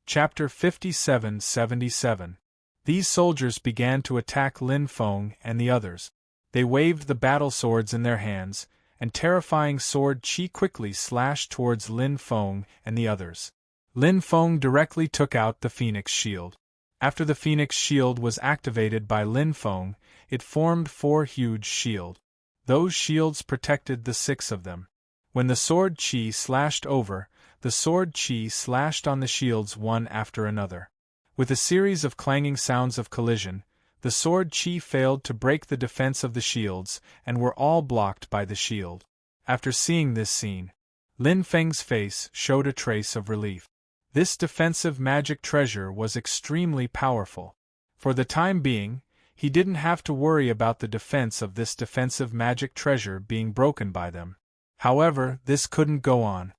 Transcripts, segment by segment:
Chapter 57-77. These soldiers began to attack Lin Feng and the others. They waved the battle swords in their hands, and terrifying sword chi quickly slashed towards Lin Feng and the others. Lin Feng directly took out the Phoenix Shield. After the Phoenix Shield was activated by Lin Feng, it formed 4 huge shields. Those shields protected the 6 of them. When the sword chi slashed over, the sword chi slashed on the shields one after another. With a series of clanging sounds of collision, the sword chi failed to break the defense of the shields and were all blocked by the shield. After seeing this scene, Lin Feng's face showed a trace of relief. This defensive magic treasure was extremely powerful. For the time being, he didn't have to worry about the defense of this defensive magic treasure being broken by them. However, this couldn't go on.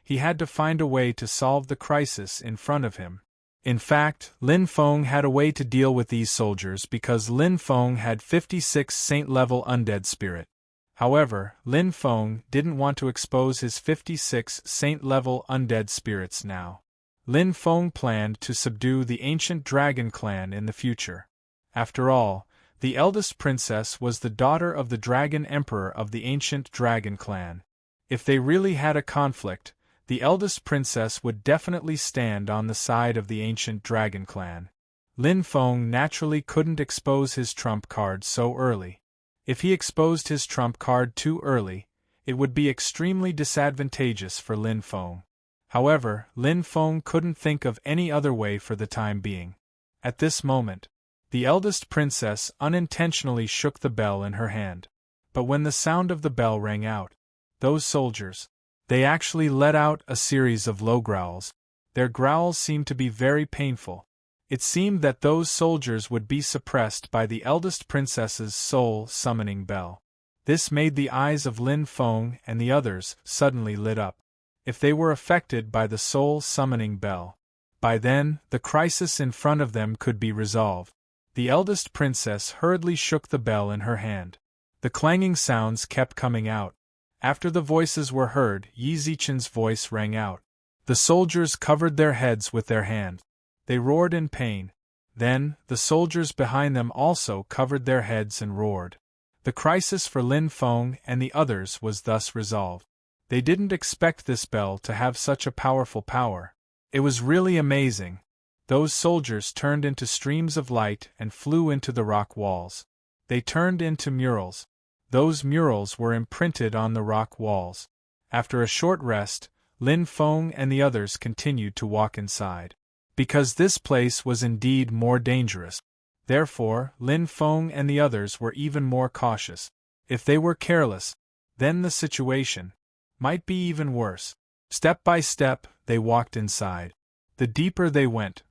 He had to find a way to solve the crisis in front of him. In fact, Lin Feng had a way to deal with these soldiers because Lin Feng had 56 saint-level undead spirit. However, Lin Feng didn't want to expose his 56 saint-level undead spirits now. Lin Feng planned to subdue the ancient dragon clan in the future. After all, the eldest princess was the daughter of the dragon emperor of the ancient dragon clan. If they really had a conflict, the eldest princess would definitely stand on the side of the ancient dragon clan. Lin Feng naturally couldn't expose his trump card so early. If he exposed his trump card too early, it would be extremely disadvantageous for Lin Feng. However, Lin Feng couldn't think of any other way for the time being. At this moment, the eldest princess unintentionally shook the bell in her hand. But when the sound of the bell rang out, those soldiers, they actually let out a series of low growls. Their growls seemed to be very painful. It seemed that those soldiers would be suppressed by the eldest princess's soul-summoning bell. This made the eyes of Lin Feng and the others suddenly lit up. If they were affected by the soul-summoning bell, by then, the crisis in front of them could be resolved. The eldest princess hurriedly shook the bell in her hand. The clanging sounds kept coming out. After the voices were heard, Yi Zichen's voice rang out. The soldiers covered their heads with their hands. They roared in pain. Then, the soldiers behind them also covered their heads and roared. The crisis for Lin Feng and the others was thus resolved. They didn't expect this bell to have such a powerful power. It was really amazing. Those soldiers turned into streams of light and flew into the rock walls. They turned into murals. Those murals were imprinted on the rock walls. After a short rest, Lin Feng and the others continued to walk inside. Because this place was indeed more dangerous. Therefore, Lin Feng and the others were even more cautious. If they were careless, then the situation might be even worse. Step by step, they walked inside. The deeper they went,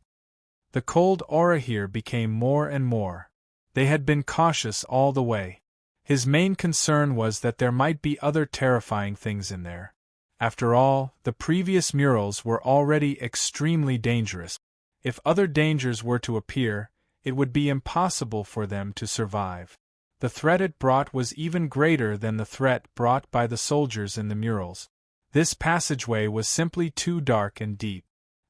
the cold aura here became more and more. They had been cautious all the way. His main concern was that there might be other terrifying things in there. After all, the previous murals were already extremely dangerous. If other dangers were to appear, it would be impossible for them to survive. The threat it brought was even greater than the threat brought by the soldiers in the murals. This passageway was simply too dark and deep.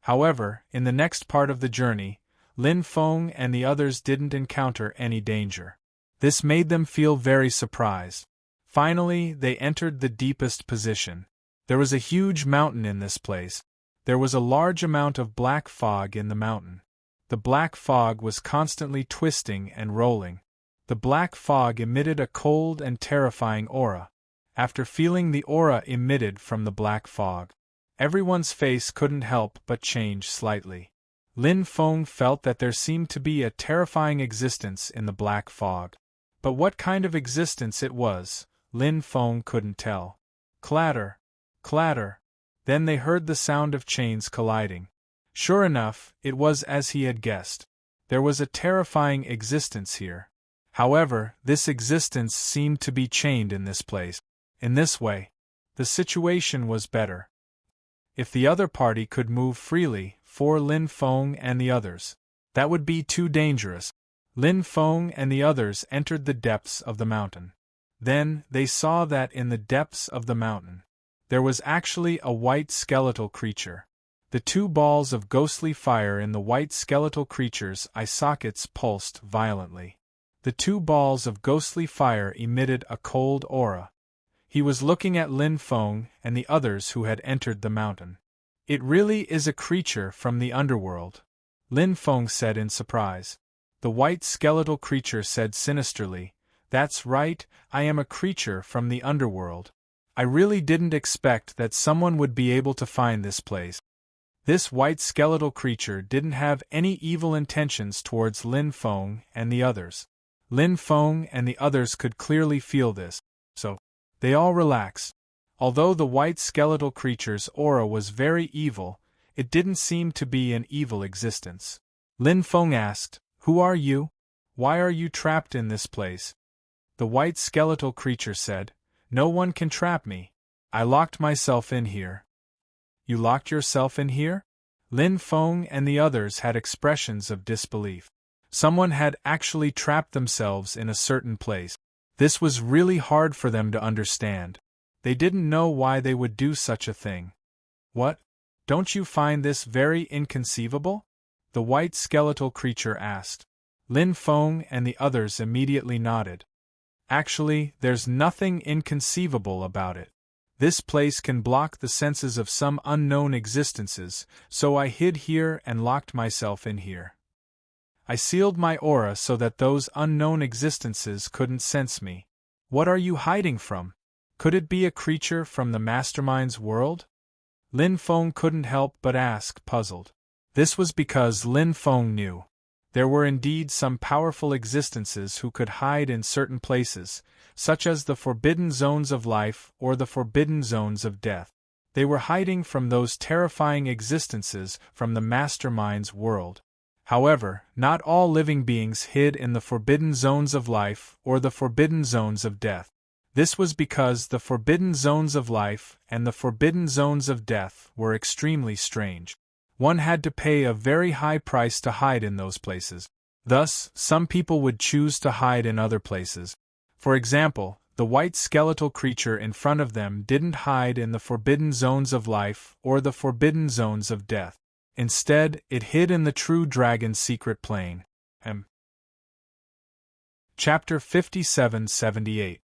However, in the next part of the journey, Lin Feng and the others didn't encounter any danger. This made them feel very surprised. Finally, they entered the deepest position. There was a huge mountain in this place. There was a large amount of black fog in the mountain. The black fog was constantly twisting and rolling. The black fog emitted a cold and terrifying aura. After feeling the aura emitted from the black fog, everyone's face couldn't help but change slightly. Lin Feng felt that there seemed to be a terrifying existence in the black fog. But what kind of existence it was, Lin Feng couldn't tell. Clatter, clatter. Then they heard the sound of chains colliding. Sure enough, it was as he had guessed. There was a terrifying existence here. However, this existence seemed to be chained in this place. In this way, the situation was better. If the other party could move freely, for Lin Feng and the others, that would be too dangerous. Lin Feng and the others entered the depths of the mountain. Then, they saw that in the depths of the mountain, there was actually a white skeletal creature. The two balls of ghostly fire in the white skeletal creature's eye sockets pulsed violently. The two balls of ghostly fire emitted a cold aura. He was looking at Lin Feng and the others who had entered the mountain. It really is a creature from the underworld, Lin Feng said in surprise. The white skeletal creature said sinisterly, "That's right, I am a creature from the underworld. I really didn't expect that someone would be able to find this place." This white skeletal creature didn't have any evil intentions towards Lin Feng and the others. Lin Feng and the others could clearly feel this, so they all relaxed. Although the white skeletal creature's aura was very evil, it didn't seem to be an evil existence. Lin Feng asked, "Who are you? Why are you trapped in this place?" The white skeletal creature said, "No one can trap me. I locked myself in here." "You locked yourself in here?" Lin Feng and the others had expressions of disbelief. Someone had actually trapped themselves in a certain place. This was really hard for them to understand. They didn't know why they would do such a thing. "What? Don't you find this very inconceivable?" the white skeletal creature asked. Lin Feng and the others immediately nodded. "Actually, there's nothing inconceivable about it. This place can block the senses of some unknown existences, so I hid here and locked myself in here. I sealed my aura so that those unknown existences couldn't sense me." "What are you hiding from? Could it be a creature from the mastermind's world?" Lin Feng couldn't help but ask, puzzled. This was because Lin Feng knew. There were indeed some powerful existences who could hide in certain places, such as the forbidden zones of life or the forbidden zones of death. They were hiding from those terrifying existences from the mastermind's world. However, not all living beings hid in the forbidden zones of life or the forbidden zones of death. This was because the forbidden zones of life and the forbidden zones of death were extremely strange. One had to pay a very high price to hide in those places. Thus, some people would choose to hide in other places. For example, the white skeletal creature in front of them didn't hide in the forbidden zones of life or the forbidden zones of death. Instead, it hid in the true dragon's secret plane. Chapter 57-78.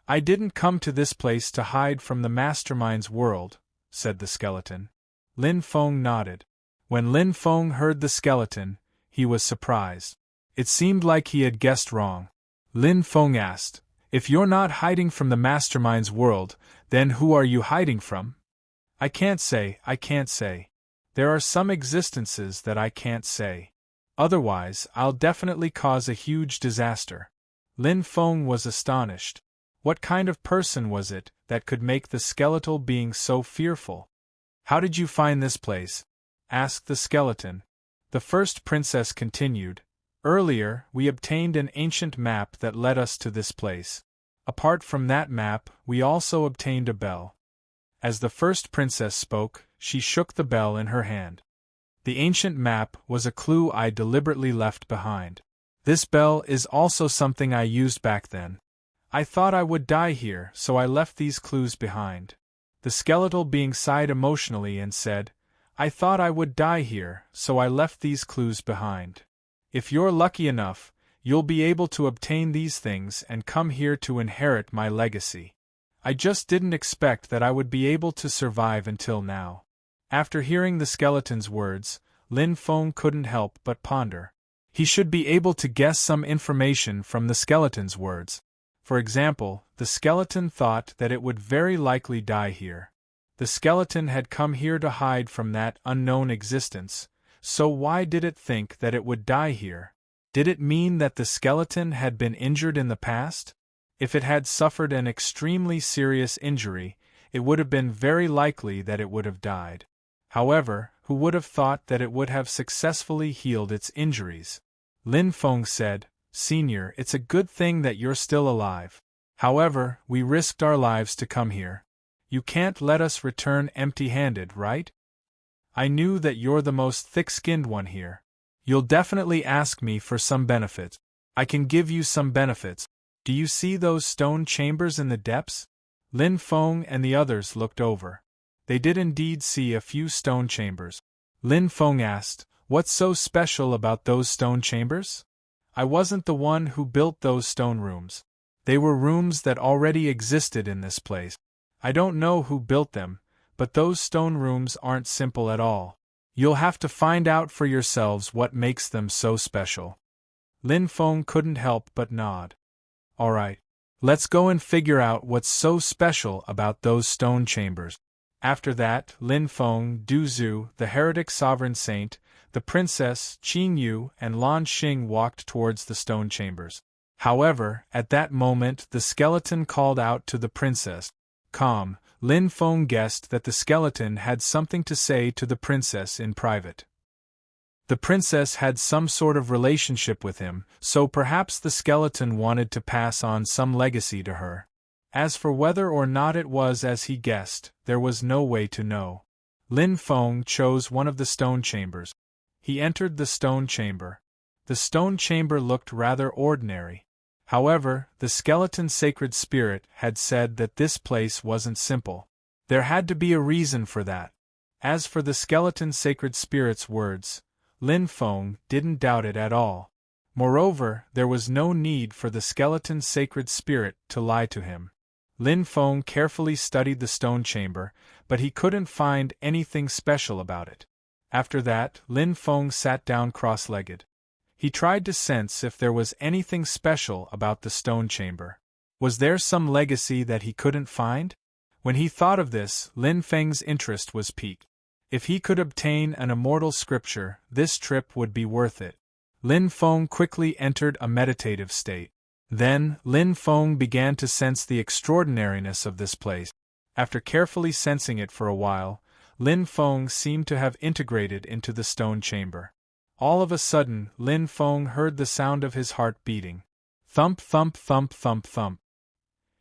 "I didn't come to this place to hide from the mastermind's world," said the skeleton. Lin Feng nodded. When Lin Feng heard the skeleton, he was surprised. It seemed like he had guessed wrong. Lin Feng asked, "If you're not hiding from the mastermind's world, then who are you hiding from?" I can't say. There are some existences that I can't say. Otherwise, I'll definitely cause a huge disaster." Lin Feng was astonished. What kind of person was it that could make the skeletal being so fearful? "How did you find this place?" asked the skeleton. The first princess continued, "Earlier, we obtained an ancient map that led us to this place. Apart from that map, we also obtained a bell." As the first princess spoke, she shook the bell in her hand. "The ancient map was a clue I deliberately left behind. This bell is also something I used back then. I thought I would die here, so I left these clues behind." The skeletal being sighed emotionally and said, "I thought I would die here, so I left these clues behind. If you're lucky enough, you'll be able to obtain these things and come here to inherit my legacy. I just didn't expect that I would be able to survive until now." After hearing the skeleton's words, Lin Feng couldn't help but ponder. He should be able to guess some information from the skeleton's words. For example, the skeleton thought that it would very likely die here. The skeleton had come here to hide from that unknown existence, so why did it think that it would die here? Did it mean that the skeleton had been injured in the past? If it had suffered an extremely serious injury, it would have been very likely that it would have died. However, who would have thought that it would have successfully healed its injuries? Lin Feng said, "Senior, it's a good thing that you're still alive. However, we risked our lives to come here. You can't let us return empty-handed, right? I knew that you're the most thick-skinned one here. You'll definitely ask me for some benefits. I can give you some benefits. Do you see those stone chambers in the depths?" Lin Feng and the others looked over. They did indeed see a few stone chambers. Lin Feng asked, "What's so special about those stone chambers?" "I wasn't the one who built those stone rooms. They were rooms that already existed in this place. I don't know who built them, but those stone rooms aren't simple at all. You'll have to find out for yourselves what makes them so special." Lin Feng couldn't help but nod. "Alright. Let's go and figure out what's so special about those stone chambers." After that, Lin Feng, Du Zhu, the heretic sovereign saint, the princess, Qing Yu, and Lan Xing walked towards the stone chambers. However, at that moment the skeleton called out to the princess. Calm, Lin Feng guessed that the skeleton had something to say to the princess in private. The princess had some sort of relationship with him, so perhaps the skeleton wanted to pass on some legacy to her. As for whether or not it was as he guessed, there was no way to know. Lin Feng chose one of the stone chambers. He entered the stone chamber. The stone chamber looked rather ordinary. However, the skeleton's sacred spirit had said that this place wasn't simple. There had to be a reason for that. As for the skeleton's sacred spirit's words, Lin Feng didn't doubt it at all. Moreover, there was no need for the skeleton's sacred spirit to lie to him. Lin Feng carefully studied the stone chamber, but he couldn't find anything special about it. After that, Lin Feng sat down cross-legged. He tried to sense if there was anything special about the stone chamber. Was there some legacy that he couldn't find? When he thought of this, Lin Feng's interest was piqued. If he could obtain an immortal scripture, this trip would be worth it. Lin Feng quickly entered a meditative state. Then, Lin Feng began to sense the extraordinariness of this place. After carefully sensing it for a while, Lin Feng seemed to have integrated into the stone chamber. All of a sudden, Lin Feng heard the sound of his heart beating. Thump, thump, thump, thump, thump.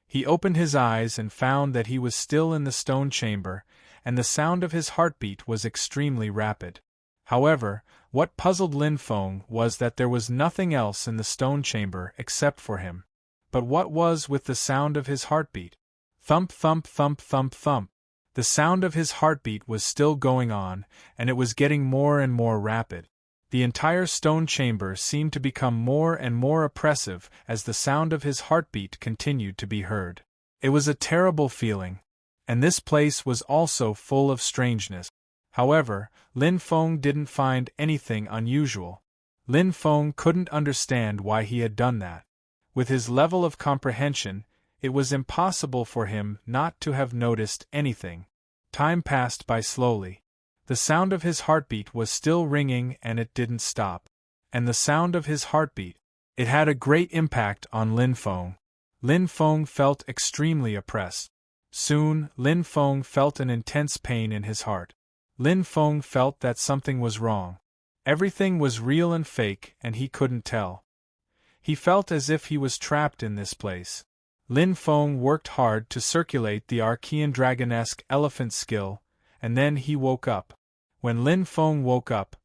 He opened his eyes and found that he was still in the stone chamber, and the sound of his heartbeat was extremely rapid. However, what puzzled Lin Feng was that there was nothing else in the stone chamber except for him. But what was with the sound of his heartbeat? Thump, thump, thump, thump, thump. The sound of his heartbeat was still going on, and it was getting more and more rapid. The entire stone chamber seemed to become more and more oppressive as the sound of his heartbeat continued to be heard. It was a terrible feeling. And this place was also full of strangeness. However, Lin Feng didn't find anything unusual. Lin Feng couldn't understand why he had done that. With his level of comprehension, it was impossible for him not to have noticed anything. Time passed by slowly. The sound of his heartbeat was still ringing and it didn't stop. And the sound of his heartbeat, it had a great impact on Lin Feng. Lin Feng felt extremely oppressed. Soon, Lin Feng felt an intense pain in his heart. Lin Feng felt that something was wrong. Everything was real and fake, and he couldn't tell. He felt as if he was trapped in this place. Lin Feng worked hard to circulate the Archean Dragonesque elephant skill, and then he woke up. When Lin Feng woke up,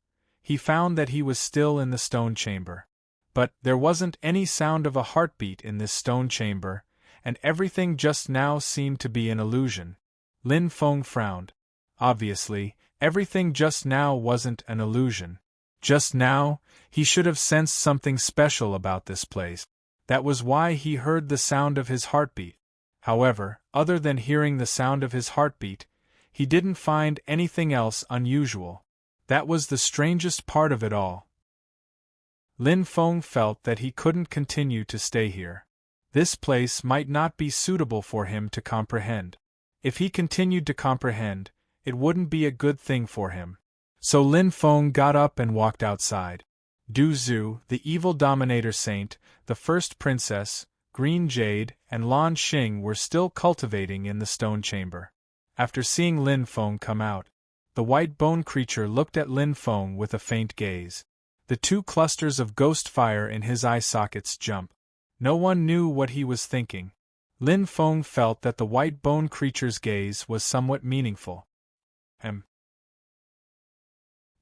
he found that he was still in the stone chamber. But there wasn't any sound of a heartbeat in this stone chamber, and everything just now seemed to be an illusion. Lin Feng frowned. Obviously, everything just now wasn't an illusion. Just now, he should have sensed something special about this place. That was why he heard the sound of his heartbeat. However, other than hearing the sound of his heartbeat, he didn't find anything else unusual. That was the strangest part of it all. Lin Feng felt that he couldn't continue to stay here. This place might not be suitable for him to comprehend. If he continued to comprehend, it wouldn't be a good thing for him. So Lin Feng got up and walked outside. Du Zhu, the evil dominator saint, the first princess, Green Jade, and Lan Xing were still cultivating in the stone chamber. After seeing Lin Feng come out, the white bone creature looked at Lin Feng with a faint gaze. The two clusters of ghost fire in his eye sockets jumped. No one knew what he was thinking. Lin Feng felt that the white bone creature's gaze was somewhat meaningful.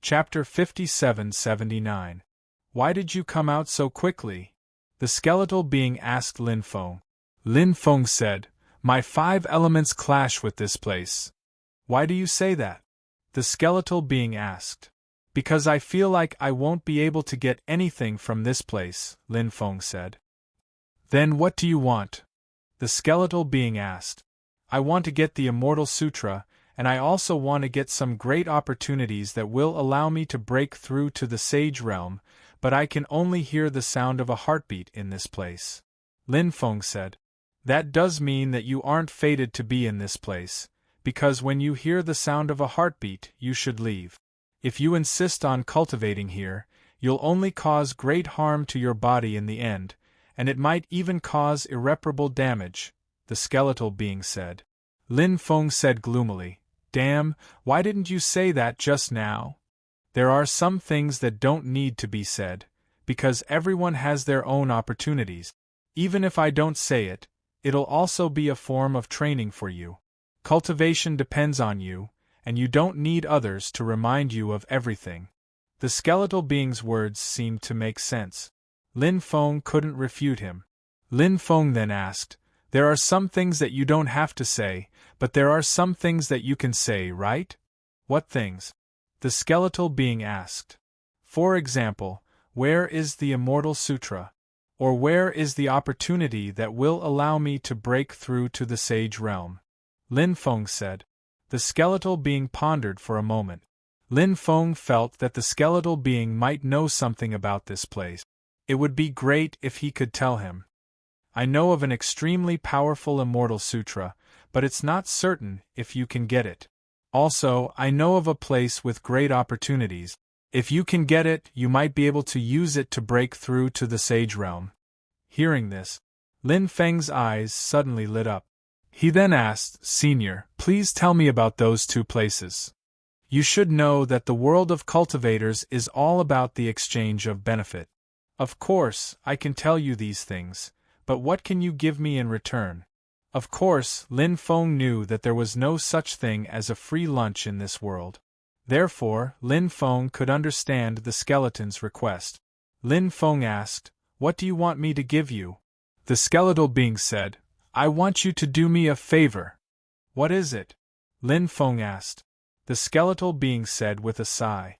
Chapter 57-79. Why did you come out so quickly? The skeletal being asked Lin Feng. Lin Feng said, My 5 elements clash with this place. Why do you say that? The The skeletal being asked. Because I feel like I won't be able to get anything from this place, Lin Feng said. Then what do you want? The skeletal being asked. I want to get the Immortal Sutra, and I also want to get some great opportunities that will allow me to break through to the Sage Realm, but I can only hear the sound of a heartbeat in this place. Lin Feng said. That does mean that you aren't fated to be in this place, because when you hear the sound of a heartbeat, you should leave. If you insist on cultivating here, you'll only cause great harm to your body in the end, and it might even cause irreparable damage, the skeletal being said. Lin Feng said gloomily, Damn, why didn't you say that just now? There are some things that don't need to be said, because everyone has their own opportunities. Even if I don't say it, it'll also be a form of training for you. Cultivation depends on you, and you don't need others to remind you of everything. The skeletal being's words seemed to make sense. Lin Feng couldn't refute him. Lin Feng then asked, There are some things that you don't have to say, but there are some things that you can say, right? What things? The skeletal being asked. For example, where is the Immortal Sutra? Or where is the opportunity that will allow me to break through to the Sage Realm? Lin Feng said. The skeletal being pondered for a moment. Lin Feng felt that the skeletal being might know something about this place. It would be great if he could tell him. I know of an extremely powerful Immortal Sutra, but it's not certain if you can get it. Also, I know of a place with great opportunities. If you can get it, you might be able to use it to break through to the Sage Realm. Hearing this, Lin Feng's eyes suddenly lit up. He then asked, Senior, please tell me about those two places. You should know that the world of cultivators is all about the exchange of benefit. Of course, I can tell you these things, but what can you give me in return? Of course, Lin Feng knew that there was no such thing as a free lunch in this world. Therefore, Lin Feng could understand the skeleton's request. Lin Feng asked, What do you want me to give you? The skeletal being said, I want you to do me a favor. What is it? Lin Feng asked. The skeletal being said with a sigh.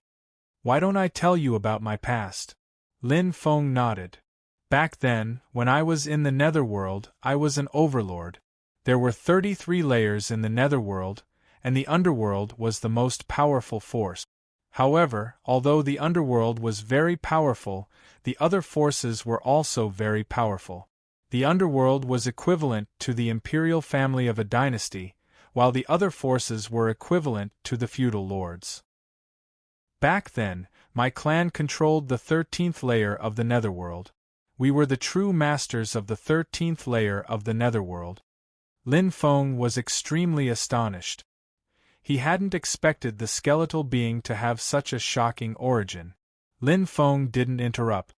Why don't I tell you about my past? Lin Feng nodded. Back then, when I was in the Netherworld, I was an overlord. There were 33 layers in the Netherworld, and the Underworld was the most powerful force. However, although the Underworld was very powerful, the other forces were also very powerful. The Underworld was equivalent to the imperial family of a dynasty, while the other forces were equivalent to the feudal lords. Back then, my clan controlled the 13th layer of the Netherworld. We were the true masters of the 13th layer of the Netherworld. Lin Feng was extremely astonished. He hadn't expected the skeletal being to have such a shocking origin. Lin Feng didn't interrupt.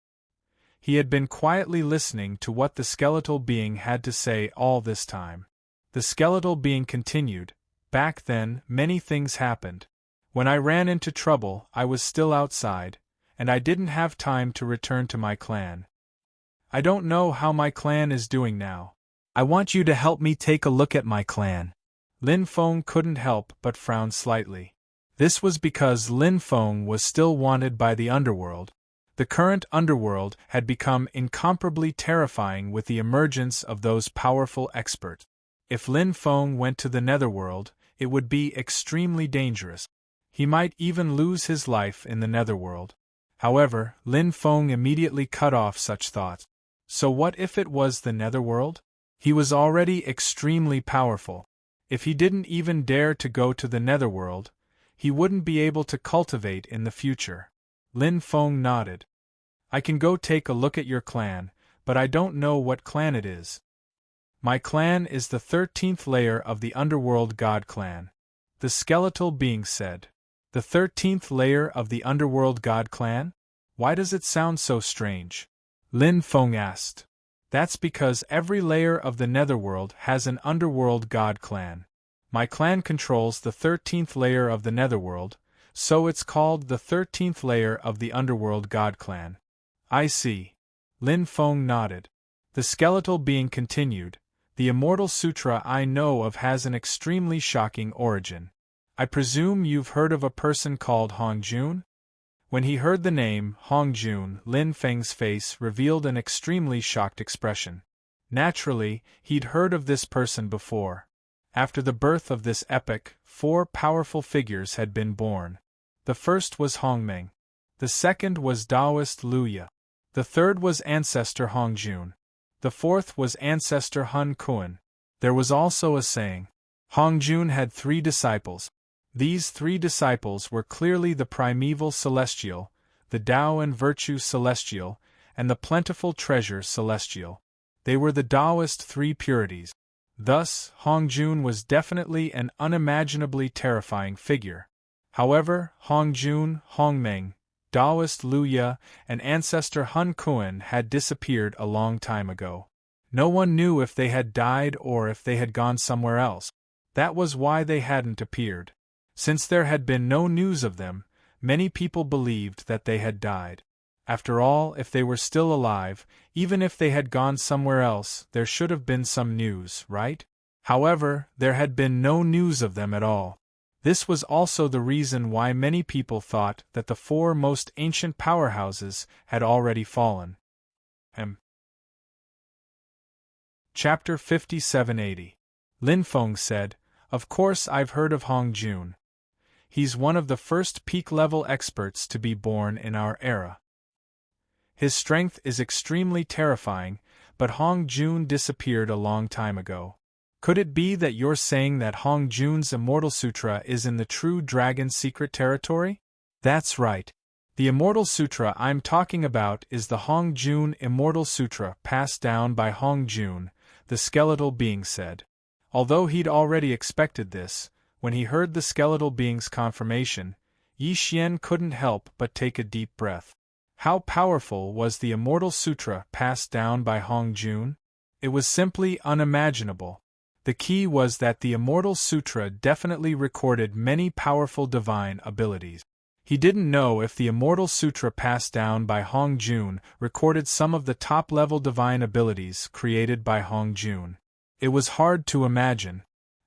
He had been quietly listening to what the skeletal being had to say all this time. The skeletal being continued, Back then, many things happened. When I ran into trouble, I was still outside, and I didn't have time to return to my clan. I don't know how my clan is doing now. I want you to help me take a look at my clan. Lin Feng couldn't help but frown slightly. This was because Lin Feng was still wanted by the Underworld. The current Underworld had become incomparably terrifying with the emergence of those powerful experts. If Lin Feng went to the Netherworld, it would be extremely dangerous. He might even lose his life in the Netherworld. However, Lin Feng immediately cut off such thoughts. So what if it was the Netherworld? He was already extremely powerful. If he didn't even dare to go to the Netherworld, he wouldn't be able to cultivate in the future. Lin Feng nodded. I can go take a look at your clan, but I don't know what clan it is. My clan is the 13th layer of the Underworld God clan. The skeletal being said. The 13th layer of the Underworld God clan? Why does it sound so strange? Lin Feng asked. That's because every layer of the Netherworld has an Underworld God clan. My clan controls the 13th layer of the Netherworld, so it's called the 13th layer of the Underworld God clan. I see. Lin Feng nodded. The skeletal being continued, The Immortal Sutra I know of has an extremely shocking origin. I presume you've heard of a person called Hong Jun? When he heard the name Hong Jun, Lin Feng's face revealed an extremely shocked expression. Naturally, he'd heard of this person before. After the birth of this epoch, 4 powerful figures had been born. The first was Hong Meng. The second was Taoist Liu Ye. The third was ancestor Hong Jun. The fourth was ancestor Hun Kuan. There was also a saying. Hong Jun had 3 disciples. These 3 disciples were clearly the primeval celestial, the Tao and virtue celestial, and the plentiful treasure celestial. They were the Taoist 3 purities. Thus, Hong Jun was definitely an unimaginably terrifying figure. However, Hong Jun, Hong Meng, Taoist Liu Ye, and ancestor Hun Kuan had disappeared a long time ago. No one knew if they had died or if they had gone somewhere else. That was why they hadn't appeared. Since there had been no news of them, many people believed that they had died. After all, if they were still alive, even if they had gone somewhere else, there should have been some news, right? However, there had been no news of them at all. This was also the reason why many people thought that the 4 most ancient powerhouses had already fallen. Chapter 5780. Lin Feng said, "Of course I've heard of Hong Jun. He's one of the first peak-level experts to be born in our era. His strength is extremely terrifying, but Hong Jun disappeared a long time ago. Could it be that you're saying that Hong Jun's Immortal Sutra is in the true dragon's secret territory?" That's right. The Immortal Sutra I'm talking about is the Hong Jun Immortal Sutra passed down by Hong Jun, the skeletal being said. Although he'd already expected this, when he heard the skeletal being's confirmation, Yi Xian couldn't help but take a deep breath. How powerful was the Immortal Sutra passed down by Hong Jun? It was simply unimaginable. The key was that the Immortal Sutra definitely recorded many powerful divine abilities. He didn't know if the Immortal Sutra passed down by Hong Jun recorded some of the top-level divine abilities created by Hong Jun. It was hard to imagine.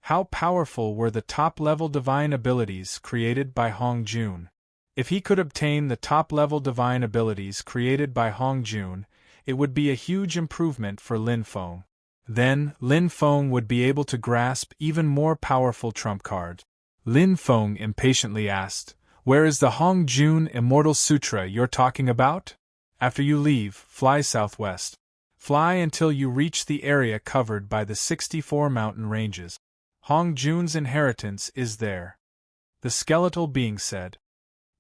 How powerful were the top-level divine abilities created by Hong Jun? If he could obtain the top-level divine abilities created by Hong Jun, it would be a huge improvement for Lin Feng. Then, Lin Feng would be able to grasp even more powerful trump cards. Lin Feng impatiently asked, "Where is the Hong Jun Immortal Sutra you're talking about?" "After you leave, fly southwest. Fly until you reach the area covered by the 64 mountain ranges. Hong Jun's inheritance is there," the skeletal being said.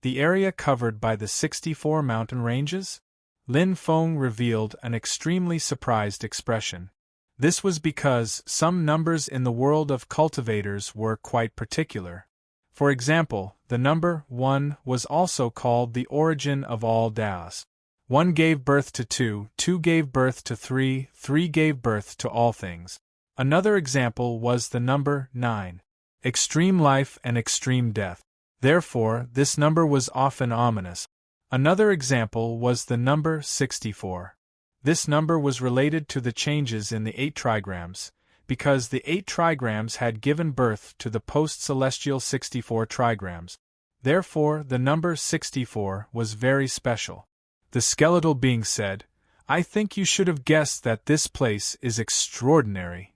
The area covered by the 64 mountain ranges? Lin Feng revealed an extremely surprised expression. This was because some numbers in the world of cultivators were quite particular. For example, the number 1 was also called the origin of all Taos. 1 gave birth to 2, 2 gave birth to 3, 3 gave birth to all things. Another example was the number 9. Extreme life and extreme death. Therefore, this number was often ominous. Another example was the number 64. This number was related to the changes in the 8 trigrams, because the 8 trigrams had given birth to the post-celestial 64 trigrams. Therefore, the number 64 was very special. The skeletal being said, "I think you should have guessed that this place is extraordinary.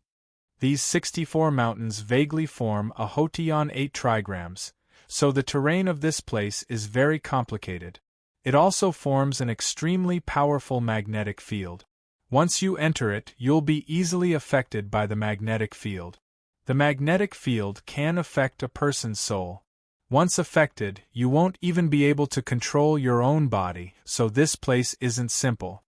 These 64 mountains vaguely form a Hotion 8 trigrams, so the terrain of this place is very complicated. It also forms an extremely powerful magnetic field. Once you enter it, you'll be easily affected by the magnetic field. The magnetic field can affect a person's soul. Once affected, you won't even be able to control your own body, so this place isn't simple."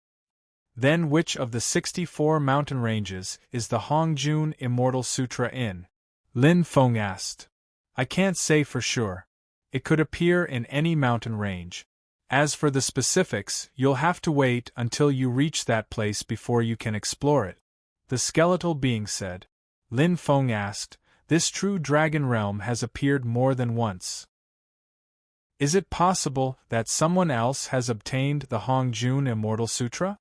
Then which of the 64 mountain ranges is the Hong Jun Immortal Sutra in? Lin Feng asked. "I can't say for sure. It could appear in any mountain range. As for the specifics, you'll have to wait until you reach that place before you can explore it," the skeletal being said. Lin Feng asked, "This true dragon realm has appeared more than once. Is it possible that someone else has obtained the Hong Jun Immortal Sutra?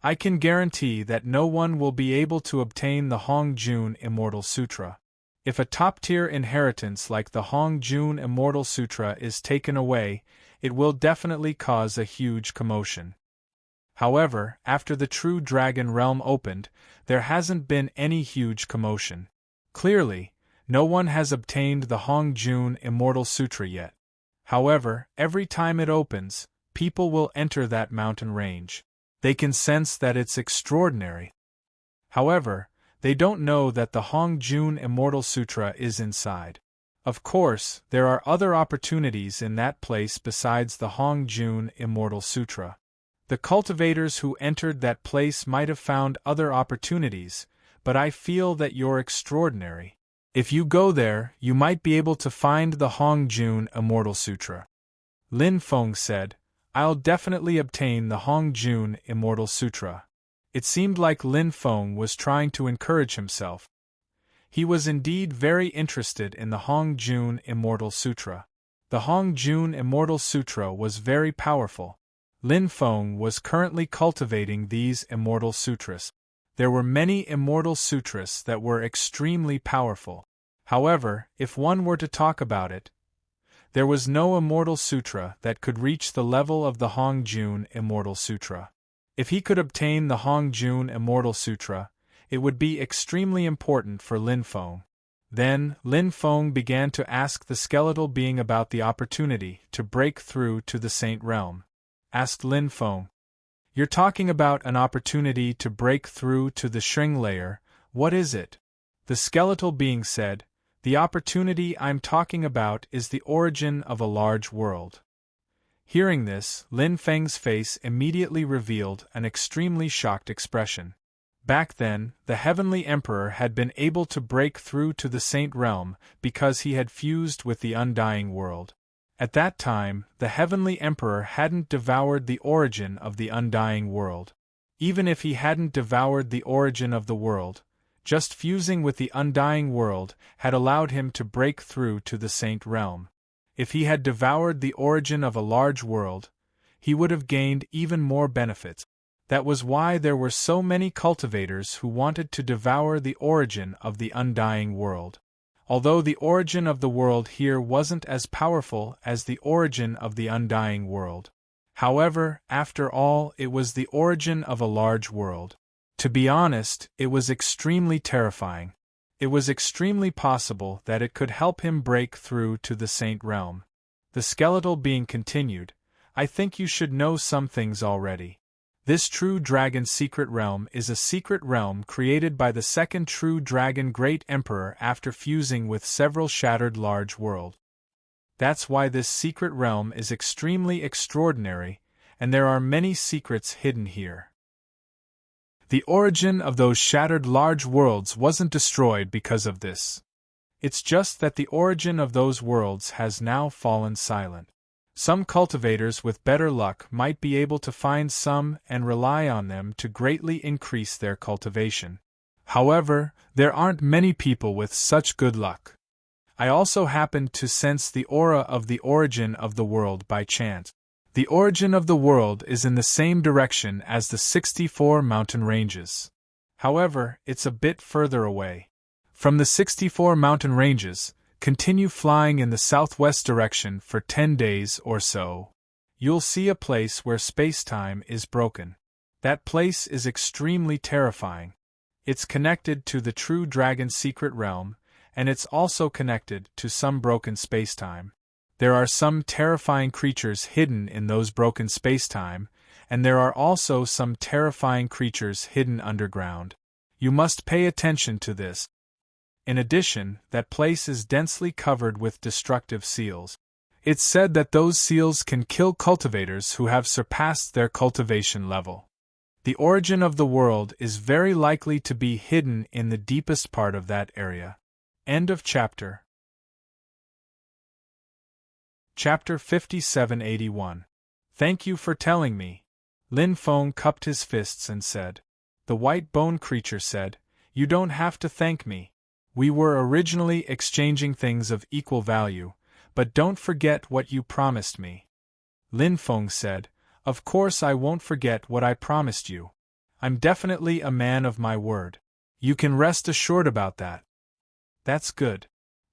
I can guarantee that no one will be able to obtain the Hong Jun Immortal Sutra. If a top-tier inheritance like the Hong Jun Immortal Sutra is taken away, it will definitely cause a huge commotion. However, after the True Dragon Realm opened, there hasn't been any huge commotion. Clearly, no one has obtained the Hong Jun Immortal Sutra yet. However, every time it opens, people will enter that mountain range. They can sense that it's extraordinary. However, they don't know that the Hong Jun Immortal Sutra is inside. Of course, there are other opportunities in that place besides the Hong Jun Immortal Sutra. The cultivators who entered that place might have found other opportunities, but I feel that you're extraordinary. If you go there, you might be able to find the Hong Jun Immortal Sutra. Lin Feng said, I'll definitely obtain the Hong Jun Immortal Sutra. It seemed like Lin Feng was trying to encourage himself. He was indeed very interested in the Hong Jun Immortal Sutra. The Hong Jun Immortal Sutra was very powerful. Lin Feng was currently cultivating these Immortal Sutras. There were many Immortal Sutras that were extremely powerful. However, if one were to talk about it, there was no Immortal Sutra that could reach the level of the Hong Jun Immortal Sutra. If he could obtain the Hong Jun Immortal Sutra, it would be extremely important for Lin Feng. Then, Lin Feng began to ask the skeletal being about the opportunity to break through to the Saint Realm. Asked Lin Feng, You're talking about an opportunity to break through to the Shring layer, what is it? The skeletal being said, The opportunity I'm talking about is the origin of a large world. Hearing this, Lin Feng's face immediately revealed an extremely shocked expression. Back then, the Heavenly Emperor had been able to break through to the Saint Realm because he had fused with the Undying World. At that time, the Heavenly Emperor hadn't devoured the origin of the Undying World. Even if he hadn't devoured the origin of the world, just fusing with the Undying World had allowed him to break through to the Saint Realm. If he had devoured the origin of a large world, he would have gained even more benefits. That was why there were so many cultivators who wanted to devour the origin of the Undying World. Although the origin of the world here wasn't as powerful as the origin of the Undying World. However, after all, it was the origin of a large world. To be honest, it was extremely terrifying. It was extremely possible that it could help him break through to the Saint Realm. The skeletal being continued, I think you should know some things already. This True Dragon Secret Realm is a secret realm created by the second True Dragon Great Emperor after fusing with several shattered large worlds. That's why this secret realm is extremely extraordinary, and there are many secrets hidden here. The origin of those shattered large worlds wasn't destroyed because of this. It's just that the origin of those worlds has now fallen silent. Some cultivators with better luck might be able to find some and rely on them to greatly increase their cultivation. However, there aren't many people with such good luck. I also happened to sense the aura of the origin of the world by chance. The origin of the world is in the same direction as the 64 mountain ranges. However, it's a bit further away. From the 64 mountain ranges, continue flying in the southwest direction for 10 days or so. You'll see a place where space-time is broken. That place is extremely terrifying. It's connected to the True Dragon Secret Realm, and it's also connected to some broken space-time. There are some terrifying creatures hidden in those broken space-time, and there are also some terrifying creatures hidden underground. You must pay attention to this. In addition, that place is densely covered with destructive seals. It's said that those seals can kill cultivators who have surpassed their cultivation level. The origin of the world is very likely to be hidden in the deepest part of that area. End of chapter. Chapter 5781. Thank you for telling me. Lin Feng cupped his fists and said. The white bone creature said, You don't have to thank me. We were originally exchanging things of equal value, but don't forget what you promised me. Lin Feng said, Of course I won't forget what I promised you. I'm definitely a man of my word. You can rest assured about that. That's good.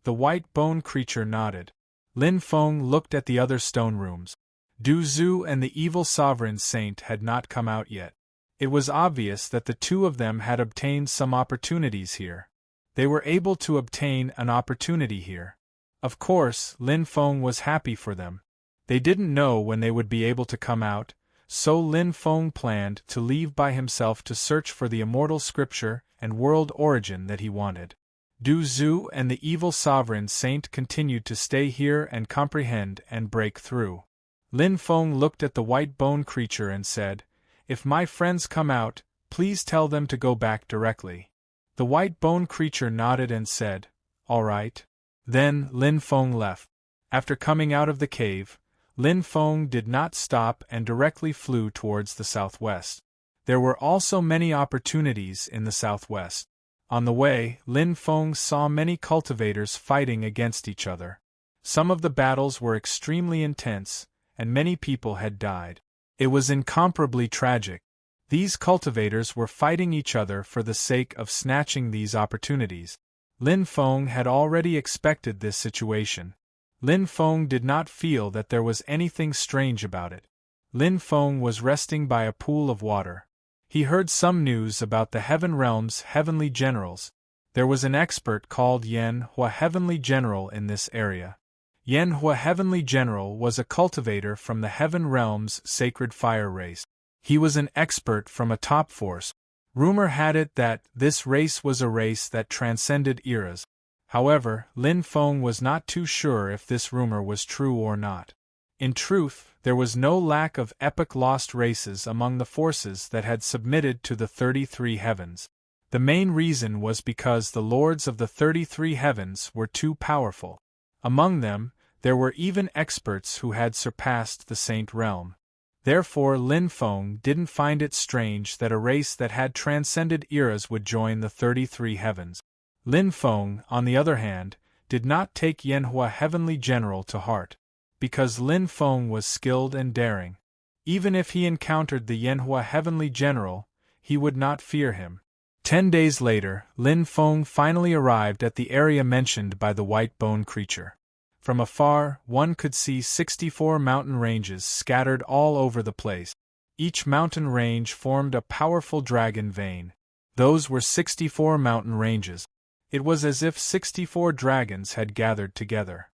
The white bone creature nodded. Lin Feng looked at the other stone rooms. Du Zhu and the evil sovereign saint had not come out yet. It was obvious that the two of them had obtained some opportunities here. They were able to obtain an opportunity here. Of course, Lin Feng was happy for them. They didn't know when they would be able to come out, so Lin Feng planned to leave by himself to search for the immortal scripture and world origin that he wanted. Du Zhu and the evil sovereign saint continued to stay here and comprehend and break through. Lin Feng looked at the white bone creature and said, "If my friends come out, please tell them to go back directly." The white bone creature nodded and said, "All right." Then Lin Feng left. After coming out of the cave, Lin Feng did not stop and directly flew towards the southwest. There were also many opportunities in the southwest. On the way, Lin Feng saw many cultivators fighting against each other. Some of the battles were extremely intense, and many people had died. It was incomparably tragic. These cultivators were fighting each other for the sake of snatching these opportunities. Lin Feng had already expected this situation. Lin Feng did not feel that there was anything strange about it. Lin Feng was resting by a pool of water. He heard some news about the Heaven Realm's heavenly generals. There was an expert called Yan Hua Heavenly General in this area. Yan Hua Heavenly General was a cultivator from the Heaven Realm's sacred fire race. He was an expert from a top force. Rumor had it that this race was a race that transcended eras. However, Lin Feng was not too sure if this rumor was true or not. In truth, there was no lack of epic lost races among the forces that had submitted to the 33 heavens. The main reason was because the lords of the 33 heavens were too powerful. Among them, there were even experts who had surpassed the Saint Realm. Therefore Lin Feng didn't find it strange that a race that had transcended eras would join the 33 heavens. Lin Feng, on the other hand, did not take Yanhua Heavenly General to heart. Because Lin Feng was skilled and daring. Even if he encountered the Yanhua Heavenly General, he would not fear him. 10 days later, Lin Feng finally arrived at the area mentioned by the white bone creature. From afar, one could see 64 mountain ranges scattered all over the place. Each mountain range formed a powerful dragon vein. Those were 64 mountain ranges. It was as if 64 dragons had gathered together.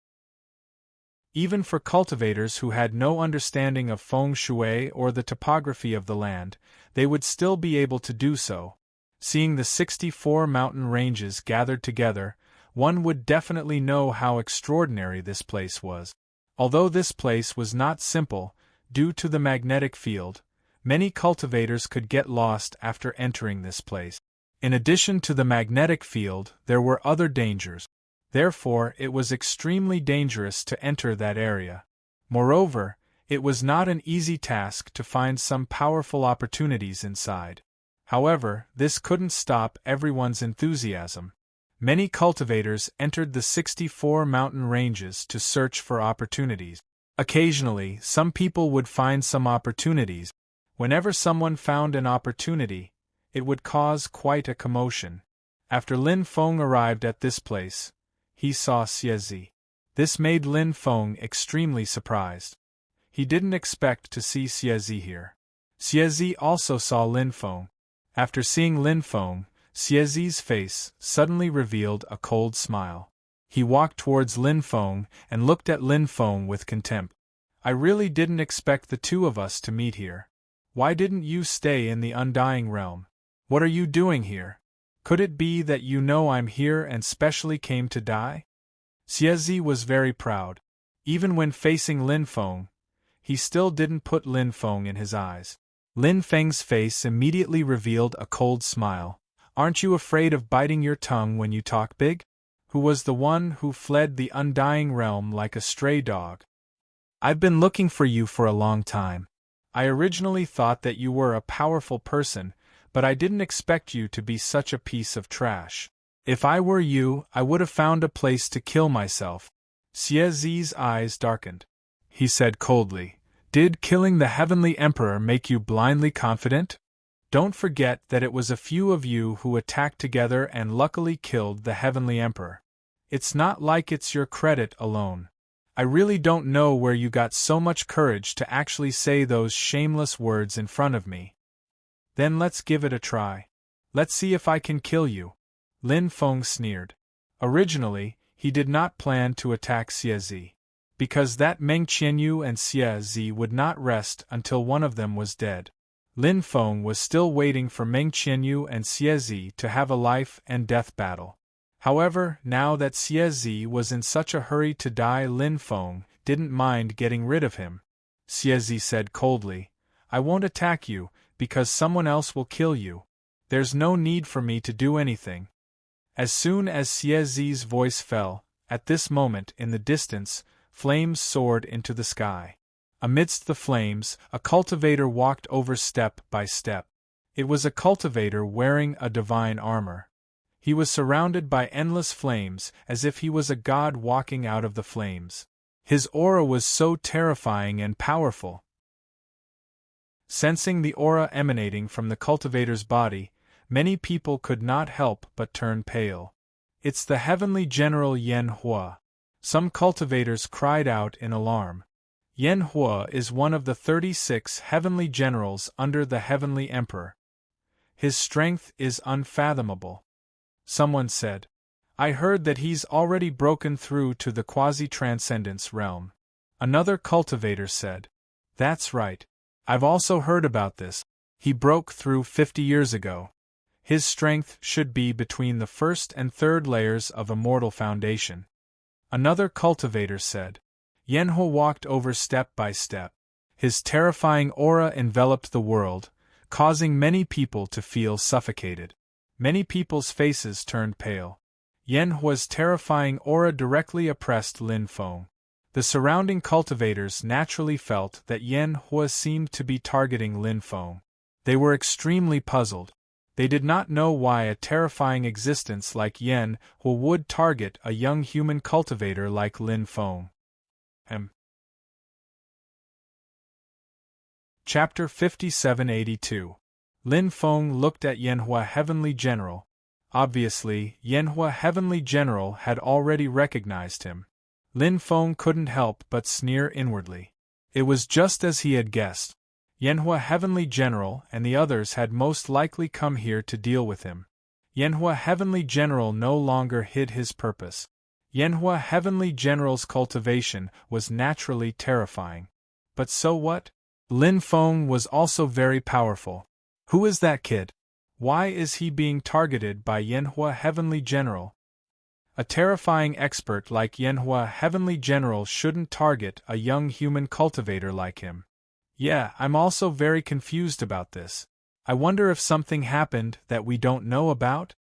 Even for cultivators who had no understanding of feng shui or the topography of the land, they would still be able to do so. Seeing the 64 mountain ranges gathered together, one would definitely know how extraordinary this place was. Although this place was not simple, due to the magnetic field, many cultivators could get lost after entering this place. In addition to the magnetic field, there were other dangers. Therefore, it was extremely dangerous to enter that area. Moreover, it was not an easy task to find some powerful opportunities inside. However, this couldn't stop everyone's enthusiasm. Many cultivators entered the 64 mountain ranges to search for opportunities. Occasionally, some people would find some opportunities. Whenever someone found an opportunity, it would cause quite a commotion. After Lin Feng arrived at this place, he saw Xiezi. This made Lin Feng extremely surprised. He didn't expect to see Xiezi here. Xiezi also saw Lin Feng. After seeing Lin Feng, Xiezi's face suddenly revealed a cold smile. He walked towards Lin Feng and looked at Lin Feng with contempt. "I really didn't expect the two of us to meet here. Why didn't you stay in the Undying Realm? What are you doing here? Could it be that you know I'm here and specially came to die?" Xiezi was very proud. Even when facing Lin Feng, he still didn't put Lin Feng in his eyes. Lin Feng's face immediately revealed a cold smile. "Aren't you afraid of biting your tongue when you talk big? Who was the one who fled the Undying Realm like a stray dog? I've been looking for you for a long time. I originally thought that you were a powerful person, but I didn't expect you to be such a piece of trash. If I were you, I would have found a place to kill myself." Xiezi's eyes darkened. He said coldly, "Did killing the Heavenly Emperor make you blindly confident? Don't forget that it was a few of you who attacked together and luckily killed the Heavenly Emperor. It's not like it's your credit alone. I really don't know where you got so much courage to actually say those shameless words in front of me. Then let's give it a try. Let's see if I can kill you. Lin Feng sneered. Originally, he did not plan to attack Xie, because that Meng Qianyu and Xie would not rest until one of them was dead. Lin Feng was still waiting for Meng Qianyu and Xie to have a life and death battle. However, now that Xie was in such a hurry to die, Lin Feng didn't mind getting rid of him. Xie said coldly, I won't attack you, because someone else will kill you. There's no need for me to do anything. As soon as Xie's voice fell, at this moment in the distance, flames soared into the sky. Amidst the flames, a cultivator walked over step by step. It was a cultivator wearing a divine armor. He was surrounded by endless flames, as if he was a god walking out of the flames. His aura was so terrifying and powerful. Sensing the aura emanating from the cultivator's body, many people could not help but turn pale. It's the heavenly general Yan Hua. Some cultivators cried out in alarm. Yan Hua is one of the 36 heavenly generals under the heavenly emperor. His strength is unfathomable. Someone said. I heard that he's already broken through to the quasi-transcendence realm. Another cultivator said. That's right. I've also heard about this. He broke through 50 years ago. His strength should be between the first and third layers of Immortal Foundation. Another cultivator said. Yanhua walked over step by step. His terrifying aura enveloped the world, causing many people to feel suffocated. Many people's faces turned pale. Yanhua's terrifying aura directly oppressed Lin Feng. The surrounding cultivators naturally felt that Yanhua seemed to be targeting Lin Feng. They were extremely puzzled. They did not know why a terrifying existence like Yanhua would target a young human cultivator like Lin Feng. Chapter 5782. Lin Feng looked at Yanhua Heavenly General. Obviously, Yanhua Heavenly General had already recognized him. Lin Feng couldn't help but sneer inwardly. It was just as he had guessed. Yanhua Heavenly General and the others had most likely come here to deal with him. Yanhua Heavenly General no longer hid his purpose. Yanhua Heavenly General's cultivation was naturally terrifying. But so what? Lin Feng was also very powerful. Who is that kid? Why is he being targeted by Yanhua Heavenly General? A terrifying expert like Yanhua Heavenly General shouldn't target a young human cultivator like him. Yeah, I'm also very confused about this. I wonder if something happened that we don't know about?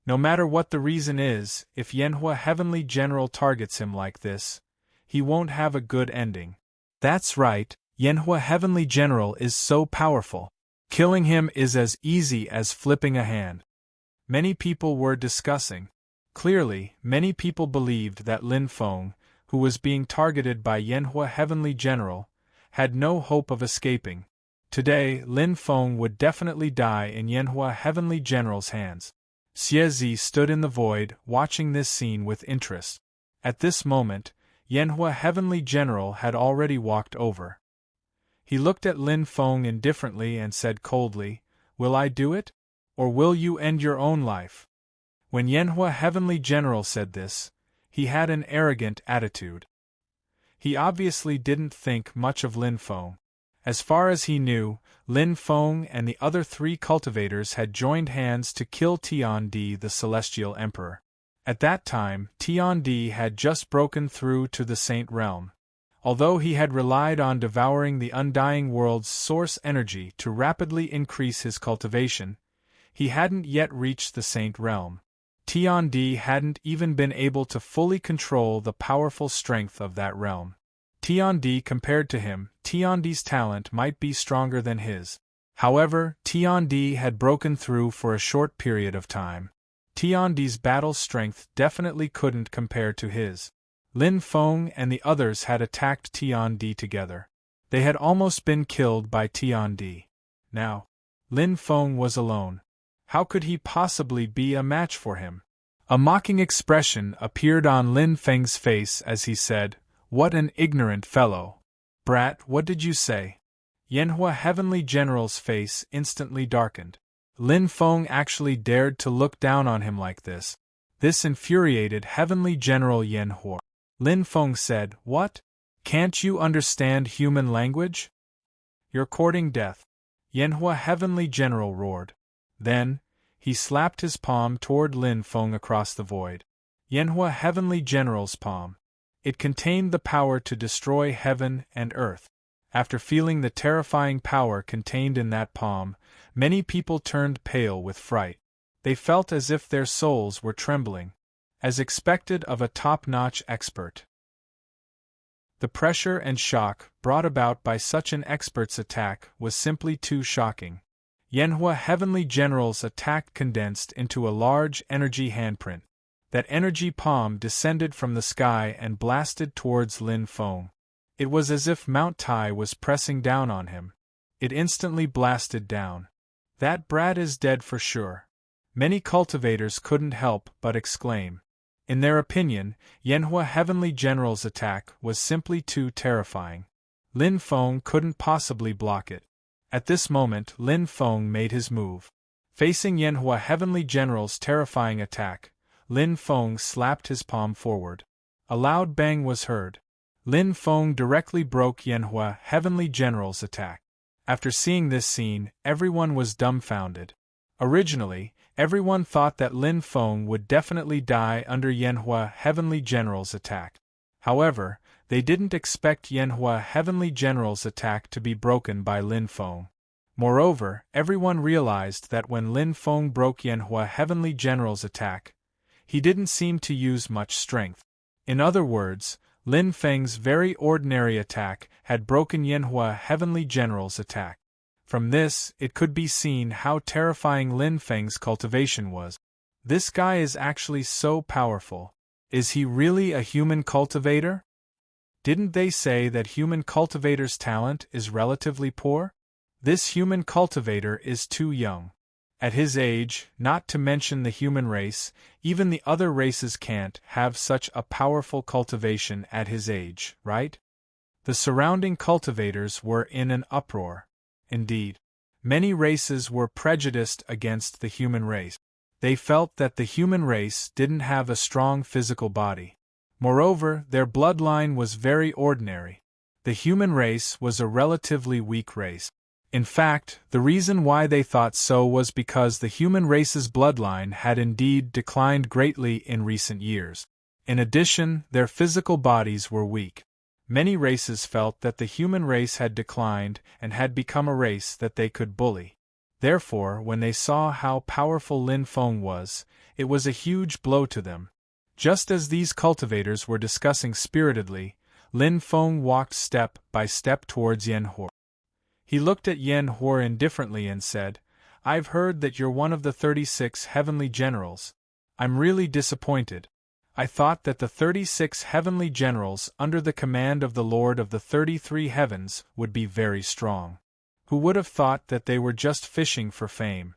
No matter what the reason is, if Yanhua Heavenly General targets him like this, he won't have a good ending. That's right, Yanhua Heavenly General is so powerful. Killing him is as easy as flipping a hand. Many people were discussing. Clearly, many people believed that Lin Feng, who was being targeted by Yanhua Heavenly General, had no hope of escaping. Today, Lin Feng would definitely die in Yanhua Heavenly General's hands. Xie stood in the void, watching this scene with interest. At this moment, Yanhua Heavenly General had already walked over. He looked at Lin Feng indifferently and said coldly, Will I do it? Or will you end your own life? When Yanhua Heavenly General said this, he had an arrogant attitude. He obviously didn't think much of Lin Feng. As far as he knew, Lin Feng and the other 3 cultivators had joined hands to kill Tiandi, the Celestial Emperor. At that time, Tiandi had just broken through to the Saint Realm. Although he had relied on devouring the undying world's source energy to rapidly increase his cultivation, he hadn't yet reached the Saint Realm. Tiandi hadn't even been able to fully control the powerful strength of that realm. Tiandi compared to him, Tiandi's talent might be stronger than his. However, Tiandi had broken through for a short period of time. Tiandi's battle strength definitely couldn't compare to his. Lin Feng and the others had attacked Tiandi together. They had almost been killed by Tiandi. Now, Lin Feng was alone. How could he possibly be a match for him? A mocking expression appeared on Lin Feng's face as he said, "What an ignorant fellow! Brat, what did you say?" Yanhua Heavenly General's face instantly darkened. Lin Feng actually dared to look down on him like this. This infuriated Heavenly General Yanhua. Lin Feng said, "What? Can't you understand human language? You're courting death." Yanhua Heavenly General roared. Then, he slapped his palm toward Lin Feng across the void. Yanhua Heavenly General's palm. It contained the power to destroy heaven and earth. After feeling the terrifying power contained in that palm, many people turned pale with fright. They felt as if their souls were trembling. As expected of a top-notch expert. The pressure and shock brought about by such an expert's attack was simply too shocking. Yanhua Heavenly General's attack condensed into a large energy handprint. That energy palm descended from the sky and blasted towards Lin Feng. It was as if Mount Tai was pressing down on him. It instantly blasted down. "That brat is dead for sure." Many cultivators couldn't help but exclaim. In their opinion, Yanhua Heavenly General's attack was simply too terrifying. Lin Feng couldn't possibly block it. At this moment, Lin Feng made his move. Facing Yanhua Heavenly General's terrifying attack, Lin Feng slapped his palm forward. A loud bang was heard. Lin Feng directly broke Yanhua Heavenly General's attack. After seeing this scene, everyone was dumbfounded. Originally, everyone thought that Lin Feng would definitely die under Yanhua Heavenly General's attack. However, they didn't expect Yanhua Heavenly General's attack to be broken by Lin Feng. Moreover, everyone realized that when Lin Feng broke Yanhua Heavenly General's attack, he didn't seem to use much strength. In other words, Lin Feng's very ordinary attack had broken Yanhua Heavenly General's attack. From this, it could be seen how terrifying Lin Feng's cultivation was. This guy is actually so powerful. Is he really a human cultivator? Didn't they say that human cultivators' talent is relatively poor? This human cultivator is too young. At his age, not to mention the human race, even the other races can't have such a powerful cultivation at his age, right? The surrounding cultivators were in an uproar. Indeed, many races were prejudiced against the human race. They felt that the human race didn't have a strong physical body. Moreover, their bloodline was very ordinary. The human race was a relatively weak race. In fact, the reason why they thought so was because the human race's bloodline had indeed declined greatly in recent years. In addition, their physical bodies were weak. Many races felt that the human race had declined and had become a race that they could bully. Therefore, when they saw how powerful Lin Feng was, it was a huge blow to them. Just as these cultivators were discussing spiritedly, Lin Feng walked step by step towards Yanhua. He looked at Yanhua indifferently and said, "I've heard that you're one of the 36 heavenly generals. I'm really disappointed. I thought that the 36 heavenly generals under the command of the Lord of the 33 heavens would be very strong. Who would have thought that they were just fishing for fame?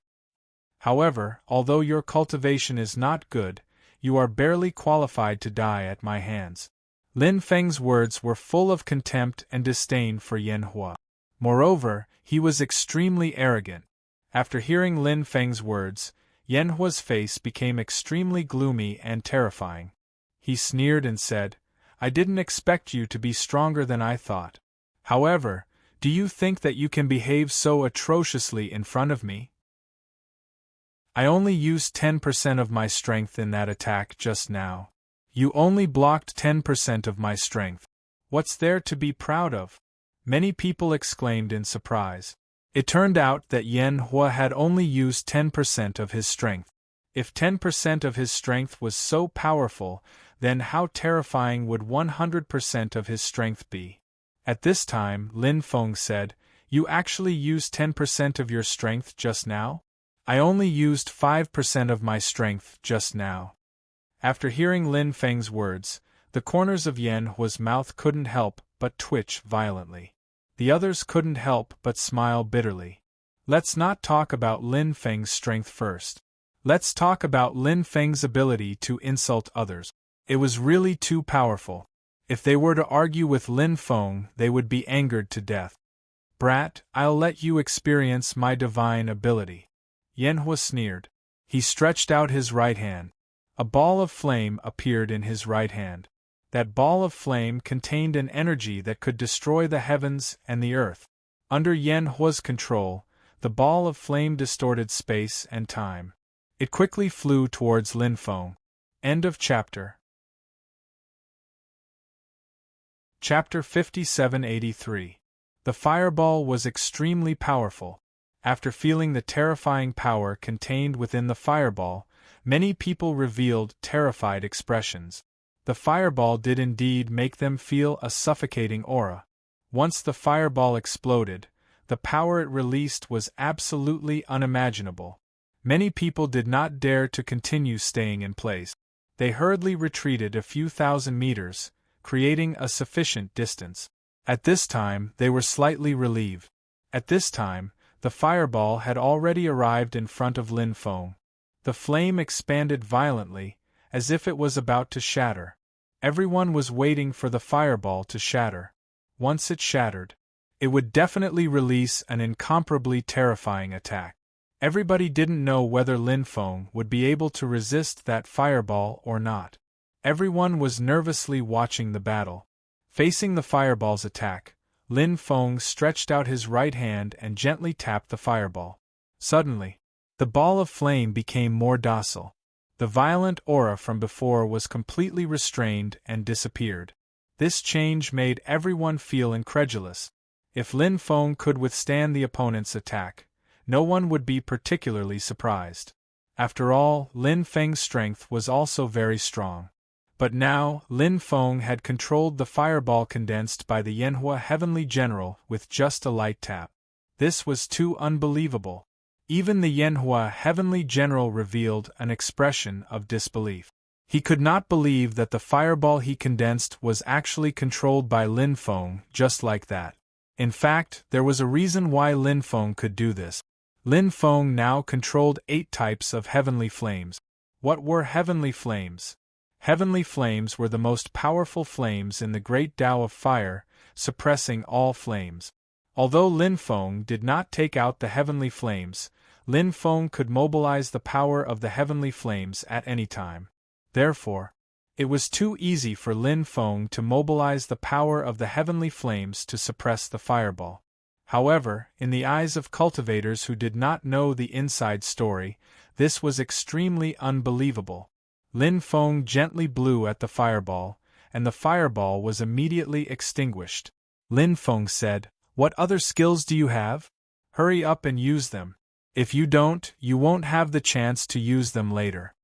However, although your cultivation is not good, you are barely qualified to die at my hands." Lin Feng's words were full of contempt and disdain for Yanhua. Moreover, he was extremely arrogant. After hearing Lin Feng's words, Yanhua's face became extremely gloomy and terrifying. He sneered and said, "I didn't expect you to be stronger than I thought. However, do you think that you can behave so atrociously in front of me? I only used 10% of my strength in that attack just now. You only blocked 10% of my strength. What's there to be proud of?" Many people exclaimed in surprise. It turned out that Yanhua had only used 10% of his strength. If 10% of his strength was so powerful, then how terrifying would 100% of his strength be? At this time, Lin Feng said, "You actually used 10% of your strength just now? I only used 5% of my strength just now." After hearing Lin Feng's words, the corners of Yanhua's mouth couldn't help but twitch violently. The others couldn't help but smile bitterly. Let's not talk about Lin Feng's strength first. Let's talk about Lin Feng's ability to insult others. It was really too powerful. If they were to argue with Lin Feng, they would be angered to death. Brat, I'll let you experience my divine ability. Yanhua sneered. He stretched out his right hand. A ball of flame appeared in his right hand. That ball of flame contained an energy that could destroy the heavens and the earth. Under Yanhua's control, the ball of flame distorted space and time. It quickly flew towards Lin Feng. End of chapter. Chapter 5783. The fireball was extremely powerful. After feeling the terrifying power contained within the fireball, many people revealed terrified expressions. The fireball did indeed make them feel a suffocating aura. Once the fireball exploded, the power it released was absolutely unimaginable. Many people did not dare to continue staying in place. They hurriedly retreated a few thousand meters, creating a sufficient distance. At this time, they were slightly relieved. At this time, the fireball had already arrived in front of Lin Feng. The flame expanded violently, as if it was about to shatter. Everyone was waiting for the fireball to shatter. Once it shattered, it would definitely release an incomparably terrifying attack. Everybody didn't know whether Lin Feng would be able to resist that fireball or not. Everyone was nervously watching the battle. Facing the fireball's attack, Lin Feng stretched out his right hand and gently tapped the fireball. Suddenly, the ball of flame became more docile. The violent aura from before was completely restrained and disappeared. This change made everyone feel incredulous. If Lin Feng could withstand the opponent's attack, no one would be particularly surprised. After all, Lin Feng's strength was also very strong. But now, Lin Feng had controlled the fireball condensed by the Yanhua Heavenly General with just a light tap. This was too unbelievable. Even the Yanhua Heavenly General revealed an expression of disbelief. He could not believe that the fireball he condensed was actually controlled by Lin Feng just like that. In fact, there was a reason why Lin Feng could do this. Lin Feng now controlled 8 types of heavenly flames. What were heavenly flames? Heavenly flames were the most powerful flames in the great Tao of fire, suppressing all flames. Although Lin Feng did not take out the heavenly flames, Lin Feng could mobilize the power of the heavenly flames at any time. Therefore, it was too easy for Lin Feng to mobilize the power of the heavenly flames to suppress the fireball. However, in the eyes of cultivators who did not know the inside story, this was extremely unbelievable. Lin Feng gently blew at the fireball, and the fireball was immediately extinguished. Lin Feng said, "What other skills do you have? Hurry up and use them. If you don't, you won't have the chance to use them later."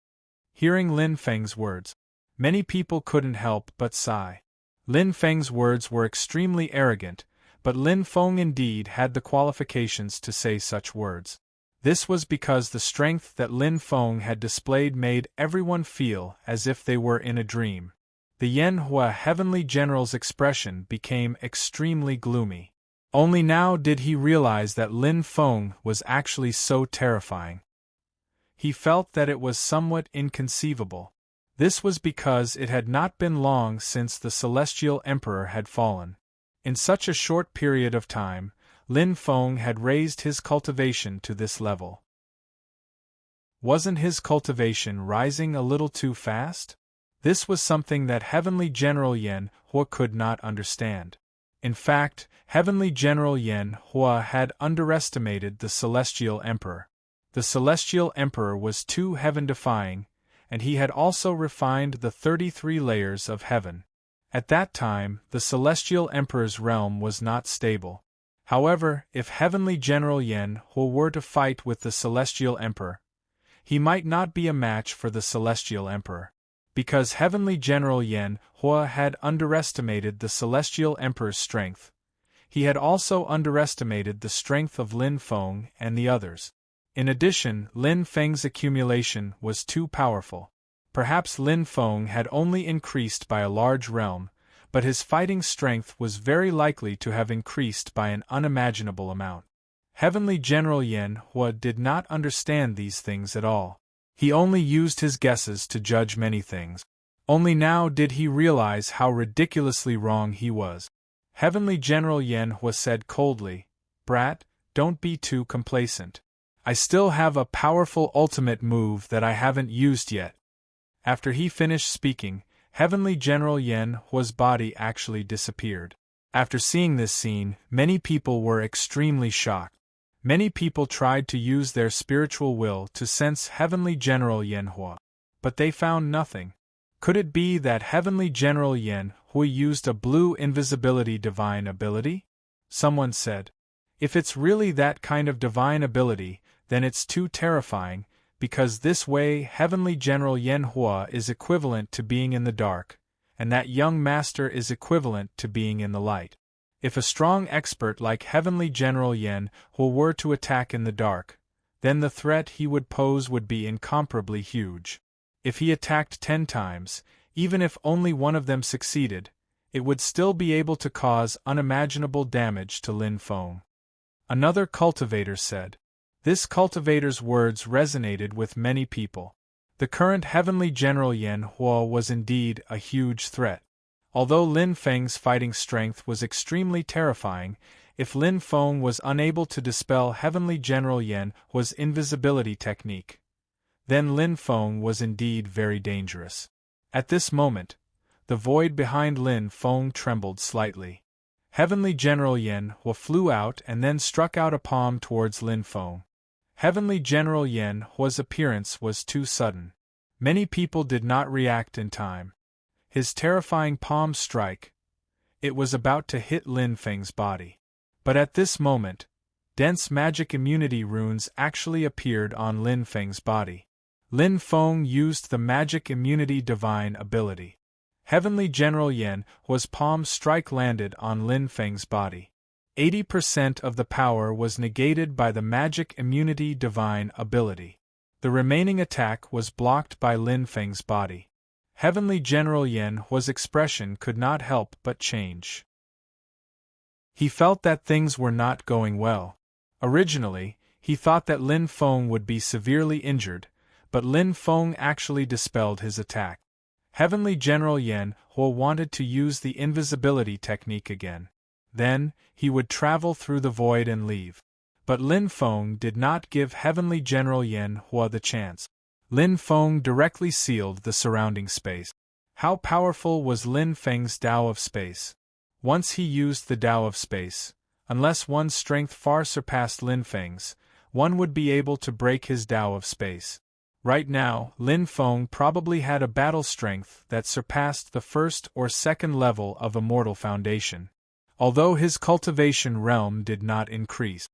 Hearing Lin Feng's words, many people couldn't help but sigh. Lin Feng's words were extremely arrogant, but Lin Feng indeed had the qualifications to say such words. This was because the strength that Lin Feng had displayed made everyone feel as if they were in a dream. The Yanhua Heavenly General's expression became extremely gloomy. Only now did he realize that Lin Feng was actually so terrifying. He felt that it was somewhat inconceivable. This was because it had not been long since the Celestial Emperor had fallen. In such a short period of time, Lin Feng had raised his cultivation to this level. Wasn't his cultivation rising a little too fast? This was something that Heavenly General Yan Hua could not understand. In fact, Heavenly General Yan Hua had underestimated the Celestial Emperor. The Celestial Emperor was too heaven-defying, and he had also refined the 33 layers of heaven. At that time, the Celestial Emperor's realm was not stable. However, if Heavenly General Yan Hua were to fight with the Celestial Emperor, he might not be a match for the Celestial Emperor. Because Heavenly General Yan Hua had underestimated the Celestial Emperor's strength, he had also underestimated the strength of Lin Feng and the others. In addition, Lin Feng's accumulation was too powerful. Perhaps Lin Feng had only increased by a large realm, but his fighting strength was very likely to have increased by an unimaginable amount. Heavenly General Yan Hua did not understand these things at all. He only used his guesses to judge many things. Only now did he realize how ridiculously wrong he was. Heavenly General Yen Hua said coldly, "Brat, don't be too complacent. I still have a powerful ultimate move that I haven't used yet." After he finished speaking, Heavenly General Yen Hua's body actually disappeared. After seeing this scene, many people were extremely shocked. Many people tried to use their spiritual will to sense Heavenly General Yen Hua, but they found nothing. Could it be that Heavenly General Yen Hua used a blue invisibility divine ability? Someone said. If it's really that kind of divine ability, then it's too terrifying, because this way Heavenly General Yen Hua is equivalent to being in the dark, and that young master is equivalent to being in the light. If a strong expert like Heavenly General Yen Hua were to attack in the dark, then the threat he would pose would be incomparably huge. If he attacked 10 times, even if only one of them succeeded, it would still be able to cause unimaginable damage to Lin Feng. Another cultivator said. This cultivator's words resonated with many people. The current Heavenly General Yen Hua was indeed a huge threat. Although Lin Feng's fighting strength was extremely terrifying, if Lin Feng was unable to dispel Heavenly General Yen Hua's invisibility technique, then Lin Feng was indeed very dangerous. At this moment, the void behind Lin Feng trembled slightly. Heavenly General Yen Hua flew out and then struck out a palm towards Lin Feng. Heavenly General Yen Hua's appearance was too sudden. Many people did not react in time. His terrifying palm strike, it was about to hit Lin Feng's body. But at this moment, dense magic immunity runes actually appeared on Lin Feng's body. Lin Feng used the magic immunity divine ability. Heavenly General Yen Hua's palm strike landed on Lin Feng's body. 80% of the power was negated by the magic immunity divine ability. The remaining attack was blocked by Lin Feng's body. Heavenly General Yen Hua's expression could not help but change. He felt that things were not going well. Originally, he thought that Lin Feng would be severely injured, but Lin Feng actually dispelled his attack. Heavenly General Yen Hua wanted to use the invisibility technique again. Then, he would travel through the void and leave. But Lin Feng did not give Heavenly General Yen Hua the chance. Lin Feng directly sealed the surrounding space. How powerful was Lin Feng's Tao of Space? Once he used the Tao of Space, unless one's strength far surpassed Lin Feng's, one would be able to break his Tao of Space. Right now, Lin Feng probably had a battle strength that surpassed the first or second level of Immortal Foundation. Although his cultivation realm did not increase,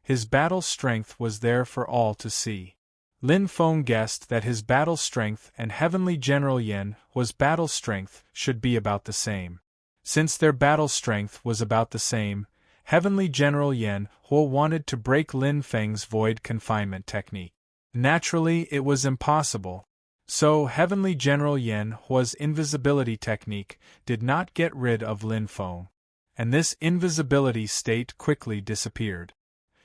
his battle strength was there for all to see. Lin Feng guessed that his battle strength and Heavenly General Yen Hua's battle strength should be about the same. Since their battle strength was about the same, Heavenly General Yen Hua wanted to break Lin Feng's void confinement technique. Naturally, it was impossible. So, Heavenly General Yen Hua's invisibility technique did not get rid of Lin Feng, and this invisibility state quickly disappeared.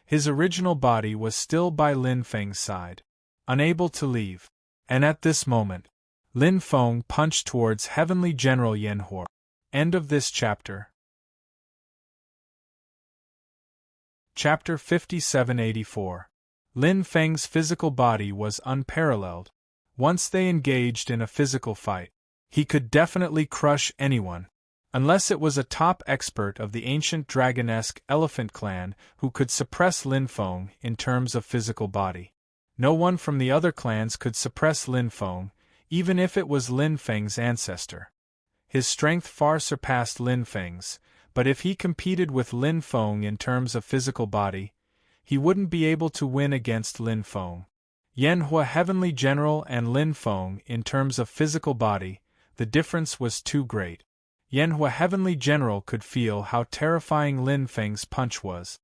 His original body was still by Lin Feng's side, unable to leave. And at this moment, Lin Feng punched towards Heavenly General Yen Hua. End of this chapter. Chapter 5784. Lin Feng's physical body was unparalleled. Once they engaged in a physical fight, he could definitely crush anyone. Unless it was a top expert of the ancient dragonesque elephant clan who could suppress Lin Feng in terms of physical body. No one from the other clans could suppress Lin Feng, even if it was Lin Feng's ancestor. His strength far surpassed Lin Feng's, but if he competed with Lin Feng in terms of physical body, he wouldn't be able to win against Lin Feng. Yen Hua Heavenly General and Lin Feng in terms of physical body, the difference was too great. Yen Hua Heavenly General could feel how terrifying Lin Feng's punch was.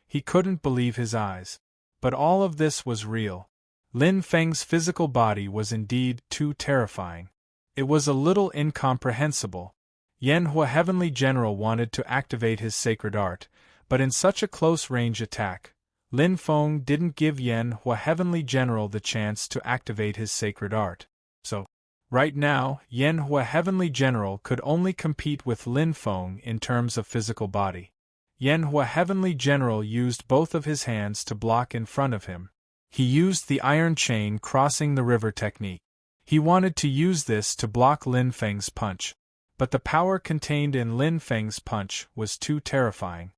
He couldn't believe his eyes. But all of this was real. Lin Feng's physical body was indeed too terrifying. It was a little incomprehensible. Yen Hua Heavenly General wanted to activate his sacred art, but in such a close-range attack, Lin Feng didn't give Yan Hua Heavenly General the chance to activate his sacred art. So, right now, Yan Hua Heavenly General could only compete with Lin Feng in terms of physical body. Yan Hua Heavenly General used both of his hands to block in front of him. He used the iron chain crossing the river technique. He wanted to use this to block Lin Feng's punch. But the power contained in Lin Feng's punch was too terrifying.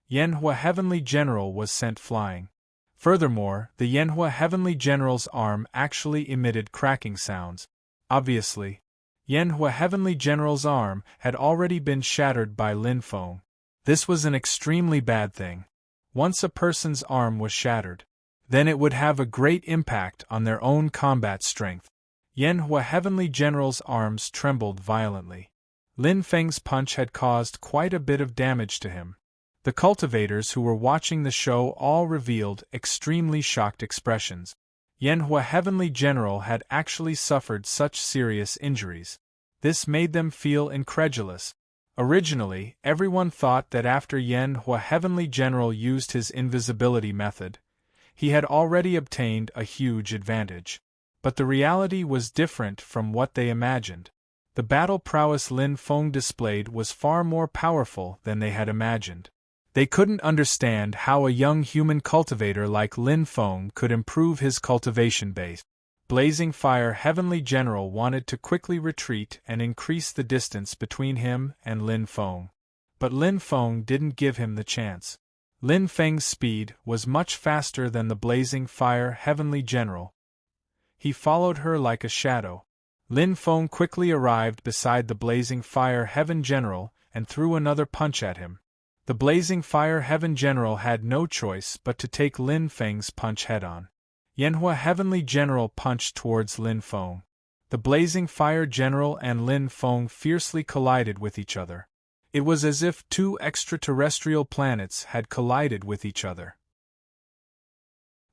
Yan Hua Heavenly General was sent flying. Furthermore, the Yan Hua Heavenly General's arm actually emitted cracking sounds. Obviously, Yan Hua Heavenly General's arm had already been shattered by Lin Feng. This was an extremely bad thing. Once a person's arm was shattered, then it would have a great impact on their own combat strength. Yan Hua Heavenly General's arms trembled violently. Lin Feng's punch had caused quite a bit of damage to him. The cultivators who were watching the show all revealed extremely shocked expressions. Yan Hua Heavenly General had actually suffered such serious injuries. This made them feel incredulous. Originally, everyone thought that after Yan Hua Heavenly General used his invisibility method, he had already obtained a huge advantage. But the reality was different from what they imagined. The battle prowess Lin Feng displayed was far more powerful than they had imagined. They couldn't understand how a young human cultivator like Lin Feng could improve his cultivation base. Blazing Fire Heavenly General wanted to quickly retreat and increase the distance between him and Lin Feng. But Lin Feng didn't give him the chance. Lin Feng's speed was much faster than the Blazing Fire Heavenly General. He followed her like a shadow. Lin Feng quickly arrived beside the Blazing Fire Heaven General and threw another punch at him. The Blazing Fire Heaven General had no choice but to take Lin Feng's punch head-on. Yan Hua Heavenly General punched towards Lin Feng. The Blazing Fire General and Lin Feng fiercely collided with each other. It was as if two extraterrestrial planets had collided with each other.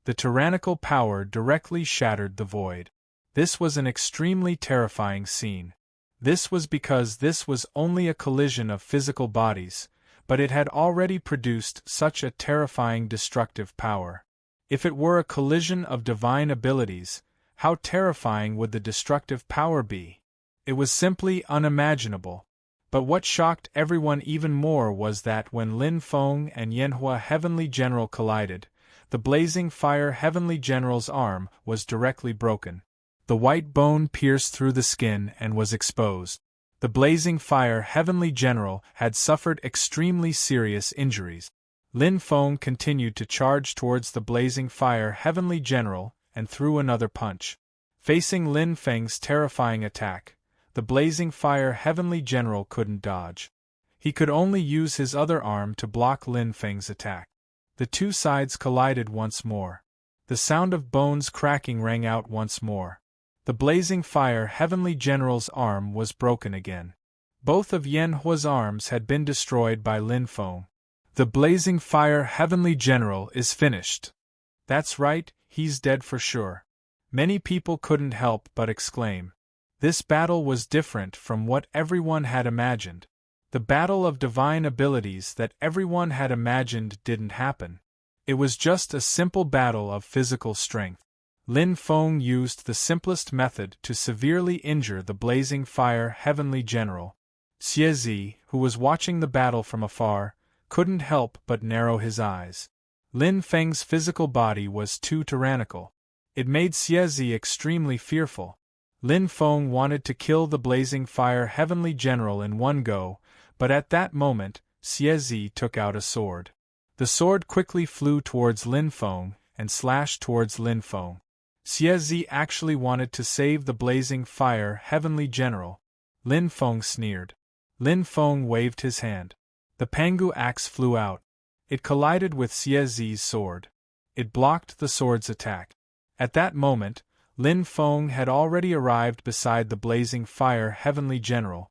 The tyrannical power directly shattered the void. This was an extremely terrifying scene. This was because this was only a collision of physical bodies, but it had already produced such a terrifying destructive power. If it were a collision of divine abilities, how terrifying would the destructive power be? It was simply unimaginable. But what shocked everyone even more was that when Lin Feng and Yan Hua Heavenly General collided, the Blazing Fire Heavenly General's arm was directly broken. The white bone pierced through the skin and was exposed. The Blazing Fire Heavenly General had suffered extremely serious injuries. Lin Feng continued to charge towards the Blazing Fire Heavenly General and threw another punch. Facing Lin Feng's terrifying attack, the Blazing Fire Heavenly General couldn't dodge. He could only use his other arm to block Lin Feng's attack. The two sides collided once more. The sound of bones cracking rang out once more. The Blazing Fire Heavenly General's arm was broken again. Both of Yan Hua's arms had been destroyed by Lin Feng. The Blazing Fire Heavenly General is finished. That's right, he's dead for sure. Many people couldn't help but exclaim. This battle was different from what everyone had imagined. The battle of divine abilities that everyone had imagined didn't happen. It was just a simple battle of physical strength. Lin Feng used the simplest method to severely injure the Blazing Fire Heavenly General. Xie Zi, who was watching the battle from afar, couldn't help but narrow his eyes. Lin Feng's physical body was too tyrannical. It made Xie Zi extremely fearful. Lin Feng wanted to kill the Blazing Fire Heavenly General in one go, but at that moment, Xie Zi took out a sword. The sword quickly flew towards Lin Feng and slashed towards Lin Feng. Xie Zi actually wanted to save the Blazing Fire Heavenly General. Lin Feng sneered. Lin Feng waved his hand. The Pangu axe flew out. It collided with Xie Zi's sword. It blocked the sword's attack. At that moment, Lin Feng had already arrived beside the Blazing Fire Heavenly General.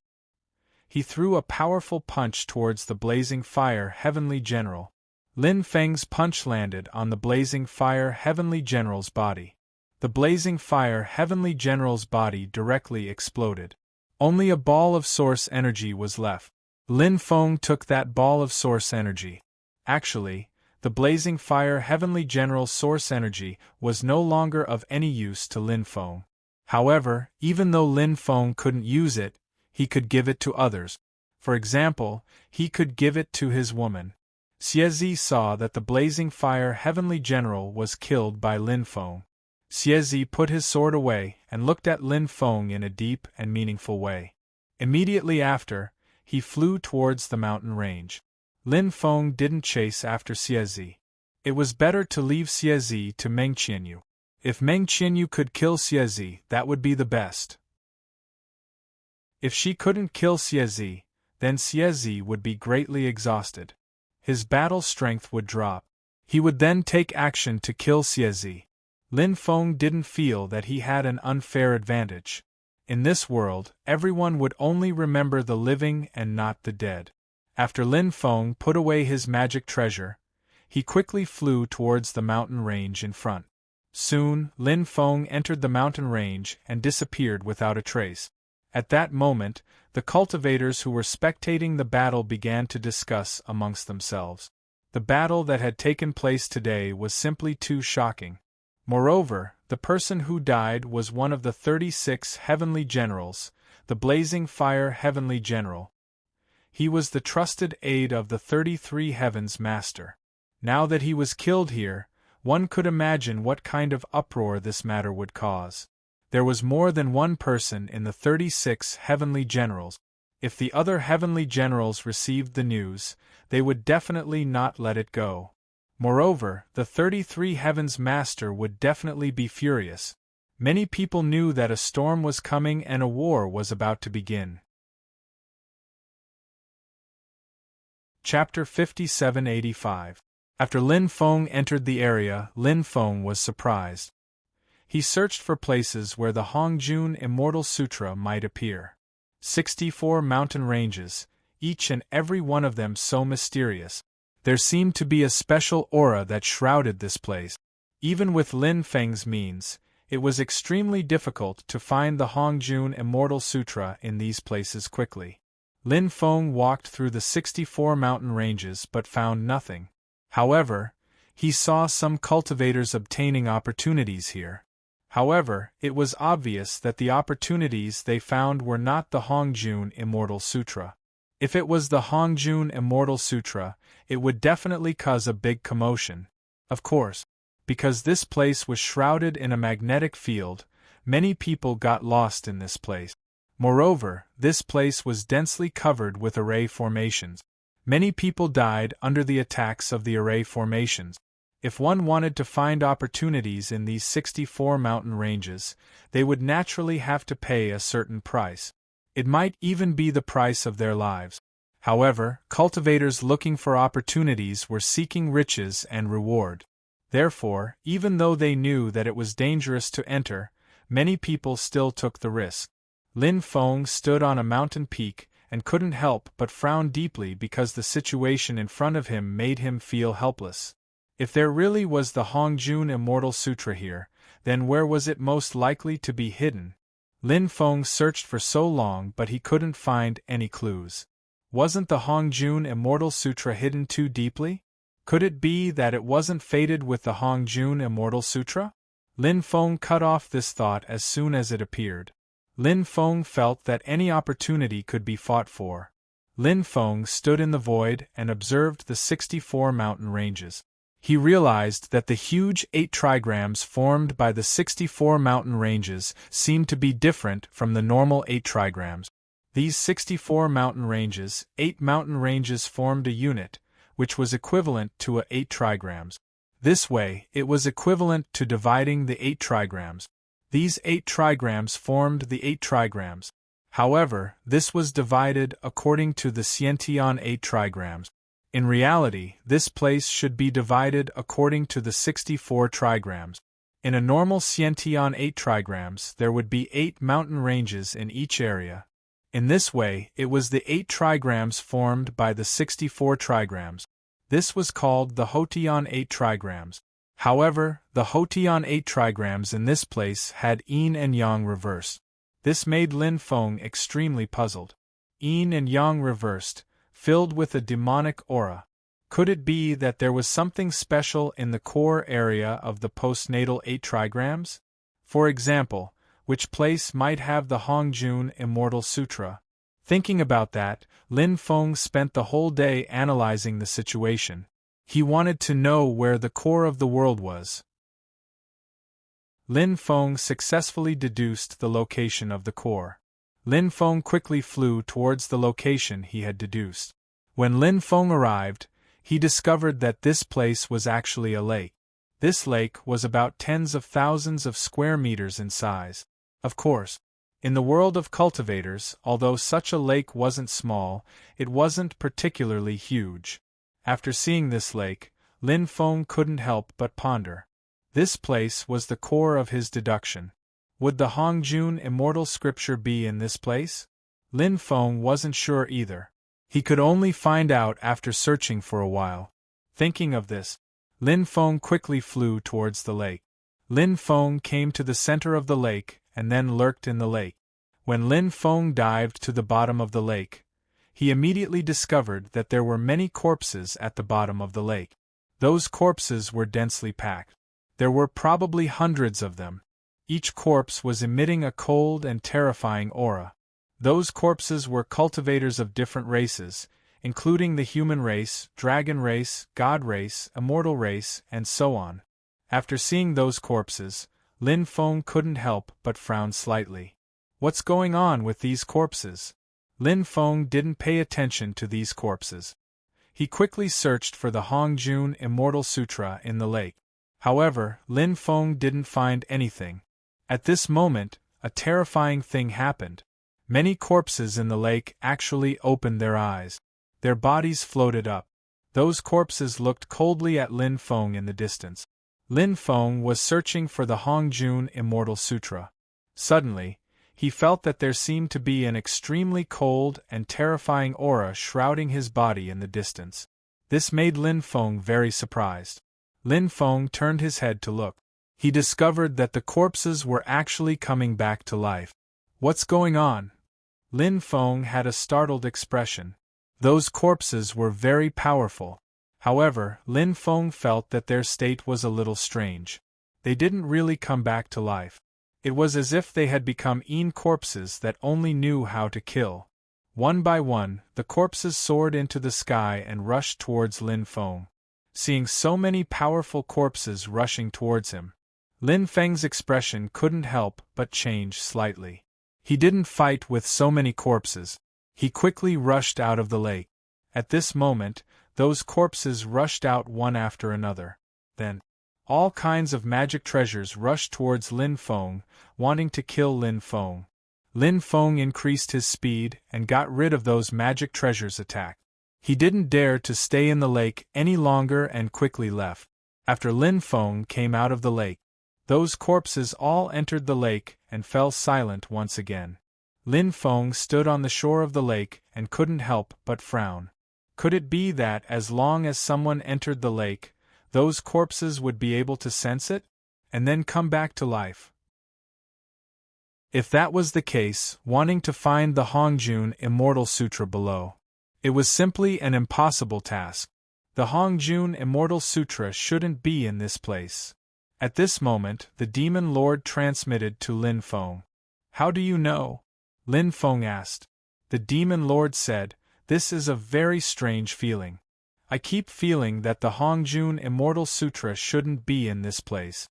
He threw a powerful punch towards the Blazing Fire Heavenly General. Lin Feng's punch landed on the Blazing Fire Heavenly General's body. The Blazing Fire Heavenly General's body directly exploded. Only a ball of source energy was left. Lin Feng took that ball of source energy. Actually, The blazing fire heavenly general source energy was no longer of any use to Lin Feng. However, even though Lin Feng couldn't use it, he could give it to others. For example, he could give it to his woman. Xiezi saw that the blazing fire heavenly general was killed by Lin Feng. Xiezi put his sword away and looked at Lin Feng in a deep and meaningful way. Immediately after, he flew towards the mountain range. Lin Feng didn't chase after Xiezi. It was better to leave Xiezi to Meng Qianyu. If Meng Qianyu could kill Xiezi, that would be the best. If she couldn't kill Xiezi, then Xiezi would be greatly exhausted. His battle strength would drop. He would then take action to kill Xiezi. Lin Feng didn't feel that he had an unfair advantage. In this world, everyone would only remember the living and not the dead. After Lin Feng put away his magic treasure, he quickly flew towards the mountain range in front. Soon, Lin Feng entered the mountain range and disappeared without a trace. At that moment, the cultivators who were spectating the battle began to discuss amongst themselves. The battle that had taken place today was simply too shocking. Moreover, the person who died was one of the 36 heavenly generals, the blazing fire heavenly general. He was the trusted aide of the 33 heavens master. Now that he was killed here, one could imagine what kind of uproar this matter would cause. There was more than one person in the 36 heavenly generals. If the other heavenly generals received the news, they would definitely not let it go. Moreover, the 33 heavens master would definitely be furious. Many people knew that a storm was coming and a war was about to begin. Chapter 5785. After Lin Feng entered the area, Lin Feng was surprised. He searched for places where the Hongjun Immortal Sutra might appear. 64 mountain ranges, each and every one of them so mysterious. There seemed to be a special aura that shrouded this place. Even with Lin Feng's means, it was extremely difficult to find the Hongjun Immortal Sutra in these places quickly. Lin Feng walked through the 64 mountain ranges but found nothing. However, he saw some cultivators obtaining opportunities here. However, it was obvious that the opportunities they found were not the Hongjun Immortal Sutra. If it was the Hongjun Immortal Sutra, it would definitely cause a big commotion. Of course, because this place was shrouded in a magnetic field, many people got lost in this place. Moreover, this place was densely covered with array formations. Many people died under the attacks of the array formations. If one wanted to find opportunities in these 64 mountain ranges, they would naturally have to pay a certain price. It might even be the price of their lives. However, cultivators looking for opportunities were seeking riches and reward. Therefore, even though they knew that it was dangerous to enter, many people still took the risk. Lin Feng stood on a mountain peak and couldn't help but frown deeply because the situation in front of him made him feel helpless. If there really was the Hongjun Immortal Sutra here, then where was it most likely to be hidden? Lin Feng searched for so long but he couldn't find any clues. Wasn't the Hongjun Immortal Sutra hidden too deeply? Could it be that it wasn't fated with the Hongjun Immortal Sutra? Lin Feng cut off this thought as soon as it appeared. Lin Feng felt that any opportunity could be fought for. Lin Feng stood in the void and observed the 64 mountain ranges. He realized that the huge 8 trigrams formed by the 64 mountain ranges seemed to be different from the normal 8 trigrams. These 64 mountain ranges, 8 mountain ranges formed a unit, which was equivalent to a 8 trigrams. This way, it was equivalent to dividing the 8 trigrams. These 8 trigrams formed the 8 trigrams. However, this was divided according to the Xiantian 8 trigrams. In reality, this place should be divided according to the 64 trigrams. In a normal Xiantian 8 trigrams, there would be 8 mountain ranges in each area. In this way, it was the 8 trigrams formed by the 64 trigrams. This was called the Hotian 8 trigrams. However, the Hotian 8 trigrams in this place had yin and yang reversed. This made Lin Feng extremely puzzled. Yin and yang reversed, filled with a demonic aura. Could it be that there was something special in the core area of the postnatal 8 trigrams? For example, which place might have the Hongjun Immortal Sutra? Thinking about that, Lin Feng spent the whole day analyzing the situation. He wanted to know where the core of the world was. Lin Feng successfully deduced the location of the core. Lin Feng quickly flew towards the location he had deduced. When Lin Feng arrived, he discovered that this place was actually a lake. This lake was about tens of thousands of square meters in size. Of course, in the world of cultivators, although such a lake wasn't small, it wasn't particularly huge. After seeing this lake, Lin Feng couldn't help but ponder. This place was the core of his deduction. Would the Hongjun Immortal Scripture be in this place? Lin Feng wasn't sure either. He could only find out after searching for a while. Thinking of this, Lin Feng quickly flew towards the lake. Lin Feng came to the center of the lake and then lurked in the lake. When Lin Feng dived to the bottom of the lake, he immediately discovered that there were many corpses at the bottom of the lake. Those corpses were densely packed. There were probably hundreds of them. Each corpse was emitting a cold and terrifying aura. Those corpses were cultivators of different races, including the human race, dragon race, god race, immortal race, and so on. After seeing those corpses, Lin Feng couldn't help but frown slightly. What's going on with these corpses? Lin Feng didn't pay attention to these corpses. He quickly searched for the Hongjun Immortal Sutra in the lake. However, Lin Feng didn't find anything. At this moment, a terrifying thing happened. Many corpses in the lake actually opened their eyes. Their bodies floated up. Those corpses looked coldly at Lin Feng in the distance. Lin Feng was searching for the Hongjun Immortal Sutra. Suddenly, he felt that there seemed to be an extremely cold and terrifying aura shrouding his body in the distance. This made Lin Feng very surprised. Lin Feng turned his head to look. He discovered that the corpses were actually coming back to life. What's going on? Lin Feng had a startled expression. Those corpses were very powerful. However, Lin Feng felt that their state was a little strange. They didn't really come back to life. It was as if they had become corpses that only knew how to kill. One by one, the corpses soared into the sky and rushed towards Lin Feng. Seeing so many powerful corpses rushing towards him, Lin Feng's expression couldn't help but change slightly. He didn't fight with so many corpses. He quickly rushed out of the lake. At this moment, those corpses rushed out one after another. Then, all kinds of magic treasures rushed towards Lin Feng, wanting to kill Lin Feng. Lin Feng increased his speed and got rid of those magic treasures' attack. He didn't dare to stay in the lake any longer and quickly left. After Lin Feng came out of the lake, those corpses all entered the lake and fell silent once again. Lin Feng stood on the shore of the lake and couldn't help but frown. Could it be that as long as someone entered the lake, those corpses would be able to sense it, and then come back to life? If that was the case, wanting to find the Hongjun Immortal Sutra below, it was simply an impossible task. The Hongjun Immortal Sutra shouldn't be in this place. At this moment, the Demon Lord transmitted to Lin Feng. How do you know? Lin Feng asked. The Demon Lord said, "This is a very strange feeling. I keep feeling that the Hongjun Immortal Sutra shouldn't be in this place."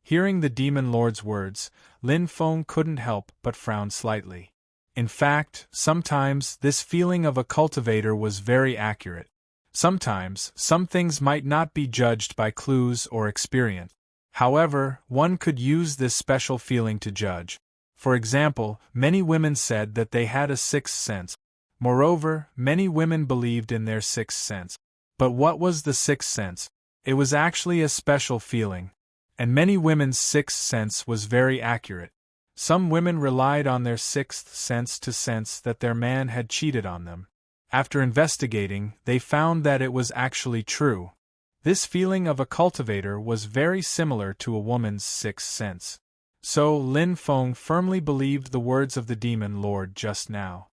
Hearing the Demon Lord's words, Lin Feng couldn't help but frown slightly. In fact, sometimes this feeling of a cultivator was very accurate. Sometimes, some things might not be judged by clues or experience. However, one could use this special feeling to judge. For example, many women said that they had a sixth sense. Moreover, many women believed in their sixth sense. But what was the sixth sense? It was actually a special feeling. And many women's sixth sense was very accurate. Some women relied on their sixth sense to sense that their man had cheated on them. After investigating, they found that it was actually true. This feeling of a cultivator was very similar to a woman's sixth sense. So Lin Feng firmly believed the words of the Demon Lord just now.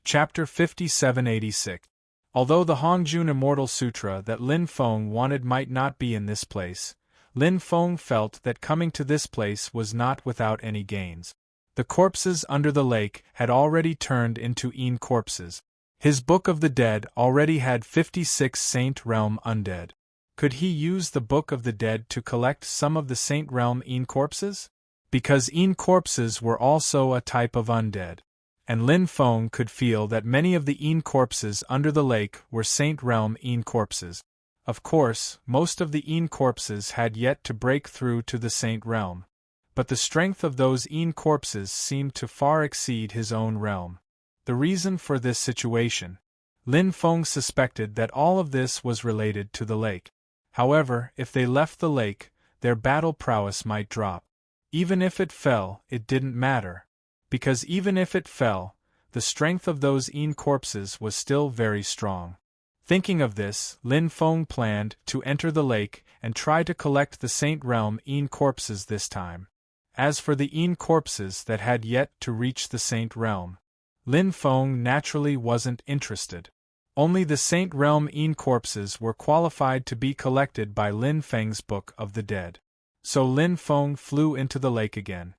Chapter 5786. Although the Hongjun Immortal Sutra that Lin Feng wanted might not be in this place, Lin Feng felt that coming to this place was not without any gains. The corpses under the lake had already turned into Yin corpses. His Book of the Dead already had 56 Saint Realm undead. Could he use the Book of the Dead to collect some of the Saint Realm Yin corpses? Because Yin corpses were also a type of undead. And Lin Feng could feel that many of the Yin corpses under the lake were Saint Realm Yin corpses. Of course, most of the Yin corpses had yet to break through to the Saint Realm. But the strength of those Yin corpses seemed to far exceed his own realm. The reason for this situation? Lin Feng suspected that all of this was related to the lake. However, if they left the lake, their battle prowess might drop. Even if it fell, it didn't matter. Because even if it fell, the strength of those Yin corpses was still very strong. Thinking of this, Lin Feng planned to enter the lake and try to collect the Saint Realm Yin corpses this time. As for the Yin corpses that had yet to reach the Saint Realm, Lin Feng naturally wasn't interested. Only the Saint Realm Yin corpses were qualified to be collected by Lin Feng's Book of the Dead. So Lin Feng flew into the lake again.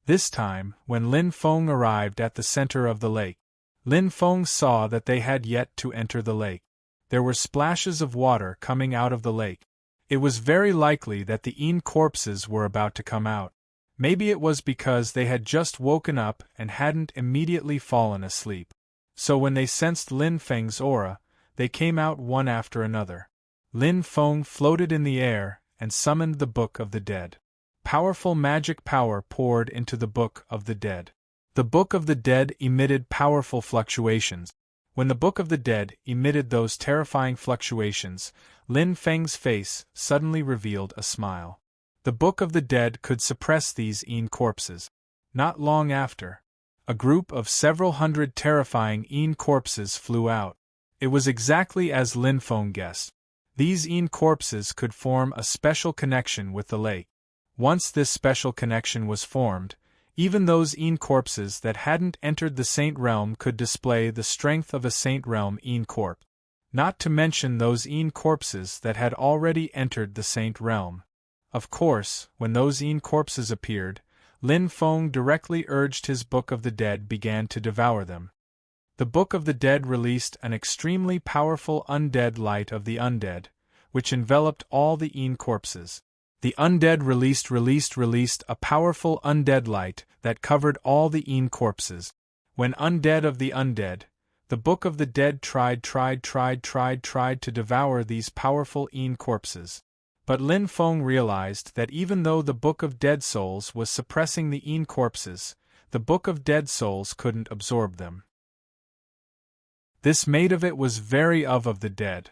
This time, when Lin Feng arrived at the center of the lake, Lin Feng saw that they had yet to enter the lake. There were splashes of water coming out of the lake. It was very likely that the Yin corpses were about to come out. Maybe it was because they had just woken up and hadn't immediately fallen asleep. So when they sensed Lin Feng's aura, they came out one after another. Lin Feng floated in the air and summoned the Book of the Dead. Powerful magic power poured into the Book of the Dead. The Book of the Dead emitted powerful fluctuations. When the Book of the Dead emitted those terrifying fluctuations, Lin Feng's face suddenly revealed a smile. The Book of the Dead could suppress these Yin corpses. Not long after, a group of several hundred terrifying Yin corpses flew out. It was exactly as Lin Feng guessed. These Yin corpses could form a special connection with the lake. Once this special connection was formed, even those Yin corpses that hadn't entered the Saint Realm could display the strength of a Saint Realm Yin corpse. Not to mention those Yin corpses that had already entered the Saint Realm. Of course, when those Yin corpses appeared, Lin Feng directly urged his Book of the Dead began to devour them. The Book of the Dead released an extremely powerful undead light of the undead, which enveloped all the Yin corpses. The undead released a powerful undead light that covered all the Yin corpses. When undead of the undead, the Book of the Dead tried to devour these powerful Yin corpses. But Lin Feng realized that even though the Book of Dead Souls was suppressing the Yin corpses, the Book of Dead Souls couldn't absorb them. This made of it was very of the dead.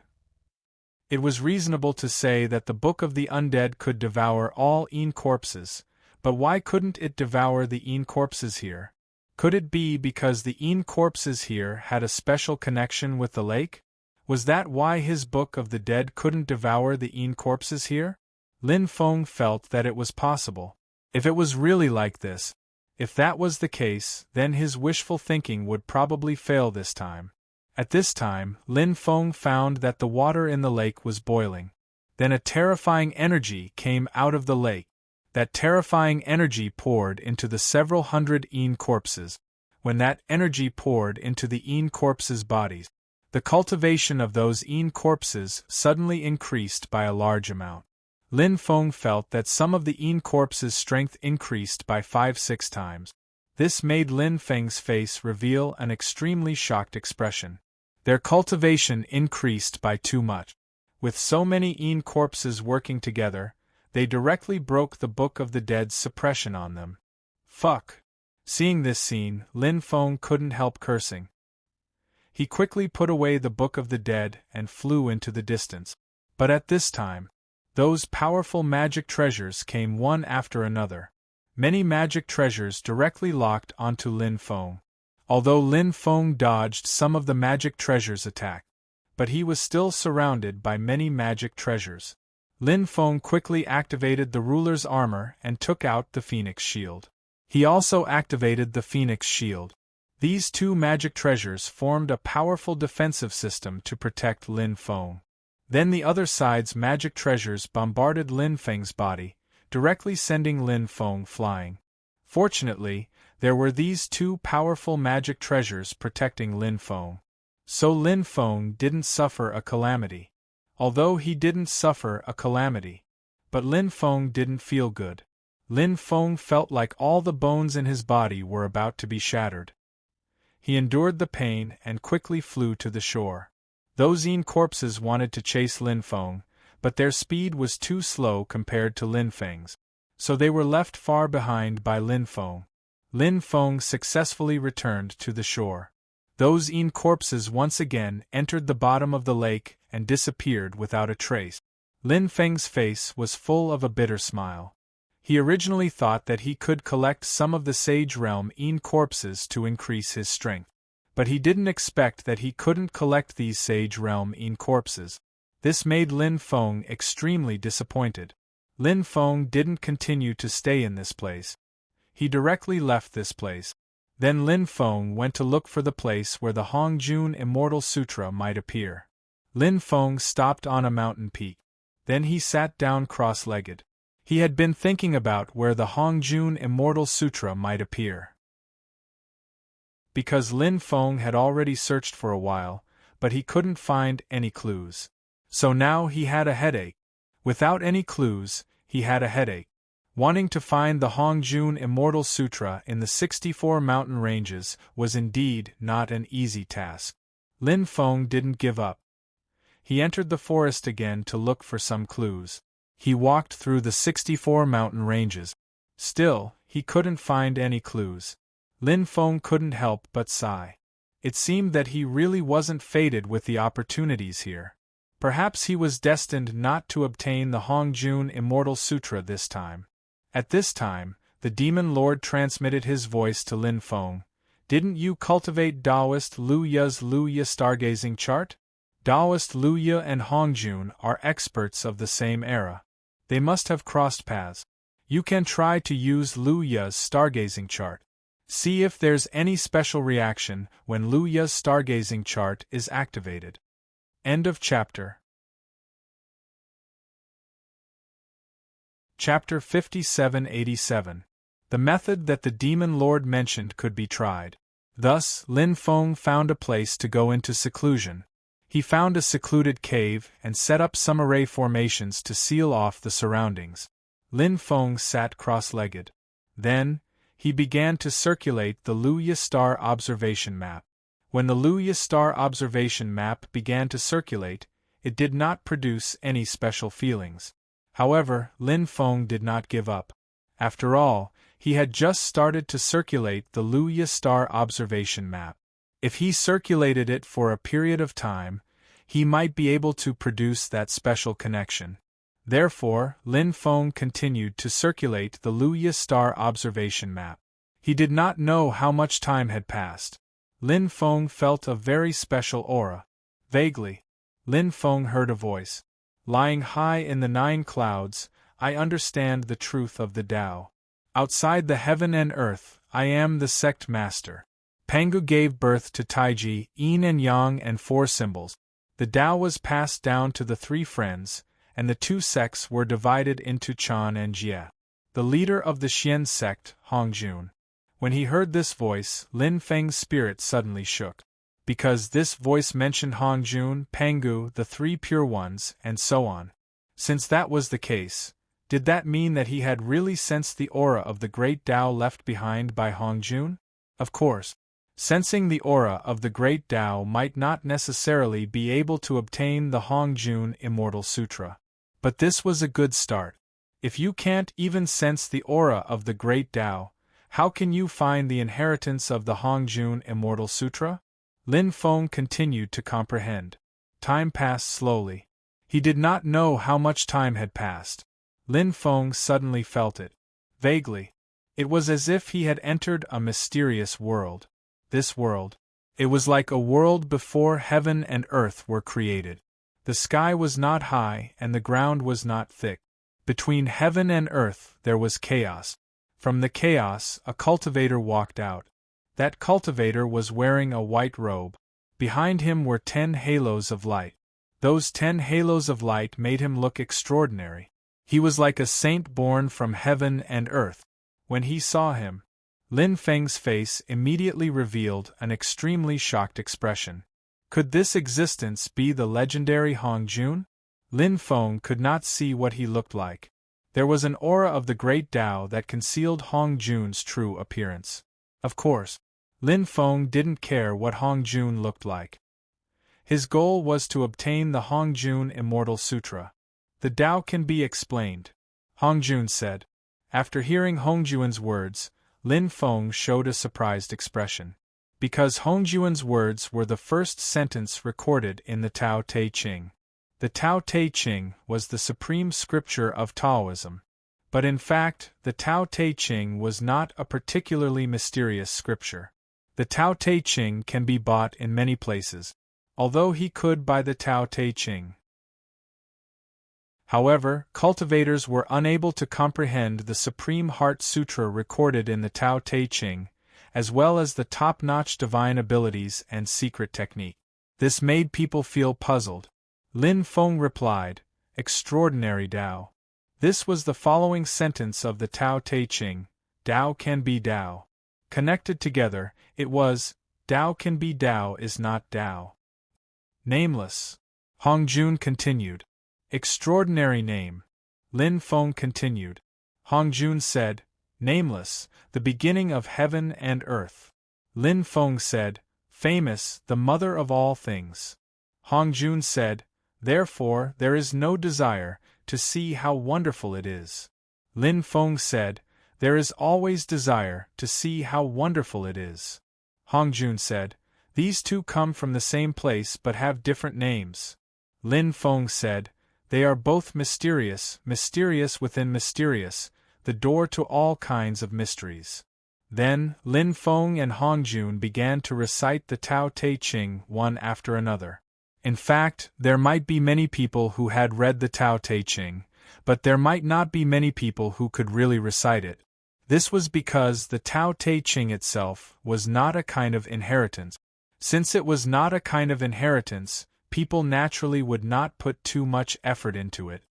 It was reasonable to say that the Book of the Undead could devour all Yin corpses, but why couldn't it devour the Yin corpses here? Could it be because the Yin corpses here had a special connection with the lake? Was that why his Book of the Dead couldn't devour the Yin corpses here? Lin Feng felt that it was possible. If it was really like this, if that was the case, then his wishful thinking would probably fail this time. At this time, Lin Feng found that the water in the lake was boiling. Then a terrifying energy came out of the lake. That terrifying energy poured into the several hundred Yin corpses. When that energy poured into the Yin corpses' bodies, the cultivation of those Yin corpses suddenly increased by a large amount. Lin Feng felt that some of the Yin corpses' strength increased by 5-6 times. This made Lin Feng's face reveal an extremely shocked expression. Their cultivation increased by too much. With so many Yin corpses working together, they directly broke the Book of the Dead's suppression on them. Fuck! Seeing this scene, Lin Feng couldn't help cursing. He quickly put away the Book of the Dead and flew into the distance. But at this time, those powerful magic treasures came one after another. Many magic treasures directly locked onto Lin Feng. Although Lin Feng dodged some of the magic treasures' attack, but he was still surrounded by many magic treasures. Lin Feng quickly activated the ruler's armor and took out the Phoenix Shield. He also activated the Phoenix Shield. These two magic treasures formed a powerful defensive system to protect Lin Feng. Then the other side's magic treasures bombarded Lin Feng's body, directly sending Lin Feng flying. Fortunately, there were these two powerful magic treasures protecting Lin Feng. So Lin Feng didn't suffer a calamity. Although he didn't suffer a calamity. But Lin Feng didn't feel good. Lin Feng felt like all the bones in his body were about to be shattered. He endured the pain and quickly flew to the shore. Those corpses wanted to chase Lin Feng, but their speed was too slow compared to Lin Feng's. So they were left far behind by Lin Feng. Lin Feng successfully returned to the shore. Those corpses once again entered the bottom of the lake and disappeared without a trace. Lin Feng's face was full of a bitter smile. He originally thought that he could collect some of the Sage Realm corpses to increase his strength. But he didn't expect that he couldn't collect these Sage Realm corpses. This made Lin Feng extremely disappointed. Lin Feng didn't continue to stay in this place. He directly left this place. Then Lin Feng went to look for the place where the Hongjun Immortal Sutra might appear. Lin Feng stopped on a mountain peak. Then he sat down cross-legged. He had been thinking about where the Hongjun Immortal Sutra might appear. Because Lin Feng had already searched for a while, but he couldn't find any clues. So now he had a headache. Without any clues, he had a headache. Wanting to find the Hongjun Immortal Sutra in the 64 mountain ranges was indeed not an easy task. Lin Feng didn't give up. He entered the forest again to look for some clues. He walked through the 64 mountain ranges. Still, he couldn't find any clues. Lin Feng couldn't help but sigh. It seemed that he really wasn't fated with the opportunities here. Perhaps he was destined not to obtain the Hongjun Immortal Sutra this time. At this time, the Demon Lord transmitted his voice to Lin Feng. Didn't you cultivate Taoist Luya's Luya stargazing chart? Taoist Luya and Hongjun are experts of the same era. They must have crossed paths. You can try to use Luya's stargazing chart. See if there's any special reaction when Luya's stargazing chart is activated. End of chapter. Chapter 5787. The method that the Demon Lord mentioned could be tried. Thus, Lin Feng found a place to go into seclusion. He found a secluded cave and set up some array formations to seal off the surroundings. Lin Feng sat cross-legged. Then, he began to circulate the Luya Star observation map. When the Luya Star observation map began to circulate, it did not produce any special feelings. However, Lin Feng did not give up. After all, he had just started to circulate the Luya Star observation map. If he circulated it for a period of time, he might be able to produce that special connection. Therefore, Lin Feng continued to circulate the Luya Star observation map. He did not know how much time had passed. Lin Feng felt a very special aura. Vaguely, Lin Feng heard a voice. Lying high in the 9 clouds, I understand the truth of the Tao. Outside the heaven and earth, I am the sect master. Pangu gave birth to Taiji, Yin and Yang and 4 symbols. The Tao was passed down to the 3 friends, and the 2 sects were divided into Chan and Jie. The leader of the Xian sect, Hongjun. When he heard this voice, Lin Feng's spirit suddenly shook. Because this voice mentioned Hongjun, Pangu, the 3 pure ones, and so on. Since that was the case, did that mean that he had really sensed the aura of the great Tao left behind by Hongjun? Of course. Sensing the aura of the great Tao might not necessarily be able to obtain the Hongjun Immortal Sutra. But this was a good start. If you can't even sense the aura of the great Tao, how can you find the inheritance of the Hongjun Immortal Sutra? Lin Feng continued to comprehend. Time passed slowly. He did not know how much time had passed. Lin Feng suddenly felt it. Vaguely. It was as if he had entered a mysterious world. This world. It was like a world before heaven and earth were created. The sky was not high and the ground was not thick. Between heaven and earth there was chaos. From the chaos, a cultivator walked out. That cultivator was wearing a white robe. Behind him were 10 halos of light. Those 10 halos of light made him look extraordinary. He was like a saint born from heaven and earth. When he saw him, Lin Feng's face immediately revealed an extremely shocked expression. Could this existence be the legendary Hong Jun? Lin Feng could not see what he looked like. There was an aura of the great Tao that concealed Hong Jun's true appearance. Of course, Lin Feng didn't care what Hong Jun looked like. His goal was to obtain the Hong Jun Immortal Sutra. The Tao can be explained, Hong Jun said. After hearing Hong Jun's words, Lin Feng showed a surprised expression. Because Hong Jun's words were the first sentence recorded in the Tao Te Ching. The Tao Te Ching was the supreme scripture of Taoism. But in fact, the Tao Te Ching was not a particularly mysterious scripture. The Tao Te Ching can be bought in many places, although he could buy the Tao Te Ching. However, cultivators were unable to comprehend the Supreme Heart Sutra recorded in the Tao Te Ching, as well as the top-notch divine abilities and secret technique. This made people feel puzzled. Lin Feng replied, "Extraordinary Tao." This was the following sentence of the Tao Te Ching: Tao can be Tao. Connected together, it was, Tao can be Tao is not Tao. Nameless. Hong Jun continued. Extraordinary name. Lin Feng continued. Hong Jun said, Nameless, the beginning of heaven and earth. Lin Feng said, Famous, the mother of all things. Hong Jun said, Therefore there is no desire to see how wonderful it is. Lin Feng said, There is always desire to see how wonderful it is. Hong Jun said, These two come from the same place but have different names. Lin Feng said, They are both mysterious, mysterious within mysterious, the door to all kinds of mysteries. Then, Lin Feng and Hong Jun began to recite the Tao Te Ching one after another. In fact, there might be many people who had read the Tao Te Ching, but there might not be many people who could really recite it. This was because the Tao Te Ching itself was not a kind of inheritance. Since it was not a kind of inheritance, people naturally would not put too much effort into it.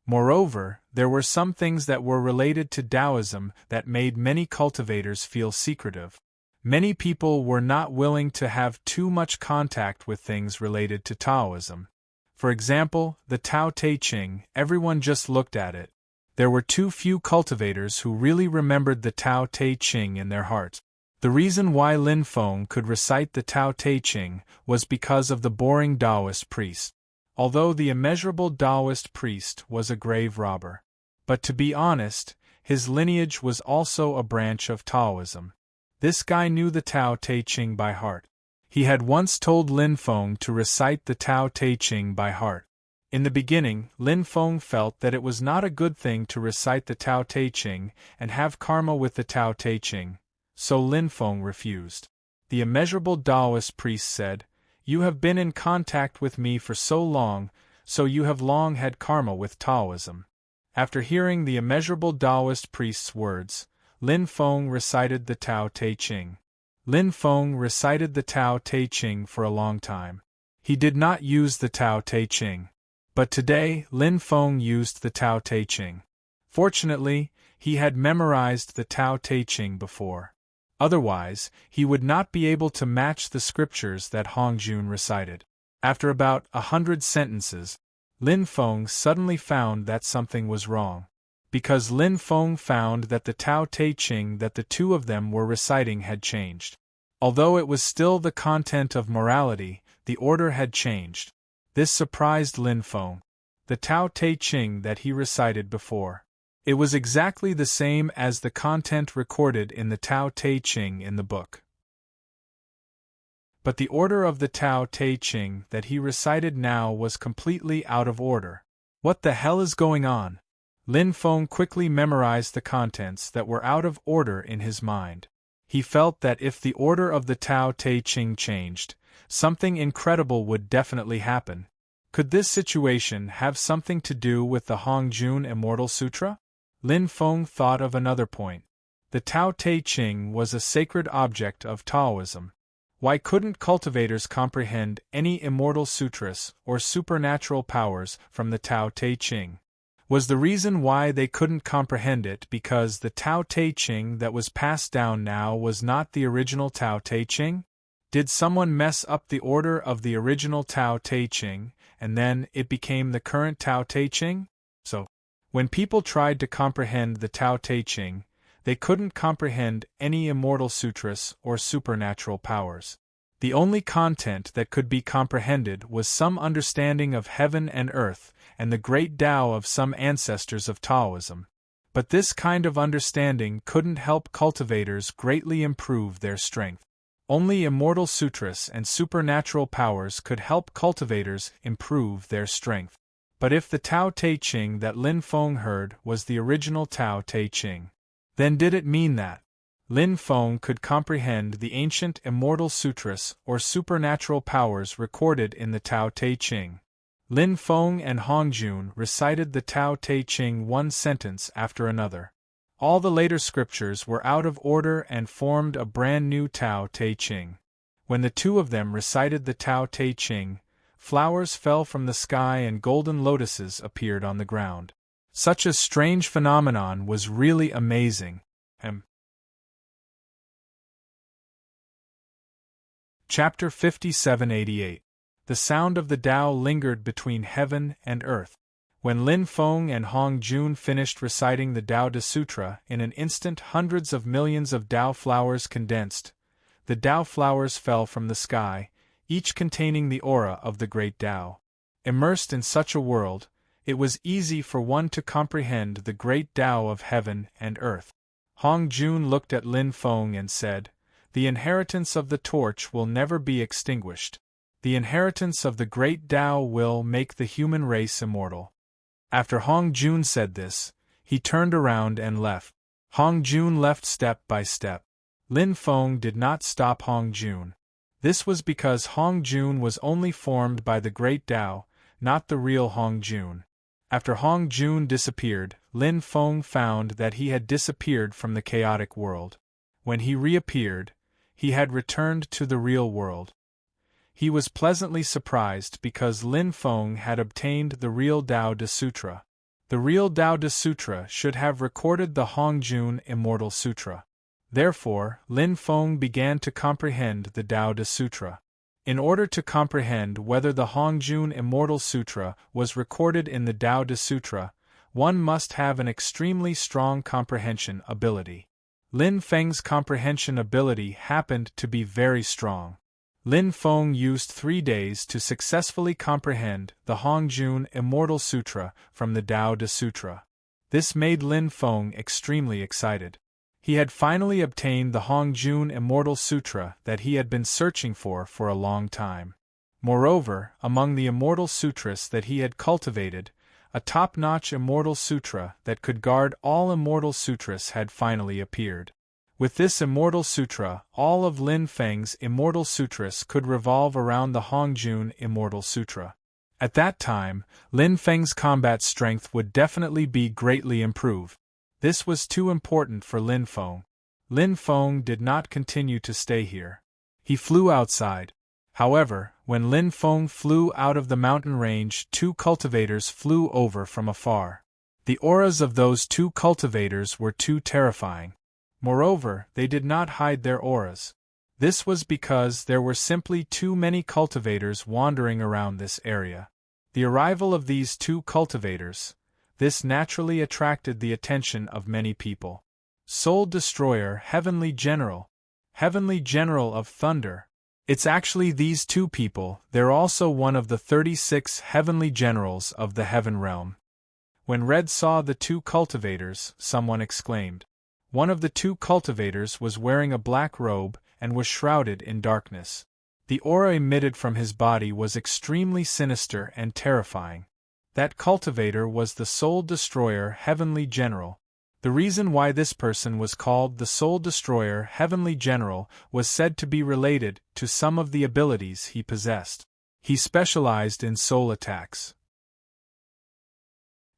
Moreover, there were some things that were related to Taoism that made many cultivators feel secretive. Many people were not willing to have too much contact with things related to Taoism. For example, the Tao Te Ching, everyone just looked at it. There were too few cultivators who really remembered the Tao Te Ching in their hearts. The reason why Lin Feng could recite the Tao Te Ching was because of the boring Taoist priest. Although the immeasurable Taoist priest was a grave robber. But to be honest, his lineage was also a branch of Taoism. This guy knew the Tao Te Ching by heart. He had once told Lin Feng to recite the Tao Te Ching by heart. In the beginning, Lin Feng felt that it was not a good thing to recite the Tao Te Ching and have karma with the Tao Te Ching, so Lin Feng refused. The immeasurable Taoist priest said, You have been in contact with me for so long, so you have long had karma with Taoism. After hearing the immeasurable Taoist priest's words, Lin Feng recited the Tao Te Ching. Lin Feng recited the Tao Te Ching for a long time. He did not use the Tao Te Ching. But today, Lin Feng used the Tao Te Ching. Fortunately, he had memorized the Tao Te Ching before. Otherwise, he would not be able to match the scriptures that Hong Jun recited. After about 100 sentences, Lin Feng suddenly found that something was wrong. Because Lin Feng found that the Tao Te Ching that the two of them were reciting had changed. Although it was still the content of morality, the order had changed. This surprised Lin Feng. The Tao Te Ching that he recited before. It was exactly the same as the content recorded in the Tao Te Ching in the book. But the order of the Tao Te Ching that he recited now was completely out of order. What the hell is going on? Lin Feng quickly memorized the contents that were out of order in his mind. He felt that if the order of the Tao Te Ching changed, something incredible would definitely happen. Could this situation have something to do with the Hong Jun Immortal Sutra? Lin Feng thought of another point. The Tao Te Ching was a sacred object of Taoism. Why couldn't cultivators comprehend any immortal sutras or supernatural powers from the Tao Te Ching? Was the reason why they couldn't comprehend it because the Tao Te Ching that was passed down now was not the original Tao Te Ching? Did someone mess up the order of the original Tao Te Ching, and then it became the current Tao Te Ching? So, when people tried to comprehend the Tao Te Ching, they couldn't comprehend any immortal sutras or supernatural powers. The only content that could be comprehended was some understanding of heaven and earth and the great Tao of some ancestors of Taoism. But this kind of understanding couldn't help cultivators greatly improve their strength. Only immortal sutras and supernatural powers could help cultivators improve their strength. But if the Tao Te Ching that Lin Feng heard was the original Tao Te Ching, then did it mean that Lin Feng could comprehend the ancient immortal sutras or supernatural powers recorded in the Tao Te Ching? Lin Feng and Hongjun recited the Tao Te Ching one sentence after another. All the later scriptures were out of order and formed a brand new Tao Te Ching. When the two of them recited the Tao Te Ching, flowers fell from the sky and golden lotuses appeared on the ground. Such a strange phenomenon was really amazing. Chapter 5788. The sound of the Tao lingered between heaven and earth. When Lin Feng and Hong Jun finished reciting the Tao De Sutra, in an instant hundreds of millions of Tao flowers condensed. The Tao flowers fell from the sky, each containing the aura of the great Tao. Immersed in such a world, it was easy for one to comprehend the great Tao of heaven and earth. Hong Jun looked at Lin Feng and said, "The inheritance of the torch will never be extinguished. The inheritance of the great Tao will make the human race immortal." After Hong Jun said this, he turned around and left. Hong Jun left step by step. Lin Feng did not stop Hong Jun. This was because Hong Jun was only formed by the great Tao, not the real Hong Jun. After Hong Jun disappeared, Lin Feng found that he had disappeared from the chaotic world. When he reappeared, he had returned to the real world. He was pleasantly surprised because Lin Feng had obtained the real Tao De Sutra. The real Tao De Sutra should have recorded the Hongjun Immortal Sutra. Therefore, Lin Feng began to comprehend the Tao De Sutra. In order to comprehend whether the Hongjun Immortal Sutra was recorded in the Tao De Sutra, one must have an extremely strong comprehension ability. Lin Feng's comprehension ability happened to be very strong. Lin Feng used 3 days to successfully comprehend the Hongjun Immortal Sutra from the Tao De Sutra. This made Lin Feng extremely excited. He had finally obtained the Hongjun Immortal Sutra that he had been searching for a long time. Moreover, among the Immortal Sutras that he had cultivated, a top-notch Immortal Sutra that could guard all Immortal Sutras had finally appeared. With this Immortal Sutra, all of Lin Feng's Immortal Sutras could revolve around the Hongjun Immortal Sutra. At that time, Lin Feng's combat strength would definitely be greatly improved. This was too important for Lin Feng. Lin Feng did not continue to stay here. He flew outside. However, when Lin Feng flew out of the mountain range, 2 cultivators flew over from afar. The auras of those 2 cultivators were too terrifying. Moreover, they did not hide their auras. This was because there were simply too many cultivators wandering around this area. The arrival of these 2 cultivators, this naturally attracted the attention of many people. Soul Destroyer, Heavenly General of Thunder. It's actually these 2 people, they're also one of the 36 Heavenly Generals of the Heaven Realm. When Red saw the 2 cultivators, someone exclaimed. One of the 2 cultivators was wearing a black robe and was shrouded in darkness. The aura emitted from his body was extremely sinister and terrifying. That cultivator was the Soul Destroyer Heavenly General. The reason why this person was called the Soul Destroyer Heavenly General was said to be related to some of the abilities he possessed. He specialized in soul attacks.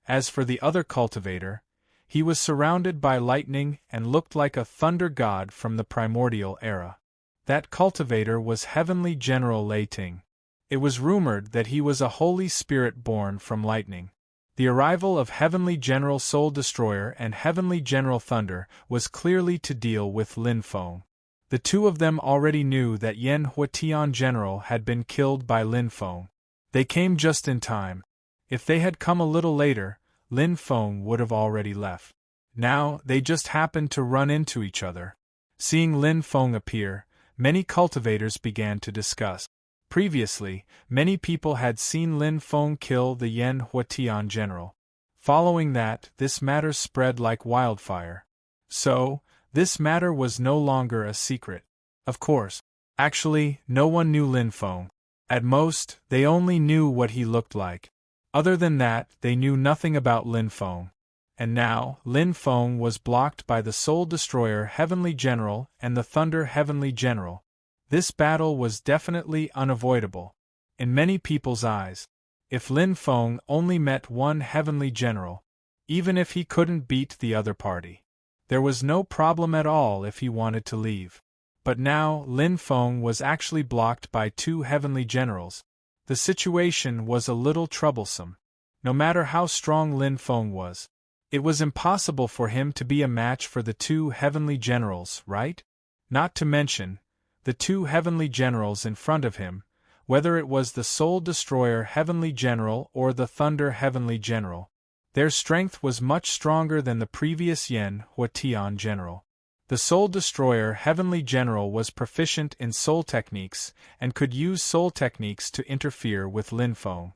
As for the other cultivator, He was surrounded by lightning and looked like a thunder god from the primordial era. That cultivator was Heavenly General Lei Ting. It was rumored that he was a holy spirit born from lightning. The arrival of Heavenly General Soul Destroyer and Heavenly General Thunder was clearly to deal with Lin Feng. The two of them already knew that Yan Huatian General had been killed by Lin Feng. They came just in time. If they had come a little later, Lin Feng would have already left. Now, they just happened to run into each other. Seeing Lin Feng appear, many cultivators began to discuss. Previously, many people had seen Lin Feng kill the Yan Huatian general. Following that, this matter spread like wildfire. So, this matter was no longer a secret. Of course. Actually, no one knew Lin Feng. At most, they only knew what he looked like. Other than that, they knew nothing about Lin Feng. And now, Lin Feng was blocked by the Soul Destroyer Heavenly General and the Thunder Heavenly General. This battle was definitely unavoidable. In many people's eyes, if Lin Feng only met one Heavenly General, even if he couldn't beat the other party, there was no problem at all if he wanted to leave. But now, Lin Feng was actually blocked by two Heavenly Generals. The situation was a little troublesome. No matter how strong Lin Feng was, it was impossible for him to be a match for the two Heavenly Generals, right? Not to mention, the two Heavenly Generals in front of him, whether it was the Soul Destroyer Heavenly General or the Thunder Heavenly General, their strength was much stronger than the previous Yan Huatian General. The Soul Destroyer Heavenly General was proficient in soul techniques and could use soul techniques to interfere with Lin Feng.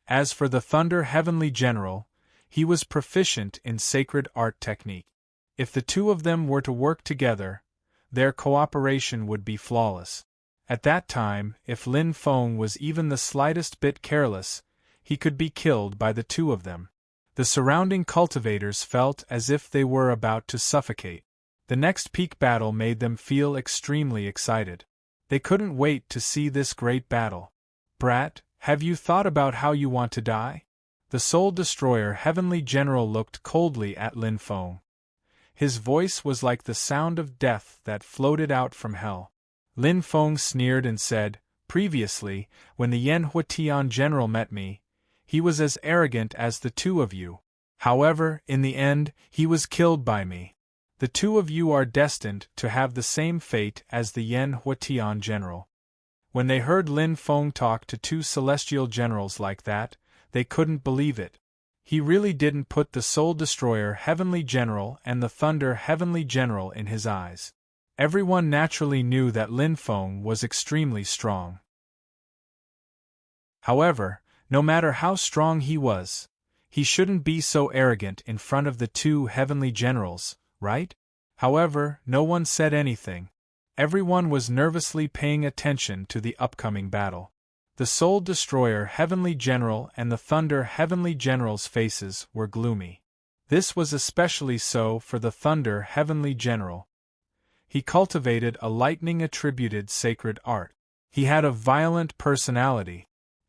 As for the Thunder Heavenly General, he was proficient in sacred art technique. If the two of them were to work together, their cooperation would be flawless. At that time, if Lin Feng was even the slightest bit careless, he could be killed by the two of them. The surrounding cultivators felt as if they were about to suffocate. The next peak battle made them feel extremely excited. They couldn't wait to see this great battle. Brat, have you thought about how you want to die? The Soul Destroyer Heavenly General looked coldly at Lin Feng. His voice was like the sound of death that floated out from hell. Lin Feng sneered and said, "Previously, when the Yan Huatian General met me, he was as arrogant as the two of you. However, in the end, he was killed by me. The two of you are destined to have the same fate as the Yan Huatian General." When they heard Lin Feng talk to two celestial generals like that, they couldn't believe it. He really didn't put the Soul Destroyer Heavenly General and the Thunder Heavenly General in his eyes. Everyone naturally knew that Lin Feng was extremely strong. However, no matter how strong he was, he shouldn't be so arrogant in front of the two Heavenly Generals, right? However, no one said anything. Everyone was nervously paying attention to the upcoming battle. The Soul Destroyer Heavenly General and the Thunder Heavenly General's faces were gloomy. This was especially so for the Thunder Heavenly General. He cultivated a lightning-attributed sacred art. He had a violent personality.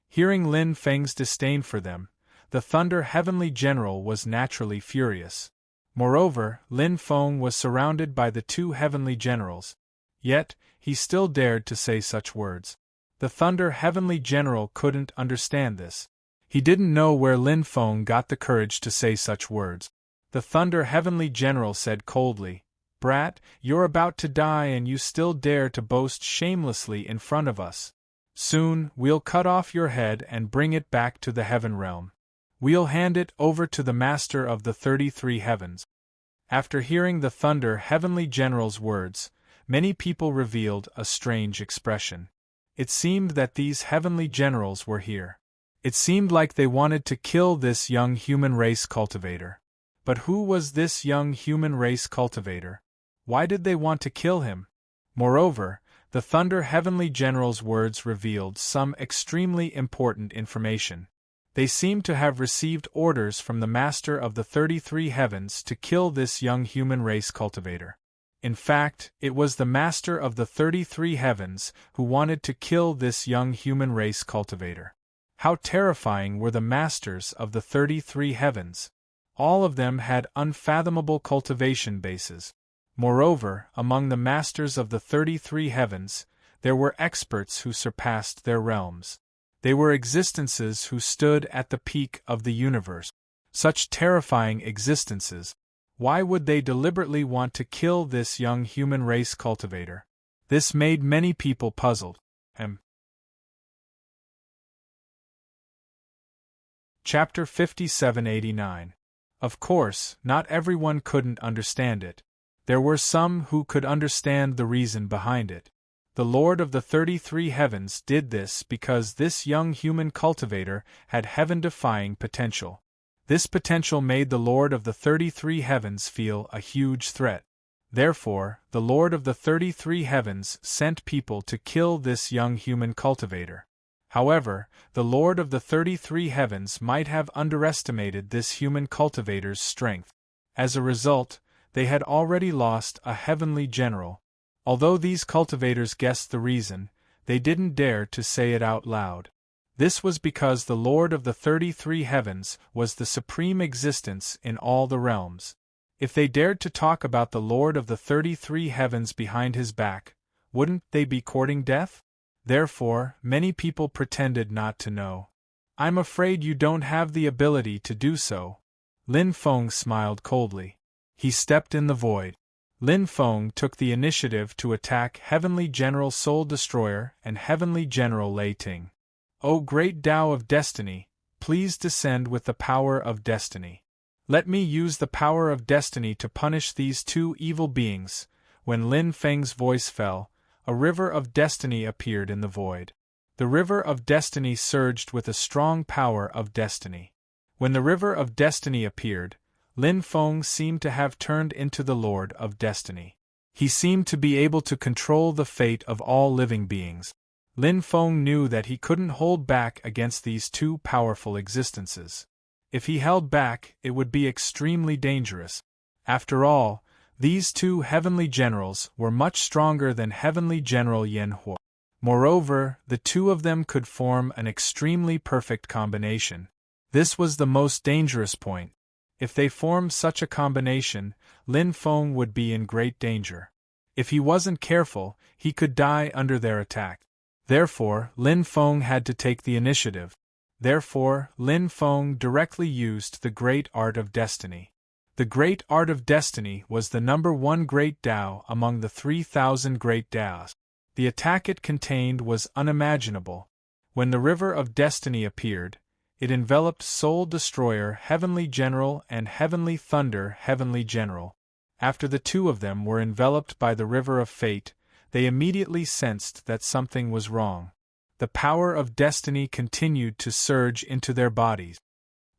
Hearing Lin Feng's disdain for them, the Thunder Heavenly General was naturally furious. Moreover, Lin Feng was surrounded by the two Heavenly Generals. Yet, he still dared to say such words. The Thunder Heavenly General couldn't understand this. He didn't know where Lin Feng got the courage to say such words. The Thunder Heavenly General said coldly, "Brat, you're about to die and you still dare to boast shamelessly in front of us. Soon, we'll cut off your head and bring it back to the Heaven Realm. We'll hand it over to the Master of the 33 Heavens." After hearing the Thunder Heavenly General's words, many people revealed a strange expression. It seemed that these Heavenly Generals were here. It seemed like they wanted to kill this young human race cultivator. But who was this young human race cultivator? Why did they want to kill him? Moreover, the Thunder Heavenly General's words revealed some extremely important information. They seemed to have received orders from the Master of the 33 Heavens to kill this young human race cultivator. In fact, it was the Master of the 33 Heavens who wanted to kill this young human race cultivator. How terrifying were the Masters of the 33 Heavens! All of them had unfathomable cultivation bases. Moreover, among the masters of the 33 heavens, there were experts who surpassed their realms. They were existences who stood at the peak of the universe. Such terrifying existences. Why would they deliberately want to kill this young human race cultivator? This made many people puzzled. Chapter 5789. Of course, not everyone couldn't understand it. There were some who could understand the reason behind it. The Lord of the 33 heavens did this because this young human cultivator had heaven-defying potential. This potential made the Lord of the 33 heavens feel a huge threat. Therefore, the Lord of the 33 heavens sent people to kill this young human cultivator. However, the Lord of the 33 heavens might have underestimated this human cultivator's strength. As a result, they had already lost a heavenly general. Although these cultivators guessed the reason, they didn't dare to say it out loud. This was because the Lord of the 33 heavens was the supreme existence in all the realms. If they dared to talk about the Lord of the 33 heavens behind his back, wouldn't they be courting death? Therefore, many people pretended not to know. I'm afraid you don't have the ability to do so. Lin Feng smiled coldly. He stepped in the void. Lin Feng took the initiative to attack Heavenly General Soul Destroyer and Heavenly General Lei Ting. O great Tao of Destiny, please descend with the power of destiny. Let me use the power of destiny to punish these two evil beings. When Lin Feng's voice fell, a river of destiny appeared in the void. The river of destiny surged with a strong power of destiny. When the river of destiny appeared, Lin Feng seemed to have turned into the Lord of Destiny. He seemed to be able to control the fate of all living beings. Lin Feng knew that he couldn't hold back against these two powerful existences. If he held back, it would be extremely dangerous. After all, these two heavenly generals were much stronger than Heavenly General Yan Huo. Moreover, the two of them could form an extremely perfect combination. This was the most dangerous point. If they formed such a combination, Lin Feng would be in great danger. If he wasn't careful, he could die under their attack. Therefore, Lin Feng had to take the initiative. Therefore, Lin Feng directly used the Great Art of Destiny. The Great Art of Destiny was the #1 Great Tao among the 3,000 Great Taos. The attack it contained was unimaginable. When the River of Destiny appeared, it enveloped Soul Destroyer Heavenly General and Heavenly Thunder Heavenly General. After the two of them were enveloped by the River of Fate, they immediately sensed that something was wrong. The power of destiny continued to surge into their bodies.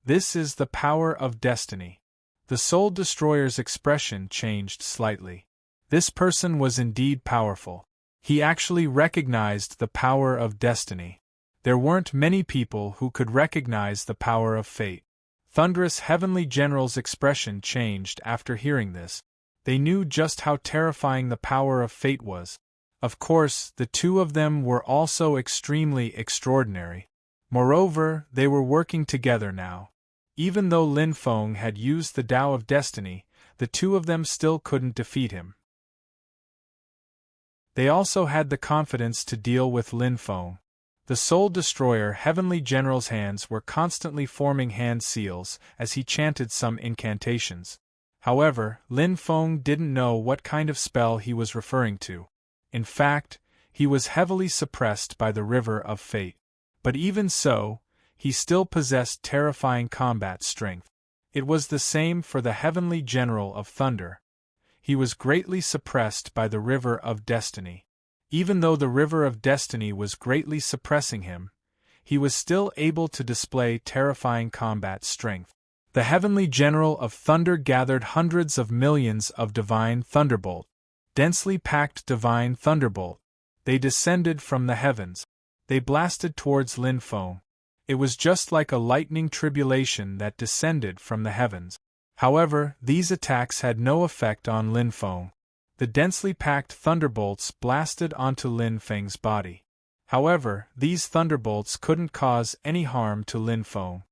This is the power of destiny. The Soul Destroyer's expression changed slightly. This person was indeed powerful. He actually recognized the power of destiny. There weren't many people who could recognize the power of fate. Thunderous Heavenly General's expression changed after hearing this. They knew just how terrifying the power of fate was. Of course, the two of them were also extremely extraordinary. Moreover, they were working together now. Even though Lin Feng had used the Tao of Destiny, the two of them still couldn't defeat him. They also had the confidence to deal with Lin Feng. The Soul Destroyer Heavenly General's hands were constantly forming hand seals as he chanted some incantations. However, Lin Feng didn't know what kind of spell he was referring to. In fact, he was heavily suppressed by the River of Fate. But even so, he still possessed terrifying combat strength. It was the same for the Heavenly General of Thunder. He was greatly suppressed by the River of Destiny. Even though the River of Destiny was greatly suppressing him, he was still able to display terrifying combat strength. The Heavenly General of Thunder gathered hundreds of millions of Divine Thunderbolt, densely packed Divine Thunderbolt. They descended from the heavens. They blasted towards Lin Feng. It was just like a lightning tribulation that descended from the heavens. However, these attacks had no effect on Lin Feng. The densely packed thunderbolts blasted onto Lin Feng's body. However, these thunderbolts couldn't cause any harm to Lin Feng.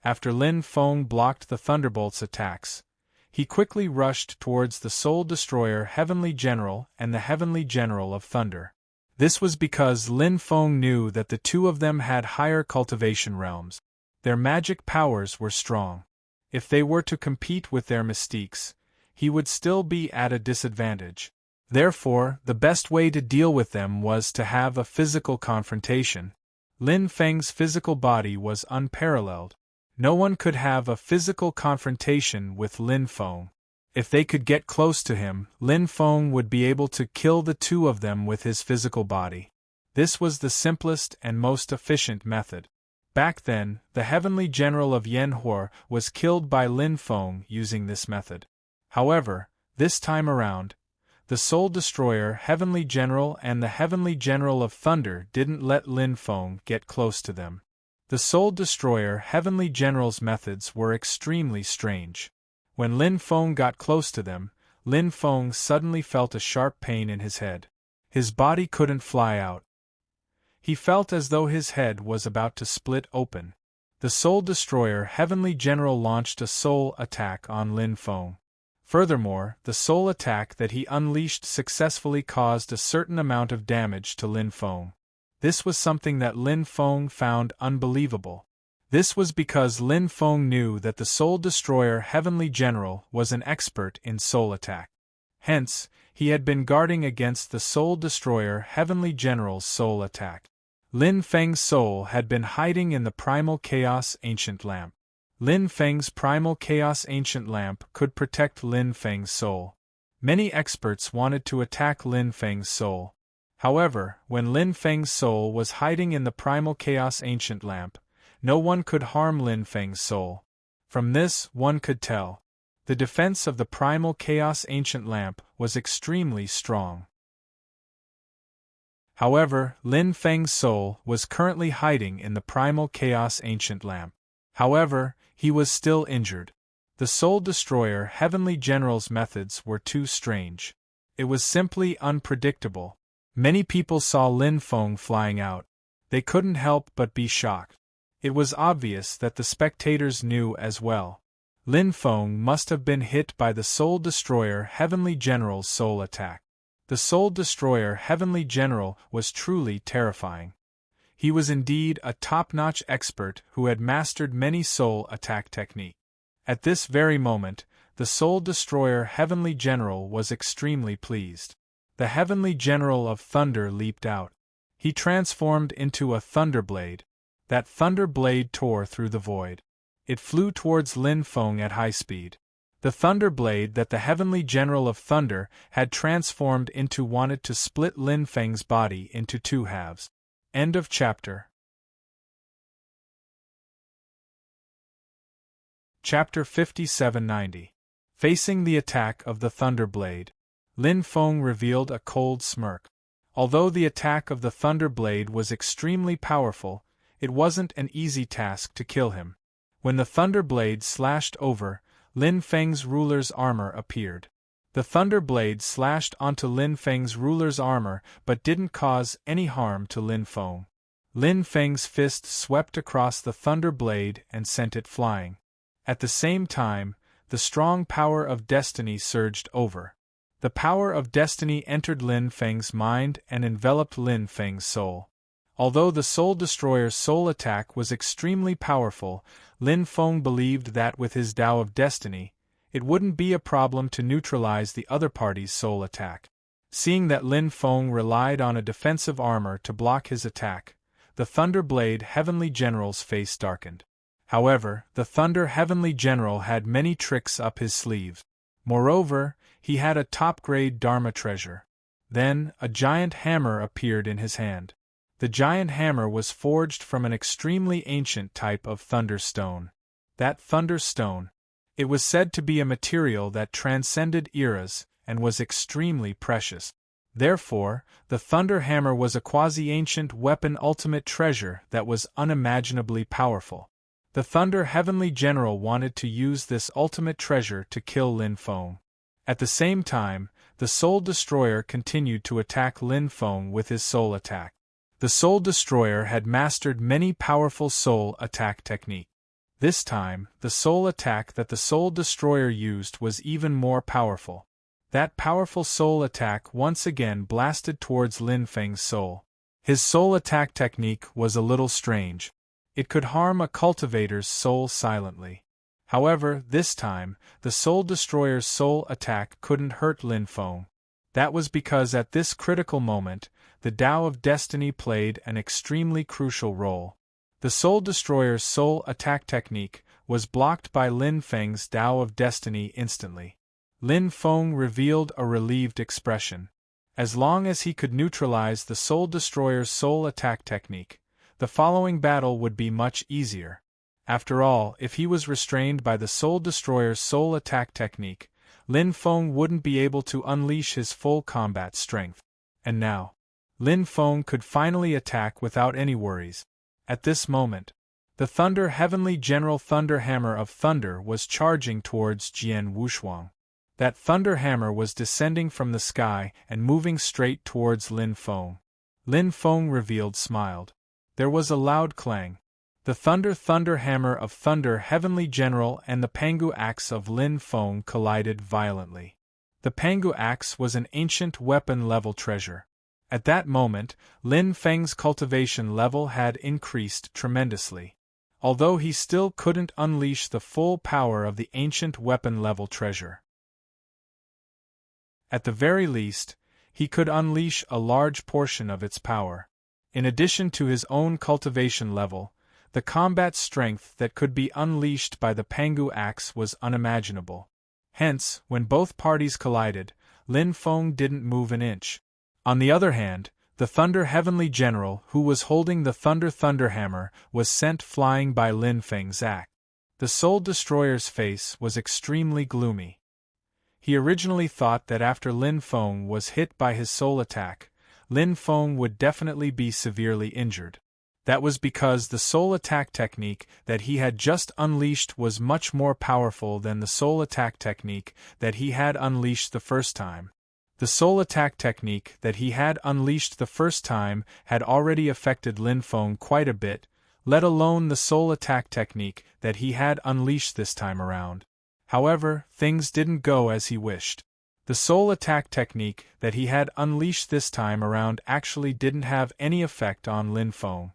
After Lin Feng blocked the Thunderbolt's attacks, he quickly rushed towards the Soul Destroyer Heavenly General and the Heavenly General of Thunder. This was because Lin Feng knew that the two of them had higher cultivation realms. Their magic powers were strong. If they were to compete with their mystiques, he would still be at a disadvantage. Therefore, the best way to deal with them was to have a physical confrontation. Lin Feng's physical body was unparalleled. No one could have a physical confrontation with Lin Feng. If they could get close to him, Lin Feng would be able to kill the two of them with his physical body. This was the simplest and most efficient method. Back then, the Heavenly General of Yanhua was killed by Lin Feng using this method. However, this time around, the Soul Destroyer Heavenly General and the Heavenly General of Thunder didn't let Lin Feng get close to them. The Soul Destroyer Heavenly General's methods were extremely strange. When Lin Feng got close to them, Lin Feng suddenly felt a sharp pain in his head. His body couldn't fly out. He felt as though his head was about to split open. The Soul Destroyer Heavenly General launched a soul attack on Lin Feng. Furthermore, the soul attack that he unleashed successfully caused a certain amount of damage to Lin Feng. This was something that Lin Feng found unbelievable. This was because Lin Feng knew that the Soul Destroyer Heavenly General was an expert in soul attack. Hence, he had been guarding against the Soul Destroyer Heavenly General's soul attack. Lin Feng's soul had been hiding in the Primal Chaos Ancient Lamp. Lin Feng's Primal Chaos Ancient Lamp could protect Lin Feng's soul. Many experts wanted to attack Lin Feng's soul. However, when Lin Feng's soul was hiding in the Primal Chaos Ancient Lamp, no one could harm Lin Feng's soul. From this, one could tell. The defense of the Primal Chaos Ancient Lamp was extremely strong. However, Lin Feng's soul was currently hiding in the Primal Chaos Ancient Lamp. However, he was still injured. The Soul Destroyer Heavenly General's methods were too strange. It was simply unpredictable. Many people saw Lin Feng flying out. They couldn't help but be shocked. It was obvious that the spectators knew as well. Lin Feng must have been hit by the Soul Destroyer Heavenly General's soul attack. The Soul Destroyer Heavenly General was truly terrifying. He was indeed a top-notch expert who had mastered many soul attack techniques. At this very moment, the Soul Destroyer Heavenly General was extremely pleased. The Heavenly General of Thunder leaped out. He transformed into a Thunderblade. That Thunderblade tore through the void. It flew towards Lin Feng at high speed. The Thunderblade that the Heavenly General of Thunder had transformed into wanted to split Lin Feng's body into two halves. End of chapter. Chapter 5790. Facing the attack of the Thunderblade. Lin Feng revealed a cold smirk. Although the attack of the Thunderblade was extremely powerful, it wasn't an easy task to kill him. When the Thunderblade slashed over, Lin Feng's ruler's armor appeared. The Thunderblade slashed onto Lin Feng's ruler's armor but didn't cause any harm to Lin Feng. Lin Feng's fist swept across the Thunderblade and sent it flying. At the same time, the strong power of destiny surged over. The power of destiny entered Lin Feng's mind and enveloped Lin Feng's soul. Although the Soul Destroyer's soul attack was extremely powerful, Lin Feng believed that with his Tao of Destiny, it wouldn't be a problem to neutralize the other party's soul attack. Seeing that Lin Feng relied on a defensive armor to block his attack, the Thunderblade Heavenly General's face darkened. However, the Thunder Heavenly General had many tricks up his sleeves. Moreover, he had a top-grade Dharma treasure. Then, a giant hammer appeared in his hand. The giant hammer was forged from an extremely ancient type of thunderstone. That thunderstone. It was said to be a material that transcended eras and was extremely precious. Therefore, the thunder hammer was a quasi-ancient weapon ultimate treasure that was unimaginably powerful. The Thunder Heavenly General wanted to use this ultimate treasure to kill Lin Feng. At the same time, the Soul Destroyer continued to attack Lin Feng with his soul attack. The Soul Destroyer had mastered many powerful soul attack techniques. This time, the soul attack that the Soul Destroyer used was even more powerful. That powerful soul attack once again blasted towards Lin Feng's soul. His soul attack technique was a little strange. It could harm a cultivator's soul silently. However, this time, the Soul Destroyer's soul attack couldn't hurt Lin Feng. That was because at this critical moment, the Tao of Destiny played an extremely crucial role. The Soul Destroyer's soul attack technique was blocked by Lin Feng's Tao of Destiny instantly. Lin Feng revealed a relieved expression. As long as he could neutralize the Soul Destroyer's soul attack technique, the following battle would be much easier. After all, if he was restrained by the Soul Destroyer's soul attack technique, Lin Feng wouldn't be able to unleash his full combat strength. And now, Lin Feng could finally attack without any worries. At this moment, the Thunder Heavenly General Thunder Hammer of Thunder was charging towards Jian Wushuang. That thunder hammer was descending from the sky and moving straight towards Lin Feng. Lin Feng revealed smiled. There was a loud clang. The Thunder Hammer of Thunder Heavenly General and the Pangu Axe of Lin Feng collided violently. The Pangu Axe was an ancient weapon-level treasure. At that moment, Lin Feng's cultivation level had increased tremendously. Although he still couldn't unleash the full power of the ancient weapon-level treasure. At the very least, he could unleash a large portion of its power. In addition to his own cultivation level, the combat strength that could be unleashed by the Pangu Axe was unimaginable. Hence, when both parties collided, Lin Feng didn't move an inch. On the other hand, the Thunder Heavenly General who was holding the Thunder Hammer was sent flying by Lin Feng's axe. The Soul Destroyer's face was extremely gloomy. He originally thought that after Lin Feng was hit by his soul attack, Lin Feng would definitely be severely injured. That was because the soul attack technique that he had just unleashed was much more powerful than the soul attack technique that he had unleashed the first time. The soul attack technique that he had unleashed the first time had already affected Lin Feng quite a bit, let alone the soul attack technique that he had unleashed this time around. However, things didn't go as he wished. The soul attack technique that he had unleashed this time around actually didn't have any effect on Lin Feng.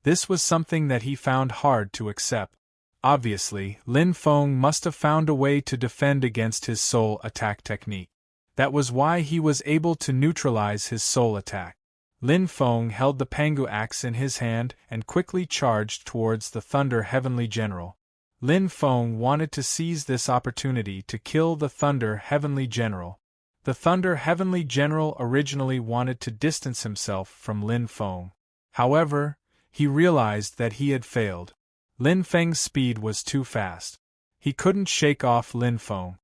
This was something that he found hard to accept. Obviously, Lin Feng must have found a way to defend against his soul attack technique. That was why he was able to neutralize his soul attack. Lin Feng held the Pangu Axe in his hand and quickly charged towards the Thunder Heavenly General. Lin Feng wanted to seize this opportunity to kill the Thunder Heavenly General. The Thunder Heavenly General originally wanted to distance himself from Lin Feng. However, he realized that he had failed. Lin Feng's speed was too fast. He couldn't shake off Lin Feng.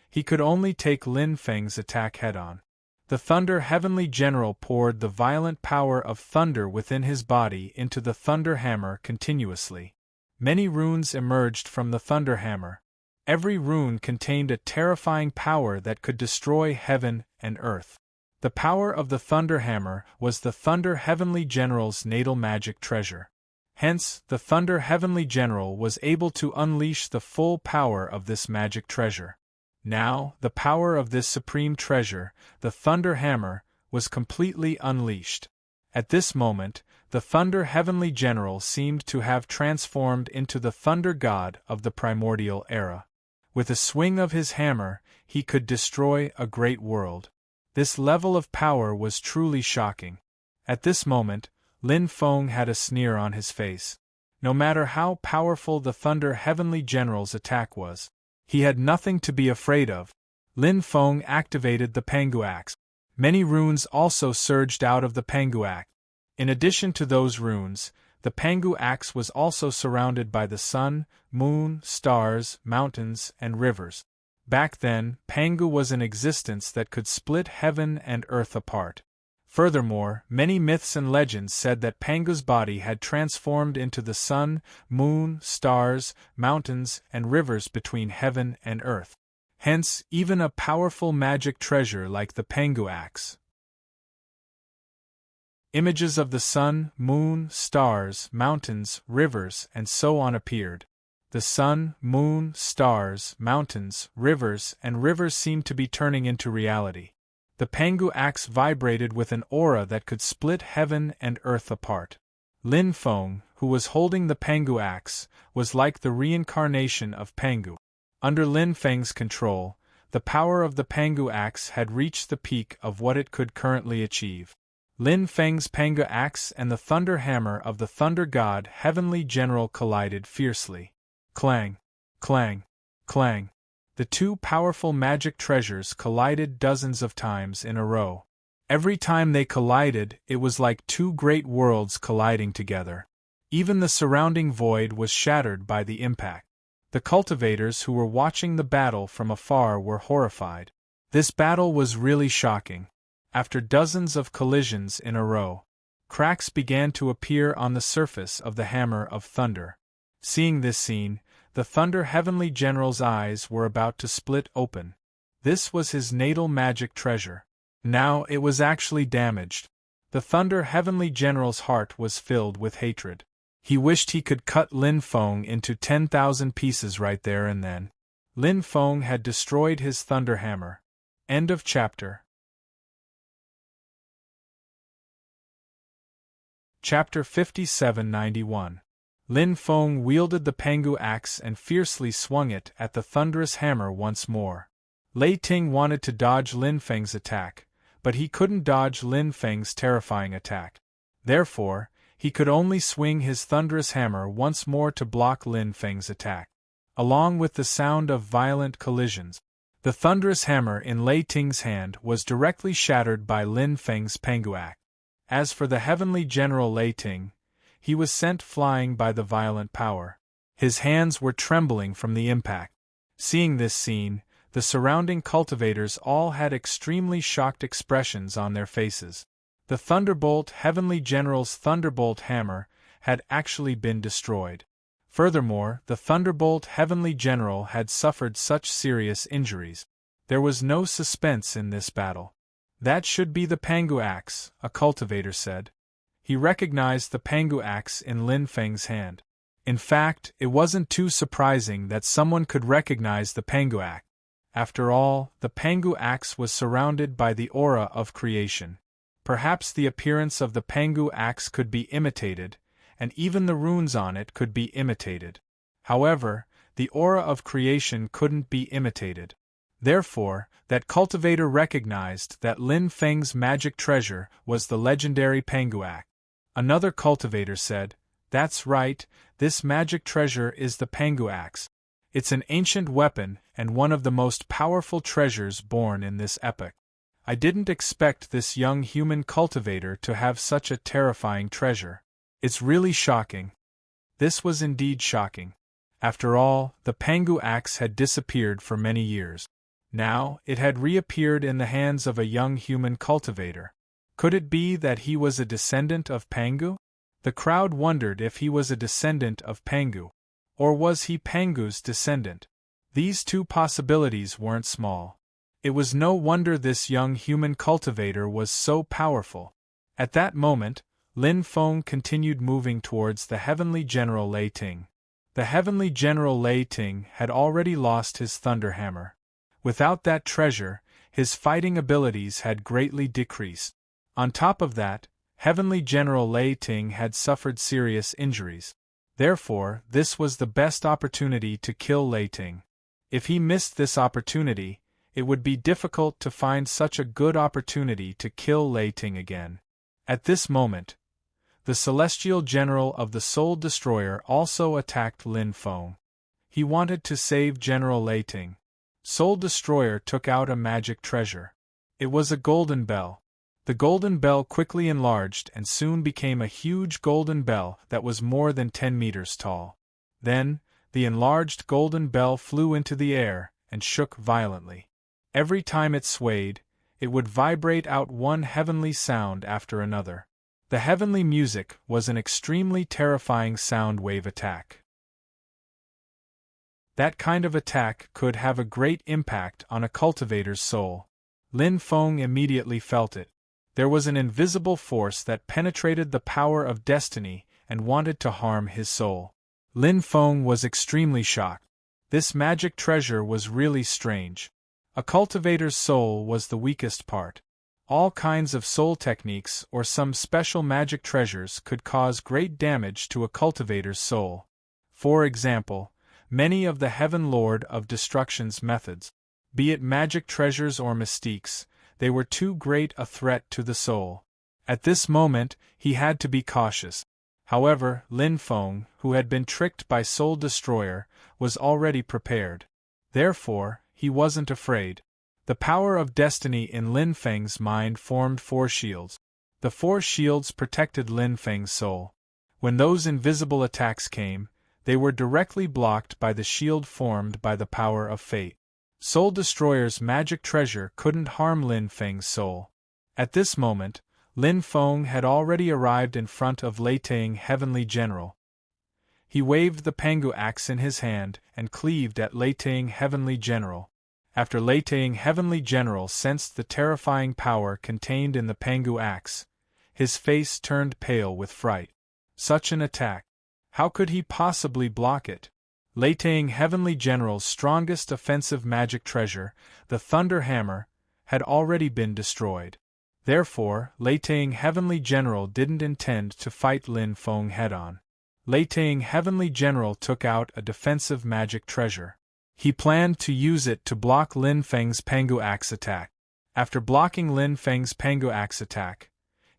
He could only take Lin Feng's attack head-on. The Thunder Heavenly General poured the violent power of thunder within his body into the Thunder Hammer continuously. Many runes emerged from the Thunder Hammer. Every rune contained a terrifying power that could destroy heaven and earth. The power of the Thunder Hammer was the Thunder Heavenly General's natal magic treasure. Hence, the Thunder Heavenly General was able to unleash the full power of this magic treasure. Now, the power of this supreme treasure, the Thunder Hammer, was completely unleashed. At this moment, the Thunder Heavenly General seemed to have transformed into the Thunder God of the primordial era. With a swing of his hammer, he could destroy a great world. This level of power was truly shocking. At this moment, Lin Feng had a sneer on his face. No matter how powerful the Thunder Heavenly General's attack was, he had nothing to be afraid of. Lin Feng activated the Pangu Axe. Many runes also surged out of the Pangu Axe. In addition to those runes, the Pangu Axe was also surrounded by the sun, moon, stars, mountains, and rivers. Back then, Pangu was an existence that could split heaven and earth apart. Furthermore, many myths and legends said that Pangu's body had transformed into the sun, moon, stars, mountains, and rivers between heaven and earth. Hence, even a powerful magic treasure like the Pangu Axe. Images of the sun, moon, stars, mountains, rivers, and so on appeared. The sun, moon, stars, mountains, rivers, and rivers seemed to be turning into reality. The Pengu axe vibrated with an aura that could split heaven and earth apart. Lin Feng, who was holding the Pengu axe, was like the reincarnation of Pengu. Under Lin Feng's control, the power of the Pengu axe had reached the peak of what it could currently achieve. Lin Feng's Pengu axe and the thunder hammer of the Thunder God Heavenly General collided fiercely. Clang! Clang! Clang! The two powerful magic treasures collided dozens of times in a row. Every time they collided, it was like two great worlds colliding together. Even the surrounding void was shattered by the impact. The cultivators who were watching the battle from afar were horrified. This battle was really shocking. After dozens of collisions in a row, cracks began to appear on the surface of the Hammer of Thunder. Seeing this scene, the Thunder Heavenly General's eyes were about to split open. This was his natal magic treasure. Now it was actually damaged. The Thunder Heavenly General's heart was filled with hatred. He wished he could cut Lin Feng into 10,000 pieces right there and then. Lin Feng had destroyed his Thunder Hammer. End of chapter. Chapter 5791. Lin Feng wielded the Pengu axe and fiercely swung it at the thunderous hammer once more. Lei Ting wanted to dodge Lin Feng's attack, but he couldn't dodge Lin Feng's terrifying attack. Therefore, he could only swing his thunderous hammer once more to block Lin Feng's attack. Along with the sound of violent collisions, the thunderous hammer in Lei Ting's hand was directly shattered by Lin Feng's Pengu axe. As for the Heavenly General Lei Ting, he was sent flying by the violent power. His hands were trembling from the impact. Seeing this scene, the surrounding cultivators all had extremely shocked expressions on their faces. The Thunderbolt Heavenly General's Thunderbolt Hammer had actually been destroyed. Furthermore, the Thunderbolt Heavenly General had suffered such serious injuries. There was no suspense in this battle. That should be the Pengu axe, a cultivator said. He recognized the Pengu axe in Lin Feng's hand. In fact, it wasn't too surprising that someone could recognize the Pengu axe. After all, the Pengu axe was surrounded by the aura of creation. Perhaps the appearance of the Pengu axe could be imitated, and even the runes on it could be imitated. However, the aura of creation couldn't be imitated. Therefore, that cultivator recognized that Lin Feng's magic treasure was the legendary Pengu axe. Another cultivator said, "That's right, this magic treasure is the Pengu axe. It's an ancient weapon and one of the most powerful treasures born in this epoch. I didn't expect this young human cultivator to have such a terrifying treasure. It's really shocking." This was indeed shocking. After all, the Pengu axe had disappeared for many years. Now, it had reappeared in the hands of a young human cultivator. Could it be that he was a descendant of Pengu? The crowd wondered if he was a descendant of Pengu. Or was he Pengu's descendant? These two possibilities weren't small. It was no wonder this young human cultivator was so powerful. At that moment, Lin Feng continued moving towards the Heavenly General Lei Ting. The Heavenly General Lei Ting had already lost his Thunder Hammer. Without that treasure, his fighting abilities had greatly decreased. On top of that, Heavenly General Lei Ting had suffered serious injuries. Therefore, this was the best opportunity to kill Lei Ting. If he missed this opportunity, it would be difficult to find such a good opportunity to kill Lei Ting again. At this moment, the Celestial General of the Soul Destroyer also attacked Lin Feng. He wanted to save General Lei Ting. Soul Destroyer took out a magic treasure. It was a golden bell. The golden bell quickly enlarged and soon became a huge golden bell that was more than 10 meters tall. Then, the enlarged golden bell flew into the air and shook violently. Every time it swayed, it would vibrate out one heavenly sound after another. The heavenly music was an extremely terrifying sound wave attack. That kind of attack could have a great impact on a cultivator's soul. Lin Feng immediately felt it. There was an invisible force that penetrated the power of destiny and wanted to harm his soul. Lin Feng was extremely shocked. This magic treasure was really strange. A cultivator's soul was the weakest part. All kinds of soul techniques or some special magic treasures could cause great damage to a cultivator's soul. For example, many of the Heaven Lord of Destruction's methods, be it magic treasures or mystiques, they were too great a threat to the soul. At this moment, he had to be cautious. However, Lin Feng, who had been tricked by Soul Destroyer, was already prepared. Therefore, he wasn't afraid. The power of destiny in Lin Feng's mind formed 4 shields. The 4 shields protected Lin Feng's soul. When those invisible attacks came, they were directly blocked by the shield formed by the power of fate. Soul Destroyer's magic treasure couldn't harm Lin Feng's soul. At this moment, Lin Feng had already arrived in front of Lei Tang Heavenly General. He waved the Pangu axe in his hand and cleaved at Lei Tang Heavenly General. After Lei Tang Heavenly General sensed the terrifying power contained in the Pangu axe, his face turned pale with fright. Such an attack! How could he possibly block it? Lei Tang Heavenly General's strongest offensive magic treasure, the Thunder Hammer, had already been destroyed. Therefore, Lei Tang Heavenly General didn't intend to fight Lin Feng head-on. Lei Tang Heavenly General took out a defensive magic treasure. He planned to use it to block Lin Feng's Pangu axe attack. After blocking Lin Feng's Pangu axe attack,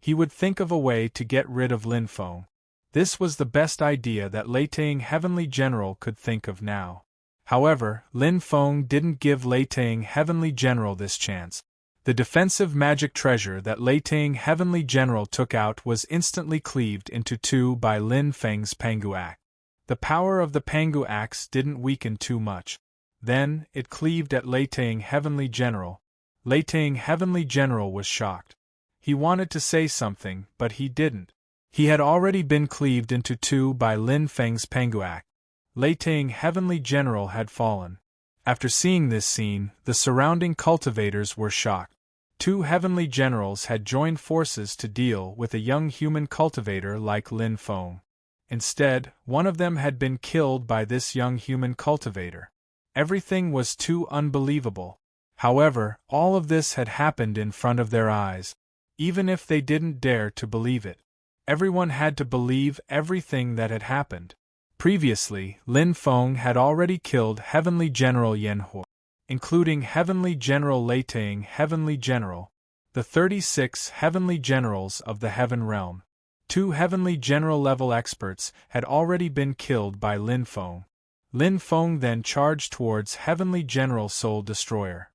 he would think of a way to get rid of Lin Feng. This was the best idea that Lei Tang Heavenly General could think of now. However, Lin Feng didn't give Lei Tang Heavenly General this chance. The defensive magic treasure that Lei Tang Heavenly General took out was instantly cleaved into 2 by Lin Feng's Pangu axe. The power of the Pangu axe didn't weaken too much. Then, it cleaved at Lei Tang Heavenly General. Lei Tang Heavenly General was shocked. He wanted to say something, but he didn't. He had already been cleaved into 2 by Lin Feng's Pangu axe. Lei Tang Heavenly General had fallen. After seeing this scene, the surrounding cultivators were shocked. 2 heavenly generals had joined forces to deal with a young human cultivator like Lin Feng. Instead, one of them had been killed by this young human cultivator. Everything was too unbelievable. However, all of this had happened in front of their eyes. Even if they didn't dare to believe it, everyone had to believe everything that had happened. Previously, Lin Feng had already killed Heavenly General Yan Hu, including Heavenly General Lei Tang Heavenly General, the 36 Heavenly Generals of the Heaven Realm. 2 Heavenly General level experts had already been killed by Lin Feng. Lin Feng then charged towards Heavenly General Soul Destroyer.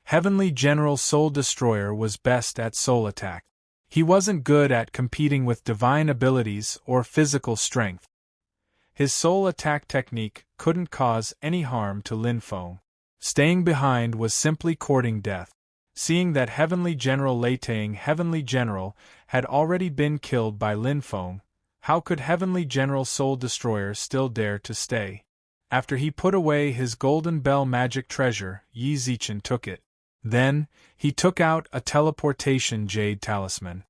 Heavenly General Soul Destroyer was best at soul attack. He wasn't good at competing with divine abilities or physical strength. His soul attack technique couldn't cause any harm to Lin Feng. Staying behind was simply courting death. Seeing that Heavenly General Lei Tang Heavenly General had already been killed by Lin Feng, how could Heavenly General Soul Destroyer still dare to stay? After he put away his Golden Bell magic treasure, Yi Zichen took it. Then, he took out a teleportation jade talisman.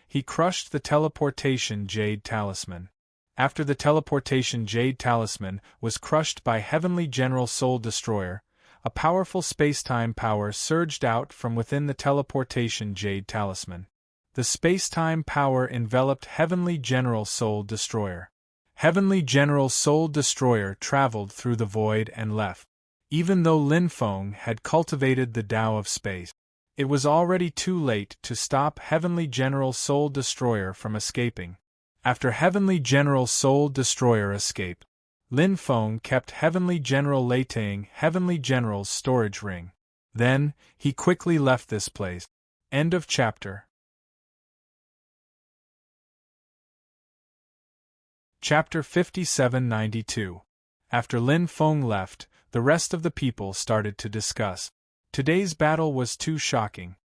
He crushed the teleportation jade talisman. After the teleportation jade talisman was crushed by Heavenly General Soul Destroyer, a powerful space-time power surged out from within the teleportation jade talisman. The space-time power enveloped Heavenly General Soul Destroyer. Heavenly General Soul Destroyer traveled through the void and left. Even though Lin Feng had cultivated the Tao of space, it was already too late to stop Heavenly General Soul Destroyer from escaping. After Heavenly General Soul Destroyer escaped, Lin Feng kept Heavenly General Lei Tang Heavenly General's storage ring. Then, he quickly left this place. End of chapter. Chapter 5792. After Lin Feng left, the rest of the people started to discuss. Today's battle was too shocking.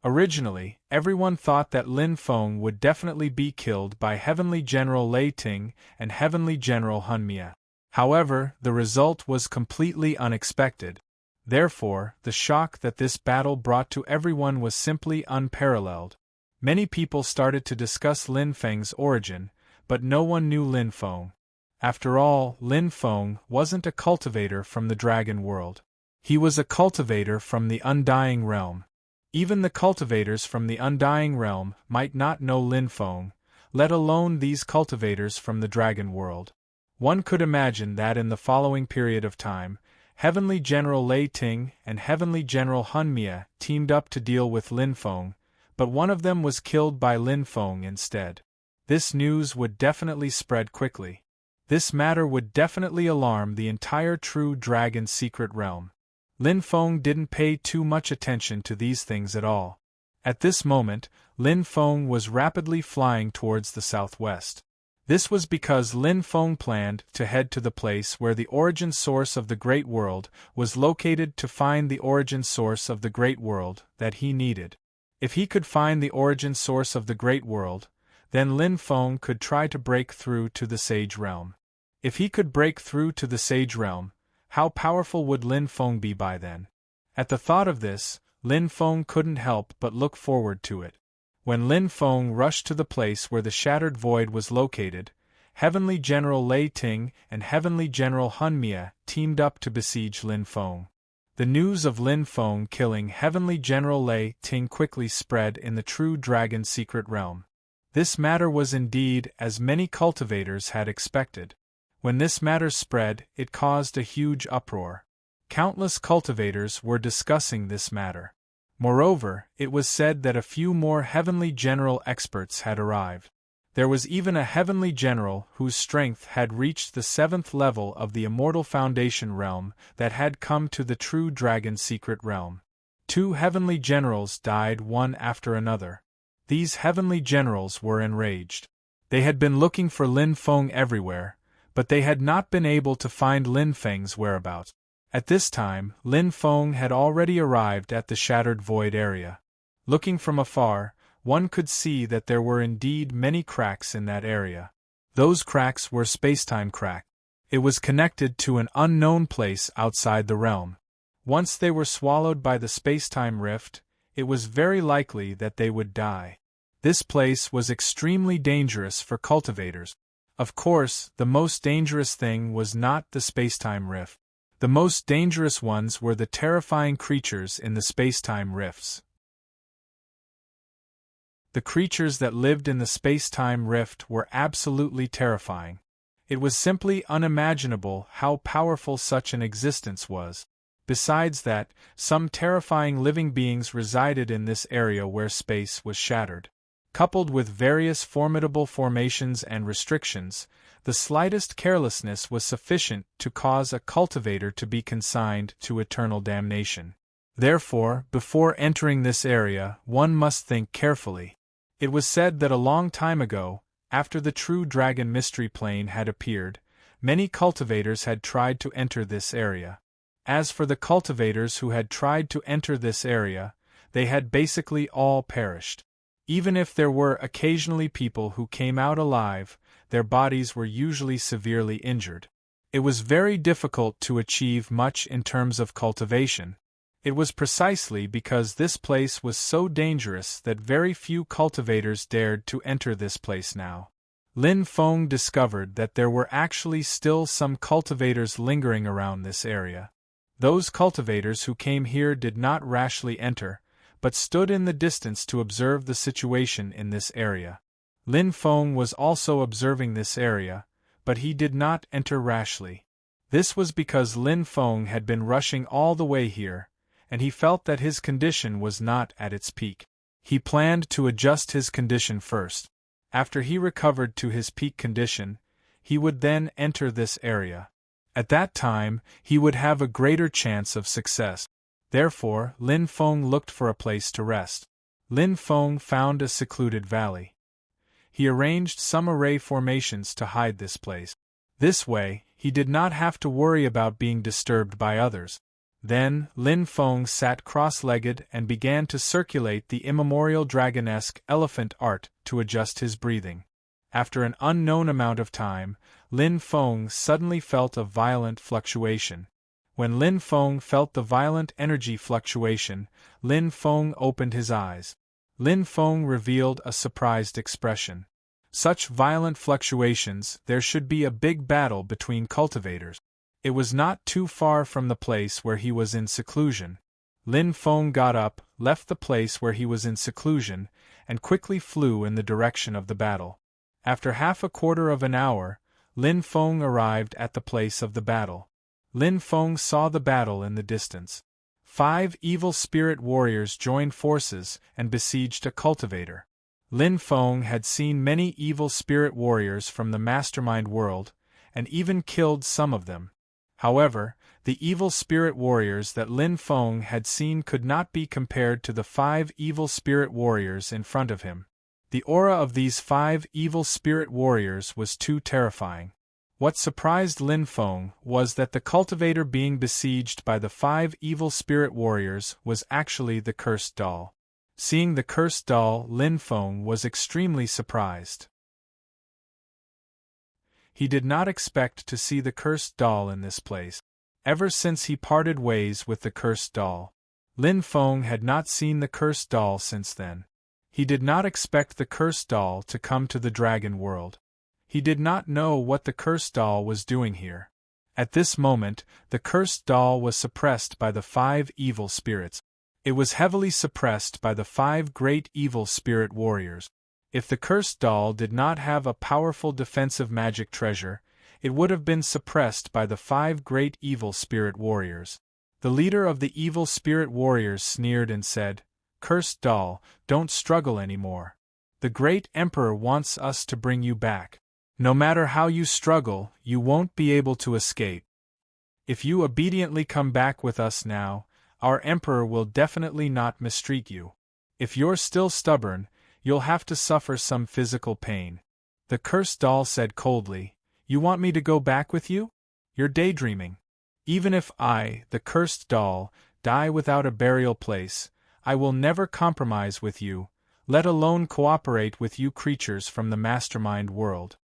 Originally, everyone thought that Lin Feng would definitely be killed by Heavenly General Lei Ting and Heavenly General Hunmia. However, the result was completely unexpected. Therefore, the shock that this battle brought to everyone was simply unparalleled. Many people started to discuss Lin Feng's origin, but no one knew Lin Feng. After all, Lin Feng wasn't a cultivator from the dragon world. He was a cultivator from the Undying Realm. Even the cultivators from the Undying Realm might not know Lin Feng, let alone these cultivators from the dragon world. One could imagine that in the following period of time, Heavenly General Lei Ting and Heavenly General Hun Mia teamed up to deal with Lin Feng, but one of them was killed by Lin Feng instead. This news would definitely spread quickly. This matter would definitely alarm the entire True Dragon secret realm. Lin Feng didn't pay too much attention to these things at all. At this moment, Lin Feng was rapidly flying towards the southwest. This was because Lin Feng planned to head to the place where the origin source of the Great World was located to find the origin source of the Great World that he needed. If he could find the origin source of the Great World, then Lin Feng could try to break through to the Sage Realm. If he could break through to the Sage Realm, how powerful would Lin Feng be by then? At the thought of this, Lin Feng couldn't help but look forward to it. When Lin Feng rushed to the place where the Shattered Void was located, Heavenly General Lei Ting and Heavenly General Hun Mia teamed up to besiege Lin Feng. The news of Lin Feng killing Heavenly General Lei Ting quickly spread in the True Dragon secret realm. This matter was indeed as many cultivators had expected. When this matter spread, it caused a huge uproar. Countless cultivators were discussing this matter. Moreover, it was said that a few more Heavenly General experts had arrived. There was even a Heavenly General whose strength had reached the 7th level of the Immortal Foundation realm that had come to the True Dragon secret realm. 2 Heavenly Generals died one after another. These Heavenly Generals were enraged. They had been looking for Lin Feng everywhere, but they had not been able to find Lin Feng's whereabouts. At this time, Lin Feng had already arrived at the Shattered Void area. Looking from afar, one could see that there were indeed many cracks in that area. Those cracks were spacetime cracks. It was connected to an unknown place outside the realm. Once they were swallowed by the spacetime rift, it was very likely that they would die. This place was extremely dangerous for cultivators. Of course, the most dangerous thing was not the spacetime rift. The most dangerous ones were the terrifying creatures in the spacetime rifts. The creatures that lived in the spacetime rift were absolutely terrifying. It was simply unimaginable how powerful such an existence was. Besides that, some terrifying living beings resided in this area where space was shattered. Coupled with various formidable formations and restrictions, the slightest carelessness was sufficient to cause a cultivator to be consigned to eternal damnation. Therefore, before entering this area, one must think carefully. It was said that a long time ago, after the True Dragon Mystery Plane had appeared, many cultivators had tried to enter this area. As for the cultivators who had tried to enter this area, they had basically all perished. Even if there were occasionally people who came out alive, their bodies were usually severely injured. It was very difficult to achieve much in terms of cultivation. It was precisely because this place was so dangerous that very few cultivators dared to enter this place now. Lin Feng discovered that there were actually still some cultivators lingering around this area. Those cultivators who came here did not rashly enter, but stood in the distance to observe the situation in this area. Lin Feng was also observing this area, but he did not enter rashly. This was because Lin Feng had been rushing all the way here, and he felt that his condition was not at its peak. He planned to adjust his condition first. After he recovered to his peak condition, he would then enter this area. At that time, he would have a greater chance of success. Therefore, Lin Feng looked for a place to rest. Lin Feng found a secluded valley. He arranged some array formations to hide this place. This way, he did not have to worry about being disturbed by others. Then, Lin Feng sat cross-legged and began to circulate the immemorial dragonesque elephant art to adjust his breathing. After an unknown amount of time, Lin Feng suddenly felt a violent fluctuation. When Lin Feng felt the violent energy fluctuation, Lin Feng opened his eyes. Lin Feng revealed a surprised expression. Such violent fluctuations, there should be a big battle between cultivators. It was not too far from the place where he was in seclusion. Lin Feng got up, left the place where he was in seclusion, and quickly flew in the direction of the battle. After half a quarter of an hour, Lin Feng arrived at the place of the battle. Lin Feng saw the battle in the distance. 5 evil spirit warriors joined forces and besieged a cultivator. Lin Feng had seen many evil spirit warriors from the mastermind world, and even killed some of them. However, the evil spirit warriors that Lin Feng had seen could not be compared to the 5 evil spirit warriors in front of him. The aura of these 5 evil spirit warriors was too terrifying. What surprised Lin Feng was that the cultivator being besieged by the 5 evil spirit warriors was actually the cursed doll. Seeing the cursed doll, Lin Feng was extremely surprised. He did not expect to see the cursed doll in this place. Ever since he parted ways with the cursed doll, Lin Feng had not seen the cursed doll since then. He did not expect the cursed doll to come to the dragon world. He did not know what the cursed doll was doing here. At this moment, the cursed doll was suppressed by the 5 evil spirits. It was heavily suppressed by the 5 great evil spirit warriors. If the cursed doll did not have a powerful defensive magic treasure, it would have been suppressed by the 5 great evil spirit warriors. The leader of the evil spirit warriors sneered and said, "Cursed doll, don't struggle anymore. The great emperor wants us to bring you back. No matter how you struggle, you won't be able to escape. If you obediently come back with us now, our emperor will definitely not mistreat you. If you're still stubborn, you'll have to suffer some physical pain." The cursed doll said coldly, "You want me to go back with you? You're daydreaming. Even if I, the cursed doll, die without a burial place, I will never compromise with you, let alone cooperate with you creatures from the mastermind world."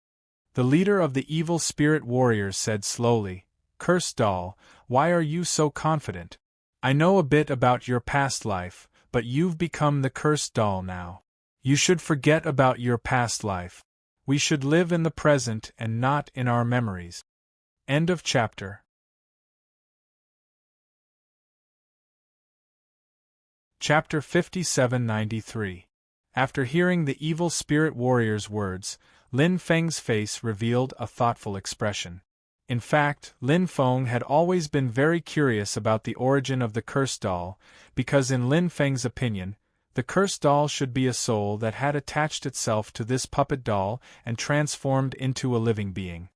The leader of the evil spirit warriors said slowly, "Cursed doll, why are you so confident? I know a bit about your past life, but you've become the cursed doll now. You should forget about your past life. We should live in the present and not in our memories." End of chapter. Chapter 5793. After hearing the evil spirit warrior's words, Lin Feng's face revealed a thoughtful expression. In fact, Lin Feng had always been very curious about the origin of the cursed doll, because in Lin Feng's opinion, the cursed doll should be a soul that had attached itself to this puppet doll and transformed into a living being.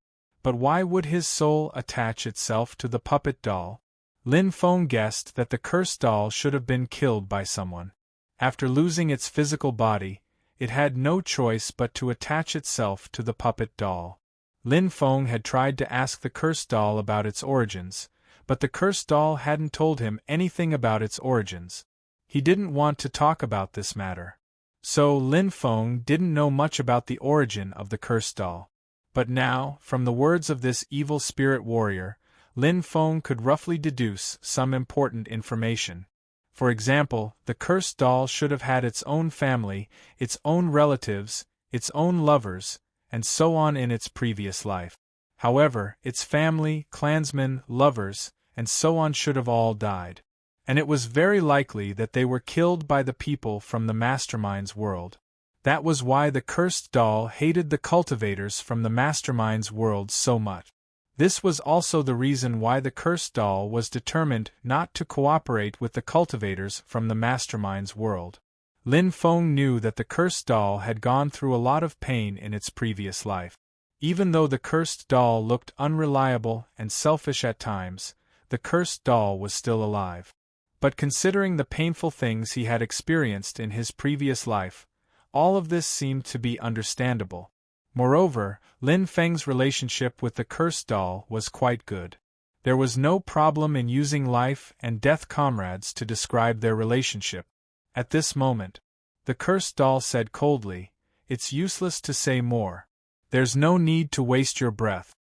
But why would his soul attach itself to the puppet doll? Lin Feng guessed that the cursed doll should have been killed by someone. After losing its physical body, it had no choice but to attach itself to the puppet doll. Lin Feng had tried to ask the cursed doll about its origins, but the cursed doll hadn't told him anything about its origins. He didn't want to talk about this matter. So Lin Feng didn't know much about the origin of the cursed doll. But now, from the words of this evil spirit warrior, Lin Feng could roughly deduce some important information. For example, the cursed doll should have had its own family, its own relatives, its own lovers, and so on in its previous life. However, its family, clansmen, lovers, and so on should have all died. And it was very likely that they were killed by the people from the mastermind's world. That was why the cursed doll hated the cultivators from the mastermind's world so much. This was also the reason why the cursed doll was determined not to cooperate with the cultivators from the mastermind's world. Lin Feng knew that the cursed doll had gone through a lot of pain in its previous life. Even though the cursed doll looked unreliable and selfish at times, the cursed doll was still alive. But considering the painful things he had experienced in his previous life, all of this seemed to be understandable. Moreover, Lin Feng's relationship with the cursed doll was quite good. There was no problem in using life and death comrades to describe their relationship. At this moment, the cursed doll said coldly, "It's useless to say more. There's no need to waste your breath."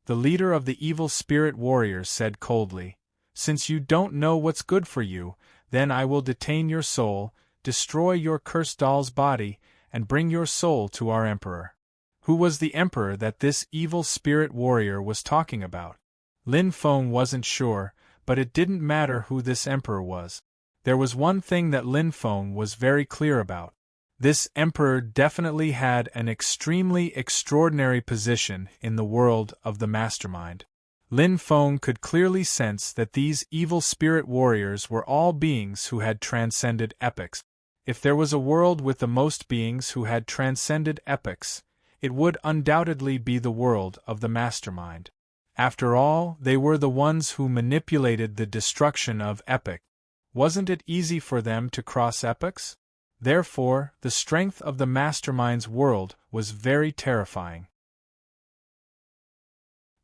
The leader of the evil spirit warriors said coldly, "Since you don't know what's good for you, then I will detain your soul, destroy your cursed doll's body, and bring your soul to our emperor." Who was the emperor that this evil spirit warrior was talking about? Lin Feng wasn't sure, but it didn't matter who this emperor was. There was one thing that Lin Feng was very clear about. This emperor definitely had an extremely extraordinary position in the world of the mastermind. Lin Feng could clearly sense that these evil spirit warriors were all beings who had transcended epochs. If there was a world with the most beings who had transcended epochs, it would undoubtedly be the world of the mastermind. After all, they were the ones who manipulated the destruction of epoch. Wasn't it easy for them to cross epochs? Therefore, the strength of the mastermind's world was very terrifying.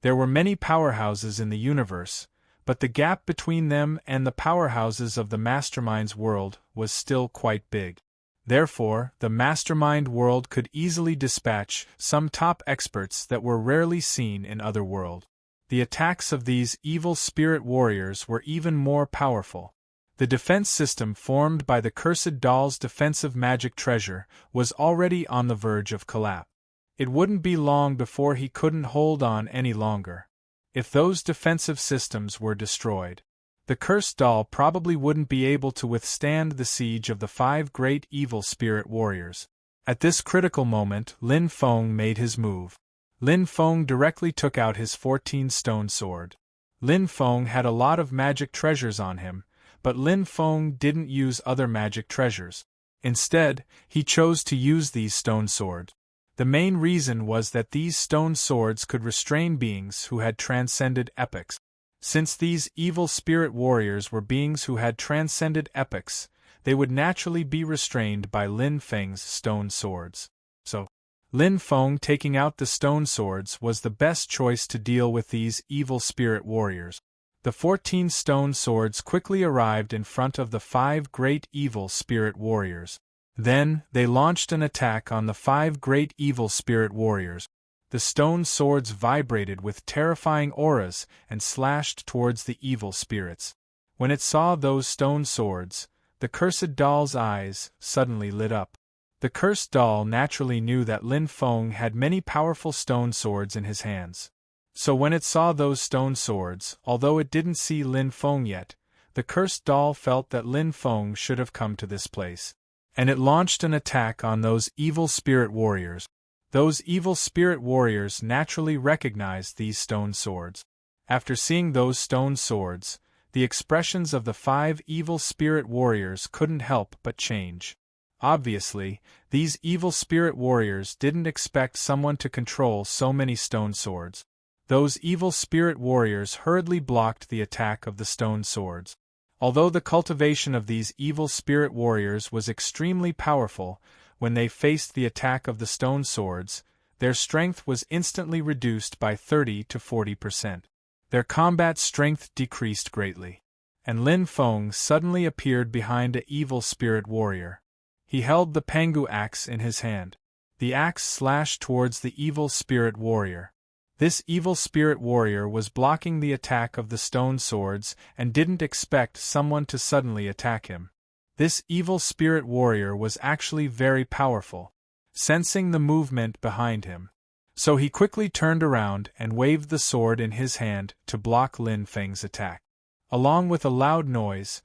There were many powerhouses in the universe, but the gap between them and the powerhouses of the mastermind's world was still quite big. Therefore, the mastermind world could easily dispatch some top experts that were rarely seen in other worlds. The attacks of these evil spirit warriors were even more powerful. The defense system formed by the cursed doll's defensive magic treasure was already on the verge of collapse. It wouldn't be long before he couldn't hold on any longer. If those defensive systems were destroyed, the cursed doll probably wouldn't be able to withstand the siege of the 5 great evil spirit warriors. At this critical moment, Lin Feng made his move. Lin Feng directly took out his 14-stone sword. Lin Feng had a lot of magic treasures on him, but Lin Feng didn't use other magic treasures. Instead, he chose to use these stone swords. The main reason was that these stone swords could restrain beings who had transcended epochs. Since these evil spirit warriors were beings who had transcended epochs, they would naturally be restrained by Lin Feng's stone swords. So, Lin Feng taking out the stone swords was the best choice to deal with these evil spirit warriors. The 14 stone swords quickly arrived in front of the 5 great evil spirit warriors. Then, they launched an attack on the 5 great evil spirit warriors. The stone swords vibrated with terrifying auras and slashed towards the evil spirits. When it saw those stone swords, the cursed doll's eyes suddenly lit up. The cursed doll naturally knew that Lin Feng had many powerful stone swords in his hands. So when it saw those stone swords, although it didn't see Lin Feng yet, the cursed doll felt that Lin Feng should have come to this place. And it launched an attack on those evil spirit warriors. Those evil spirit warriors naturally recognized these stone swords. After seeing those stone swords, the expressions of the 5 evil spirit warriors couldn't help but change. Obviously, these evil spirit warriors didn't expect someone to control so many stone swords. Those evil spirit warriors hurriedly blocked the attack of the stone swords. Although the cultivation of these evil spirit warriors was extremely powerful, when they faced the attack of the stone swords, their strength was instantly reduced by 30 to 40%. Their combat strength decreased greatly. And Lin Feng suddenly appeared behind an evil spirit warrior. He held the Pangu axe in his hand. The axe slashed towards the evil spirit warrior. This evil spirit warrior was blocking the attack of the stone swords and didn't expect someone to suddenly attack him. This evil spirit warrior was actually very powerful, sensing the movement behind him. So he quickly turned around and waved the sword in his hand to block Lin Feng's attack. Along with a loud noise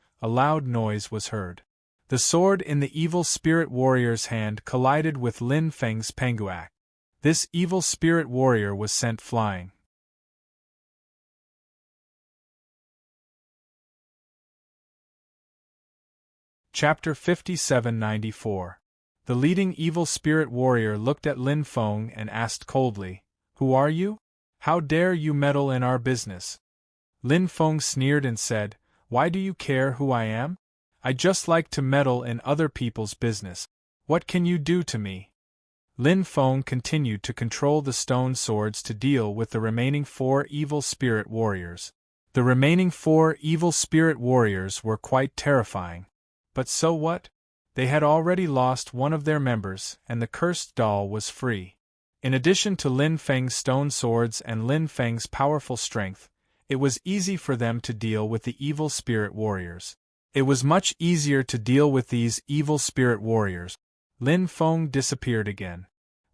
was heard. The sword in the evil spirit warrior's hand collided with Lin Feng's Pangu axe. This evil spirit warrior was sent flying. Chapter 5794. The leading evil spirit warrior looked at Lin Feng and asked coldly, "Who are you? How dare you meddle in our business?" Lin Feng sneered and said, "Why do you care who I am? I just like to meddle in other people's business. What can you do to me?" Lin Feng continued to control the stone swords to deal with the remaining 4 evil spirit warriors. The remaining 4 evil spirit warriors were quite terrifying. But so what? They had already lost one of their members, and the cursed doll was free. In addition to Lin Feng's stone swords and Lin Feng's powerful strength, it was easy for them to deal with the evil spirit warriors. It was much easier to deal with these evil spirit warriors. Lin Feng disappeared again.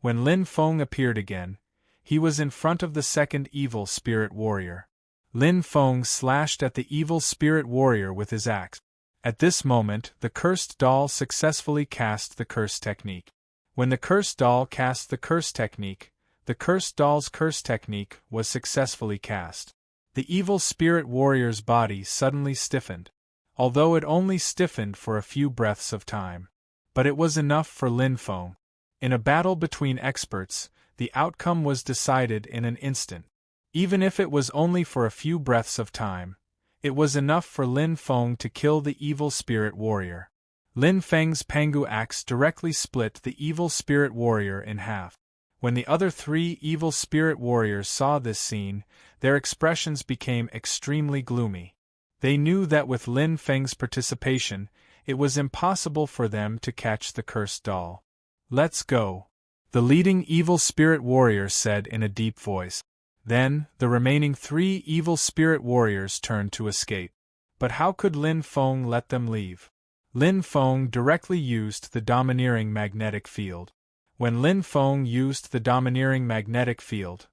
When Lin Feng appeared again, he was in front of the second evil spirit warrior. Lin Feng slashed at the evil spirit warrior with his axe. At this moment, the cursed doll successfully cast the curse technique. When the cursed doll cast the curse technique, the cursed doll's curse technique was successfully cast. The evil spirit warrior's body suddenly stiffened, although it only stiffened for a few breaths of time. But it was enough for Lin Feng. In a battle between experts, the outcome was decided in an instant. Even if it was only for a few breaths of time, it was enough for Lin Feng to kill the evil spirit warrior. Lin Feng's Pangu axe directly split the evil spirit warrior in half. When the other three evil spirit warriors saw this scene, their expressions became extremely gloomy. They knew that with Lin Feng's participation, it was impossible for them to catch the cursed doll. "Let's go," the leading evil spirit warrior said in a deep voice. Then, the remaining three evil spirit warriors turned to escape. But how could Lin Feng let them leave? Lin Feng directly used the domineering magnetic field. When Lin Feng used the domineering magnetic field,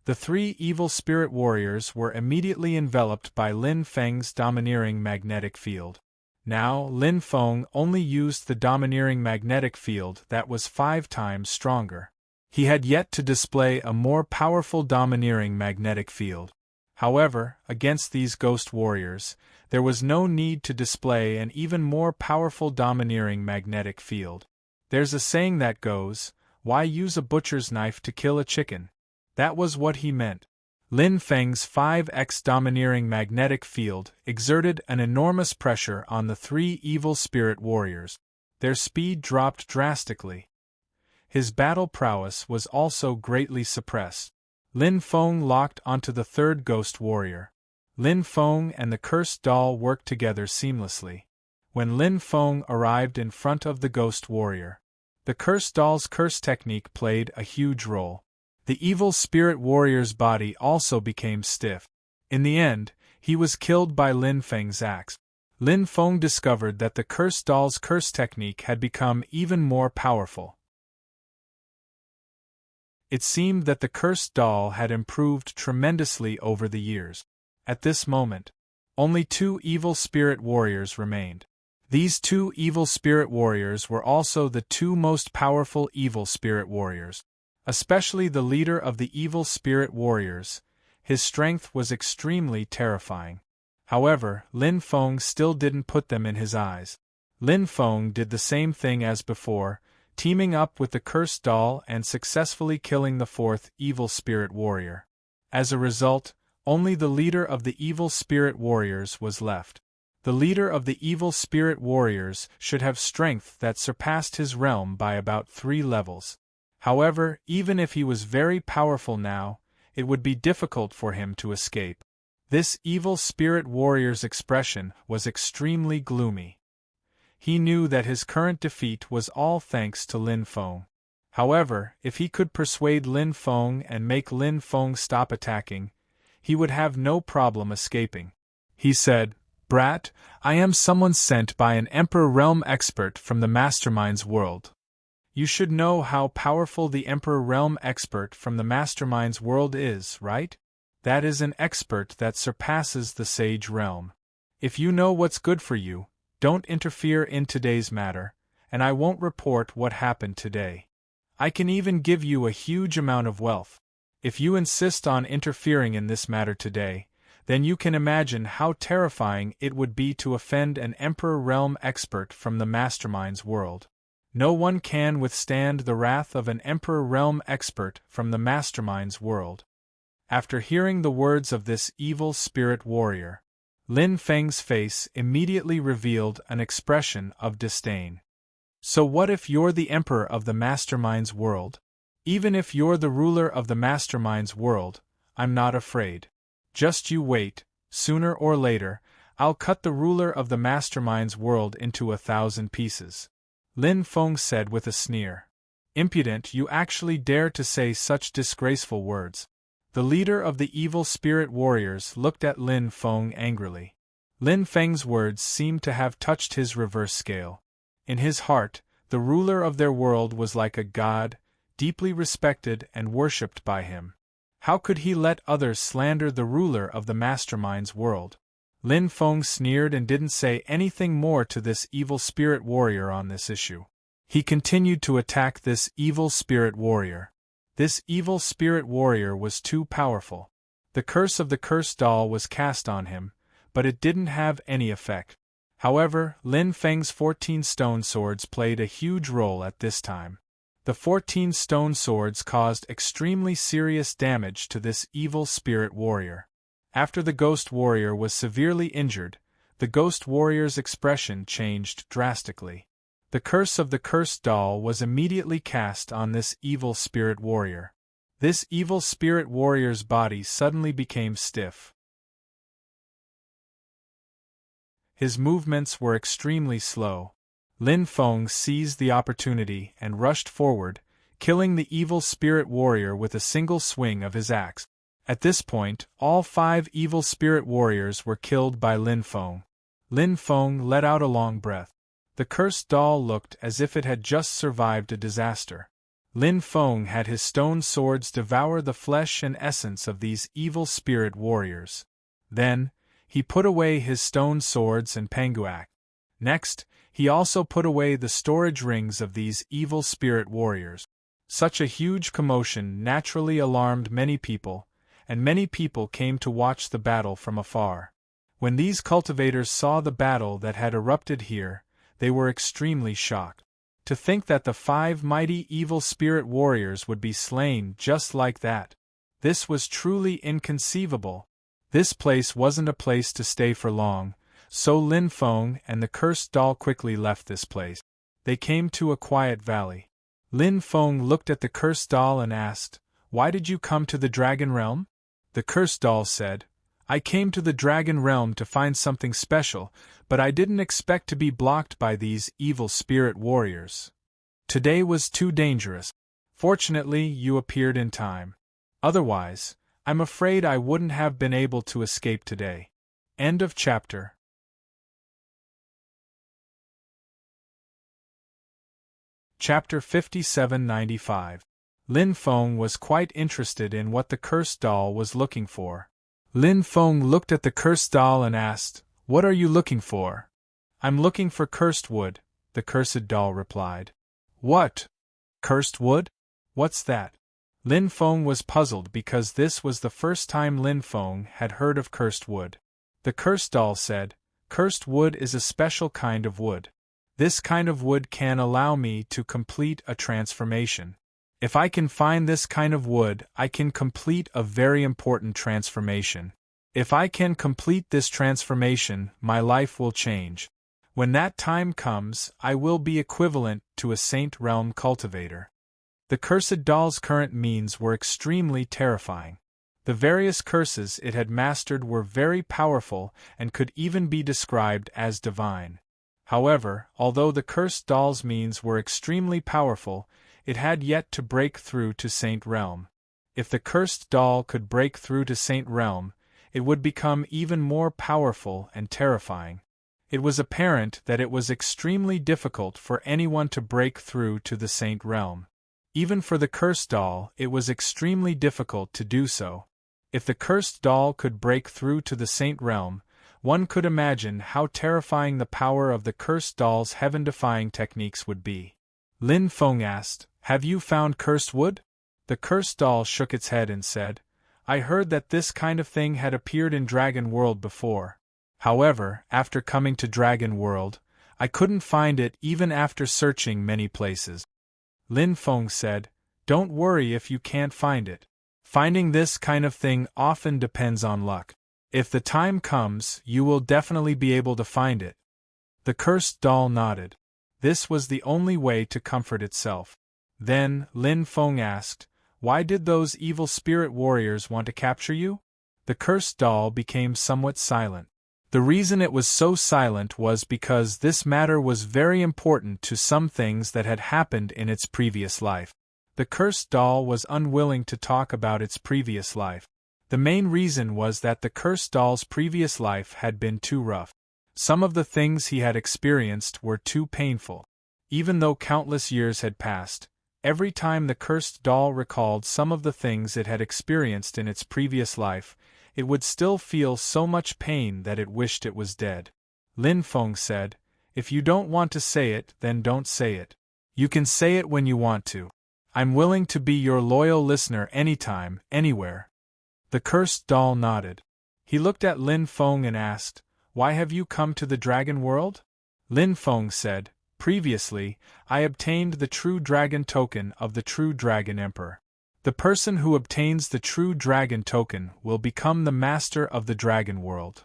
the three evil spirit warriors were immediately enveloped by Lin Feng's domineering magnetic field. Now, Lin Feng only used the domineering magnetic field that was 5 times stronger. He had yet to display a more powerful domineering magnetic field. However, against these ghost warriors, there was no need to display an even more powerful domineering magnetic field. There's a saying that goes, "Why use a butcher's knife to kill a chicken?" That was what he meant. Lin Feng's 5x domineering magnetic field exerted an enormous pressure on the three evil spirit warriors. Their speed dropped drastically. His battle prowess was also greatly suppressed. Lin Feng locked onto the third ghost warrior. Lin Feng and the cursed doll worked together seamlessly. When Lin Feng arrived in front of the ghost warrior, the cursed doll's curse technique played a huge role. The evil spirit warrior's body also became stiff. In the end, he was killed by Lin Feng's axe. Lin Feng discovered that the cursed doll's curse technique had become even more powerful. It seemed that the cursed doll had improved tremendously over the years. At this moment, only 2 evil spirit warriors remained. These 2 evil spirit warriors were also the 2 most powerful evil spirit warriors. Especially the leader of the evil spirit warriors, his strength was extremely terrifying. However, Lin Feng still didn't put them in his eyes. Lin Feng did the same thing as before, teaming up with the cursed doll and successfully killing the 4th evil spirit warrior. As a result, only the leader of the evil spirit warriors was left. The leader of the evil spirit warriors should have strength that surpassed his realm by about 3 levels. However, even if he was very powerful now, it would be difficult for him to escape. This evil spirit warrior's expression was extremely gloomy. He knew that his current defeat was all thanks to Lin Feng. However, if he could persuade Lin Feng and make Lin Feng stop attacking, he would have no problem escaping. He said, "Brat, I am someone sent by an Emperor Realm expert from the Mastermind's world. You should know how powerful the Emperor Realm expert from the Mastermind's world is, right? That is an expert that surpasses the Sage Realm. If you know what's good for you, don't interfere in today's matter, and I won't report what happened today. I can even give you a huge amount of wealth. If you insist on interfering in this matter today, then you can imagine how terrifying it would be to offend an Emperor Realm expert from the Mastermind's world. No one can withstand the wrath of an Emperor Realm expert from the Mastermind's world." After hearing the words of this evil spirit warrior, Lin Feng's face immediately revealed an expression of disdain. "So what if you're the Emperor of the Mastermind's world? Even if you're the ruler of the Mastermind's world, I'm not afraid. Just you wait, sooner or later, I'll cut the ruler of the Mastermind's world into 1,000 pieces." Lin Feng said with a sneer. "Impudent, you actually dare to say such disgraceful words." The leader of the evil spirit warriors looked at Lin Feng angrily. Lin Feng's words seemed to have touched his reverse scale. In his heart, the ruler of their world was like a god, deeply respected and worshipped by him. How could he let others slander the ruler of the mastermind's world? Lin Feng sneered and didn't say anything more to this evil spirit warrior on this issue. He continued to attack this evil spirit warrior. This evil spirit warrior was too powerful. The curse of the cursed doll was cast on him, but it didn't have any effect. However, Lin Feng's 14 stone swords played a huge role at this time. The 14 stone swords caused extremely serious damage to this evil spirit warrior. After the ghost warrior was severely injured, the ghost warrior's expression changed drastically. The curse of the cursed doll was immediately cast on this evil spirit warrior. This evil spirit warrior's body suddenly became stiff. His movements were extremely slow. Lin Feng seized the opportunity and rushed forward, killing the evil spirit warrior with a single swing of his axe. At this point, all 5 evil spirit warriors were killed by Lin Feng. Lin Feng let out a long breath. The cursed doll looked as if it had just survived a disaster. Lin Feng had his stone swords devour the flesh and essence of these evil spirit warriors. Then, he put away his stone swords and panguak. Next, he also put away the storage rings of these evil spirit warriors. Such a huge commotion naturally alarmed many people, and many people came to watch the battle from afar. When these cultivators saw the battle that had erupted here, they were extremely shocked. To think that the 5 mighty evil spirit warriors would be slain just like that. This was truly inconceivable. This place wasn't a place to stay for long, so Lin Feng and the cursed doll quickly left this place. They came to a quiet valley. Lin Feng looked at the cursed doll and asked, "Why did you come to the Dragon Realm?" The cursed doll said, "I came to the Dragon Realm to find something special, but I didn't expect to be blocked by these evil spirit warriors. Today was too dangerous. Fortunately, you appeared in time. Otherwise, I'm afraid I wouldn't have been able to escape today." End of chapter. Chapter 5795. Lin Feng was quite interested in what the cursed doll was looking for. Lin Feng looked at the cursed doll and asked, "What are you looking for?" "I'm looking for cursed wood," the cursed doll replied. "What? Cursed wood? What's that?" Lin Feng was puzzled because this was the first time Lin Feng had heard of cursed wood. The cursed doll said, "Cursed wood is a special kind of wood. This kind of wood can allow me to complete a transformation. If I can find this kind of wood, I can complete a very important transformation. If I can complete this transformation, my life will change. When that time comes, I will be equivalent to a Saint Realm cultivator." The cursed doll's current means were extremely terrifying. The various curses it had mastered were very powerful and could even be described as divine. However, although the cursed doll's means were extremely powerful, it had yet to break through to Saint Realm. If the cursed doll could break through to Saint Realm, it would become even more powerful and terrifying. It was apparent that it was extremely difficult for anyone to break through to the Saint Realm. Even for the cursed doll, it was extremely difficult to do so. If the cursed doll could break through to the Saint Realm, one could imagine how terrifying the power of the cursed doll's heaven-defying techniques would be. Lin Feng asked, "Have you found cursed wood?" The cursed doll shook its head and said, "I heard that this kind of thing had appeared in Dragon World before. However, after coming to Dragon World, I couldn't find it even after searching many places." Lin Feng said, "Don't worry if you can't find it. Finding this kind of thing often depends on luck. If the time comes, you will definitely be able to find it." The cursed doll nodded. This was the only way to comfort itself. Then, Lin Feng asked, "Why did those evil spirit warriors want to capture you?" The cursed doll became somewhat silent. The reason it was so silent was because this matter was very important to some things that had happened in its previous life. The cursed doll was unwilling to talk about its previous life. The main reason was that the cursed doll's previous life had been too rough. Some of the things he had experienced were too painful. Even though countless years had passed, Every time the cursed doll recalled some of the things it had experienced in its previous life, it would still feel so much pain that it wished it was dead. Lin Feng said, "If you don't want to say it, then don't say it. You can say it when you want to. I'm willing to be your loyal listener anytime, anywhere." The cursed doll nodded. He looked at Lin Feng and asked, "Why have you come to the dragon world?" Lin Feng said, "Previously, I obtained the true dragon token of the true dragon emperor. The person who obtains the true dragon token will become the master of the dragon world.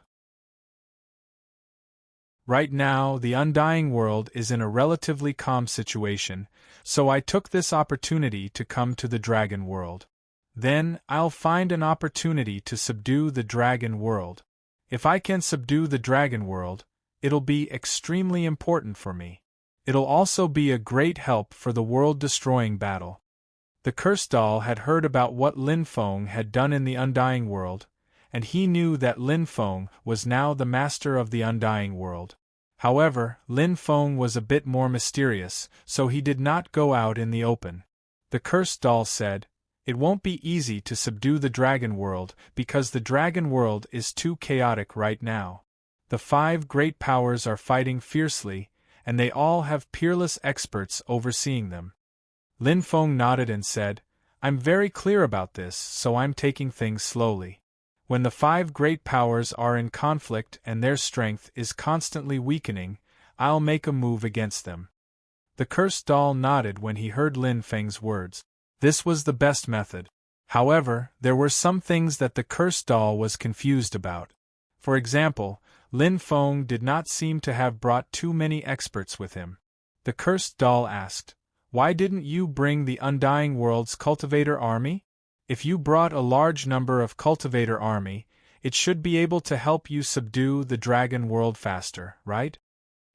Right now, the undying world is in a relatively calm situation, so I took this opportunity to come to the dragon world. Then, I'll find an opportunity to subdue the dragon world. If I can subdue the dragon world, it'll be extremely important for me. It'll also be a great help for the world-destroying battle." The cursed doll had heard about what Lin Feng had done in the undying world, and he knew that Lin Feng was now the master of the undying world. However, Lin Feng was a bit more mysterious, so he did not go out in the open. The cursed doll said, "It won't be easy to subdue the dragon world because the dragon world is too chaotic right now. The 5 great powers are fighting fiercely, and they all have peerless experts overseeing them." Lin Feng nodded and said, "I'm very clear about this, so I'm taking things slowly. When the 5 great powers are in conflict and their strength is constantly weakening, I'll make a move against them." The cursed doll nodded when he heard Lin Feng's words. This was the best method. However, there were some things that the cursed doll was confused about. For example, Lin Feng did not seem to have brought too many experts with him. The cursed doll asked, "Why didn't you bring the undying world's cultivator army? If you brought a large number of cultivator army, it should be able to help you subdue the dragon world faster, right?"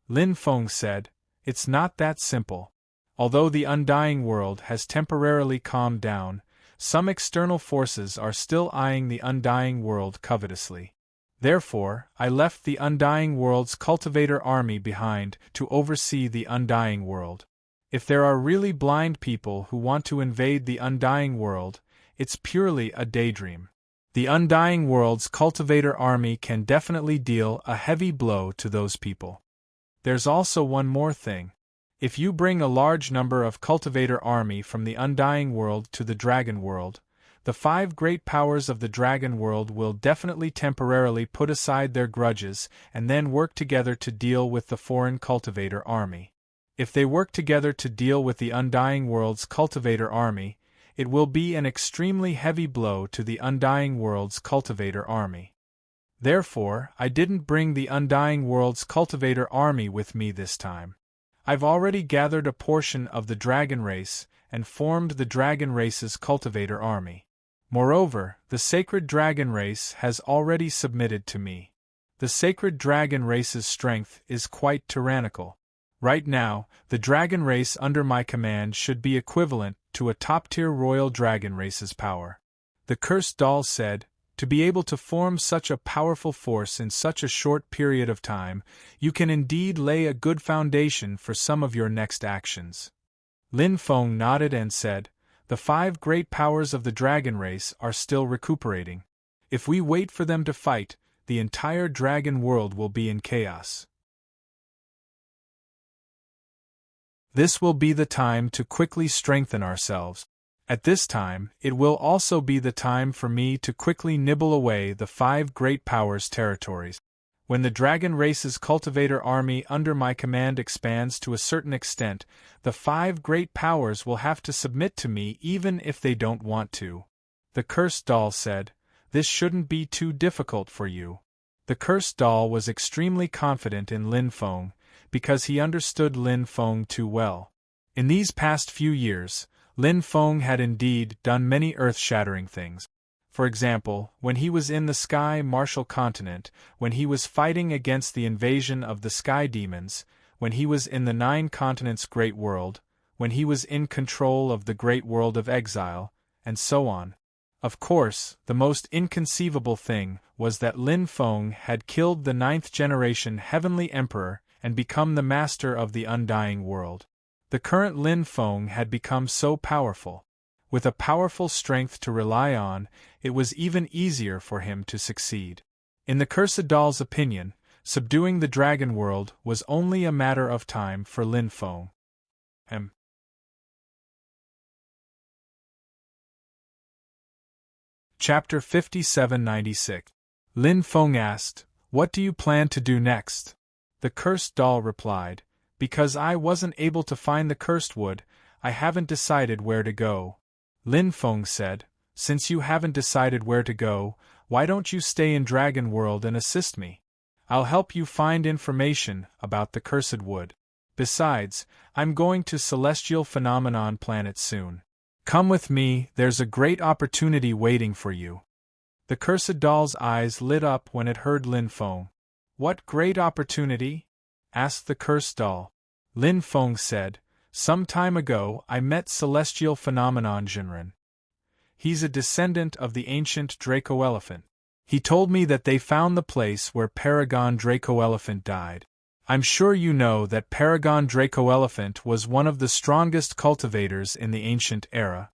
Lin Feng said, "It's not that simple. Although the undying world has temporarily calmed down, some external forces are still eyeing the undying world covetously. Therefore, I left the undying world's cultivator army behind to oversee the undying world. If there are really blind people who want to invade the undying world, it's purely a daydream. The undying world's cultivator army can definitely deal a heavy blow to those people. There's also one more thing. If you bring a large number of cultivator army from the undying world to the dragon world, the 5 great powers of the dragon world will definitely temporarily put aside their grudges and then work together to deal with the foreign cultivator army. If they work together to deal with the undying world's cultivator army, it will be an extremely heavy blow to the undying world's cultivator army. Therefore, I didn't bring the undying world's cultivator army with me this time. I've already gathered a portion of the dragon race and formed the dragon race's cultivator army. Moreover, the sacred dragon race has already submitted to me. The sacred dragon race's strength is quite tyrannical. Right now, the dragon race under my command should be equivalent to a top-tier royal dragon race's power." The cursed doll said, "To be able to form such a powerful force in such a short period of time, you can indeed lay a good foundation for some of your next actions." Lin Feng nodded and said, "The 5 great powers of the dragon race are still recuperating. If we wait for them to fight, the entire dragon world will be in chaos. This will be the time to quickly strengthen ourselves. At this time, it will also be the time for me to quickly nibble away the 5 great powers' territories. When the dragon race's cultivator army under my command expands to a certain extent, the 5 great powers will have to submit to me even if they don't want to." The cursed doll said, "This shouldn't be too difficult for you." The cursed doll was extremely confident in Lin Feng, because he understood Lin Feng too well. In these past few years, Lin Feng had indeed done many earth-shattering things. For example, when he was in the Sky Martial Continent, when he was fighting against the invasion of the Sky Demons, when he was in the 9 Continents Great World, when he was in control of the Great World of Exile, and so on. Of course, the most inconceivable thing was that Lin Feng had killed the 9th-generation Heavenly Emperor and become the master of the undying world. The current Lin Feng had become so powerful. With a powerful strength to rely on, it was even easier for him to succeed. In the Cursed Doll's opinion, subduing the dragon world was only a matter of time for Lin Feng. Chapter 5796. Lin Feng asked, "What do you plan to do next?" The Cursed Doll replied, "Because I wasn't able to find the cursed wood, I haven't decided where to go." Lin Feng said, "Since you haven't decided where to go, why don't you stay in Dragon World and assist me? I'll help you find information about the cursed wood. Besides, I'm going to Celestial Phenomenon Planet soon. Come with me, there's a great opportunity waiting for you." The Cursed Doll's eyes lit up when it heard Lin Feng. "What great opportunity?" asked the Cursed Doll. Lin Feng said, "Some time ago I met Celestial Phenomenon Jinren. He's a descendant of the ancient Draco-Elephant. He told me that they found the place where Paragon Draco-Elephant died. I'm sure you know that Paragon Draco-Elephant was one of the strongest cultivators in the ancient era.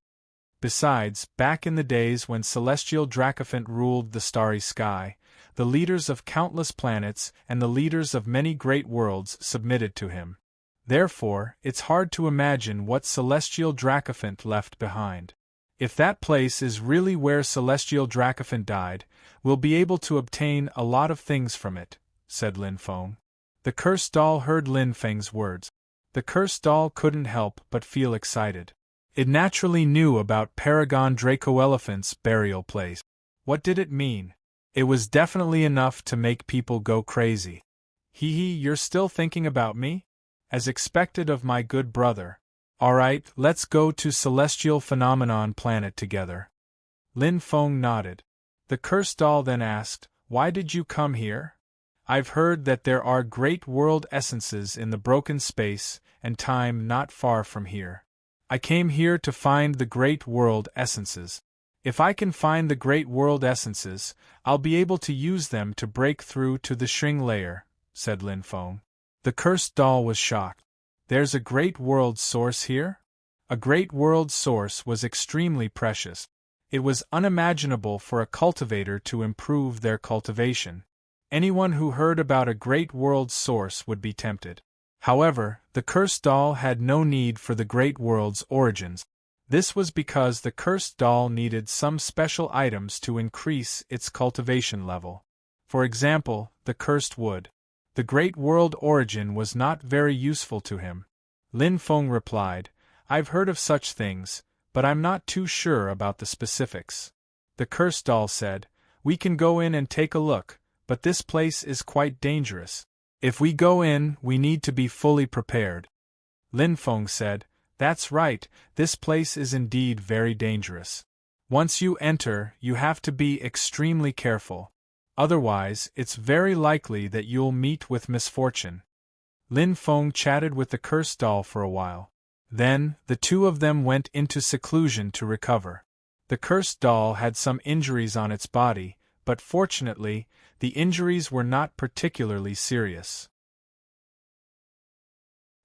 Besides, back in the days when Celestial Dracophant ruled the starry sky, the leaders of countless planets and the leaders of many great worlds submitted to him. Therefore, it's hard to imagine what Celestial Dracophant left behind. If that place is really where Celestial Dracophant died, we'll be able to obtain a lot of things from it," said Lin Feng. The Cursed Doll heard Lin Feng's words. The Cursed Doll couldn't help but feel excited. It naturally knew about Paragon Draco-Elephant's burial place. What did it mean? It was definitely enough to make people go crazy. "Hee, you're still thinking about me? As expected of my good brother. Alright, let's go to Celestial Phenomenon Planet together." Lin Feng nodded. The Cursed Doll then asked, "Why did you come here?" "I've heard that there are great world essences in the broken space and time not far from here. I came here to find the great world essences. If I can find the great world essences, I'll be able to use them to break through to the Shring layer," said Lin Feng. The Cursed Doll was shocked. "There's a great world source here?" A great world source was extremely precious. It was unimaginable for a cultivator to improve their cultivation. Anyone who heard about a great world source would be tempted. However, the Cursed Doll had no need for the great world's origins. This was because the Cursed Doll needed some special items to increase its cultivation level. For example, the cursed wood. The great world origin was not very useful to him. Lin Feng replied, "I've heard of such things, but I'm not too sure about the specifics." The Cursed Doll said, "We can go in and take a look, but this place is quite dangerous. If we go in, we need to be fully prepared." Lin Feng said, "That's right, this place is indeed very dangerous. Once you enter, you have to be extremely careful. Otherwise, it's very likely that you'll meet with misfortune." Lin Feng chatted with the Cursed Doll for a while. Then, the two of them went into seclusion to recover. The Cursed Doll had some injuries on its body, but fortunately, the injuries were not particularly serious.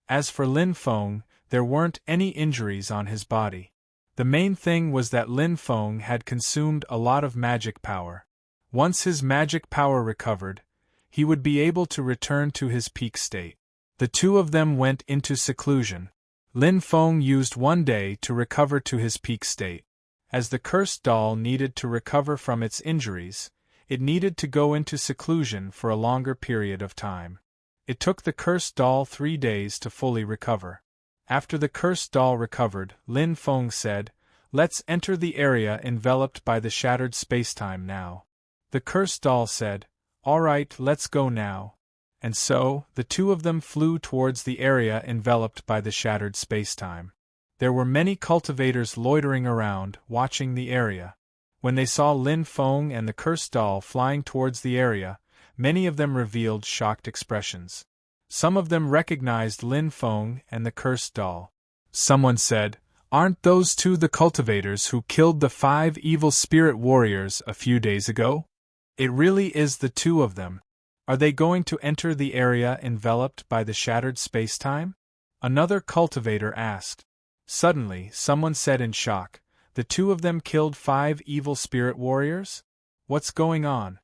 As for Lin Feng, there weren't any injuries on his body. The main thing was that Lin Feng had consumed a lot of magic power. Once his magic power recovered, he would be able to return to his peak state. The two of them went into seclusion. Lin Feng used 1 day to recover to his peak state. As the Cursed Doll needed to recover from its injuries, it needed to go into seclusion for a longer period of time. It took the Cursed Doll 3 days to fully recover. After the Cursed Doll recovered, Lin Feng said, "Let's enter the area enveloped by the shattered spacetime now." The Cursed Doll said, "Alright, let's go now." And so, the two of them flew towards the area enveloped by the shattered spacetime. There were many cultivators loitering around, watching the area. When they saw Lin Feng and the Cursed Doll flying towards the area, many of them revealed shocked expressions. Some of them recognized Lin Feng and the Cursed Doll. Someone said, "Aren't those two the cultivators who killed the 5 evil spirit warriors a few days ago? It really is the two of them. Are they going to enter the area enveloped by the shattered spacetime?" Another cultivator asked. Suddenly, someone said in shock, "The two of them killed 5 evil spirit warriors? What's going on?"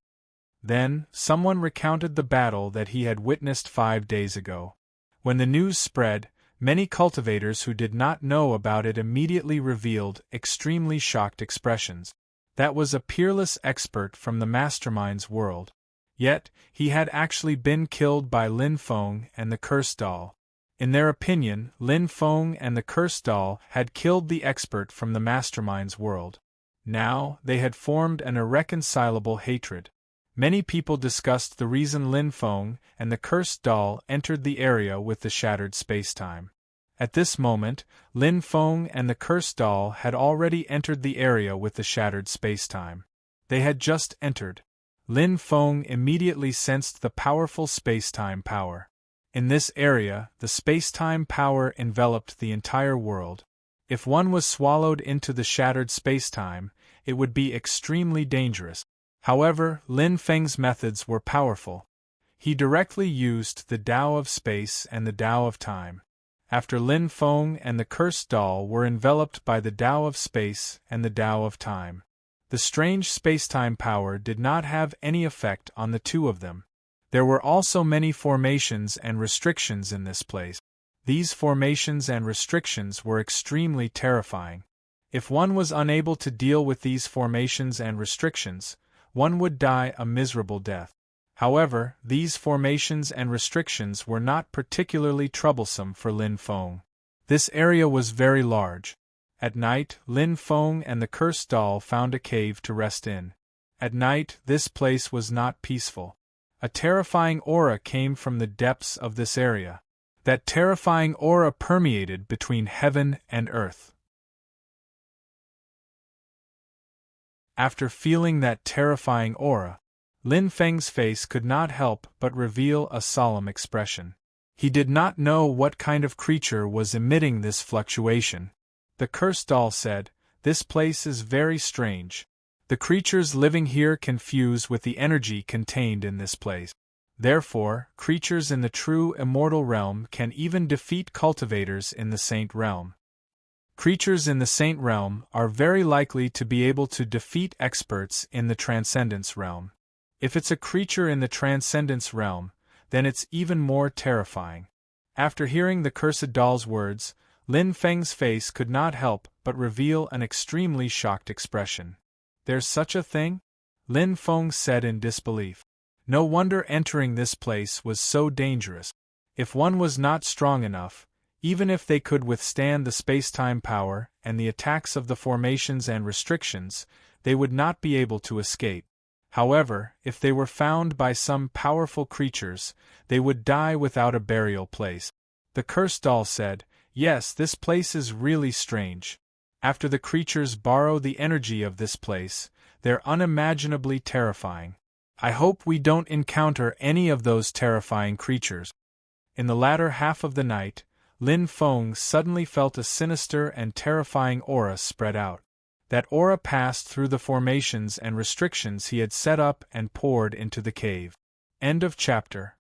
Then, someone recounted the battle that he had witnessed 5 days ago. When the news spread, many cultivators who did not know about it immediately revealed extremely shocked expressions. That was a peerless expert from the mastermind's world. Yet, he had actually been killed by Lin Feng and the cursed doll. In their opinion, Lin Feng and the cursed doll had killed the expert from the mastermind's world. Now, they had formed an irreconcilable hatred. Many people discussed the reason Lin Feng and the cursed doll entered the area with the shattered spacetime. At this moment, Lin Feng and the cursed doll had already entered the area with the shattered spacetime. They had just entered. Lin Feng immediately sensed the powerful spacetime power. In this area, the spacetime power enveloped the entire world. If one was swallowed into the shattered spacetime, it would be extremely dangerous. However, Lin Feng's methods were powerful. He directly used the Tao of space and the Tao of time. After Lin Feng and the cursed doll were enveloped by the Tao of space and the Tao of time, the strange spacetime power did not have any effect on the two of them. There were also many formations and restrictions in this place. These formations and restrictions were extremely terrifying. If one was unable to deal with these formations and restrictions, one would die a miserable death. However, these formations and restrictions were not particularly troublesome for Lin Feng. This area was very large. At night, Lin Feng and the cursed doll found a cave to rest in. At night, this place was not peaceful. A terrifying aura came from the depths of this area. That terrifying aura permeated between heaven and earth. After feeling that terrifying aura, Lin Feng's face could not help but reveal a solemn expression. He did not know what kind of creature was emitting this fluctuation. The cursed doll said, "This place is very strange. The creatures living here can fuse with the energy contained in this place. Therefore, creatures in the true immortal realm can even defeat cultivators in the saint realm. Creatures in the saint realm are very likely to be able to defeat experts in the transcendence realm. If it's a creature in the transcendence realm, then it's even more terrifying." After hearing the cursed doll's words, Lin Feng's face could not help but reveal an extremely shocked expression. "There's such a thing?" Lin Feng said in disbelief. No wonder entering this place was so dangerous. If one was not strong enough, even if they could withstand the space-time power and the attacks of the formations and restrictions, they would not be able to escape. However, if they were found by some powerful creatures, they would die without a burial place. The cursed doll said, "Yes, this place is really strange. After the creatures borrow the energy of this place, they're unimaginably terrifying. I hope we don't encounter any of those terrifying creatures." In the latter half of the night, Lin Feng suddenly felt a sinister and terrifying aura spread out. That aura passed through the formations and restrictions he had set up and poured into the cave. End of chapter.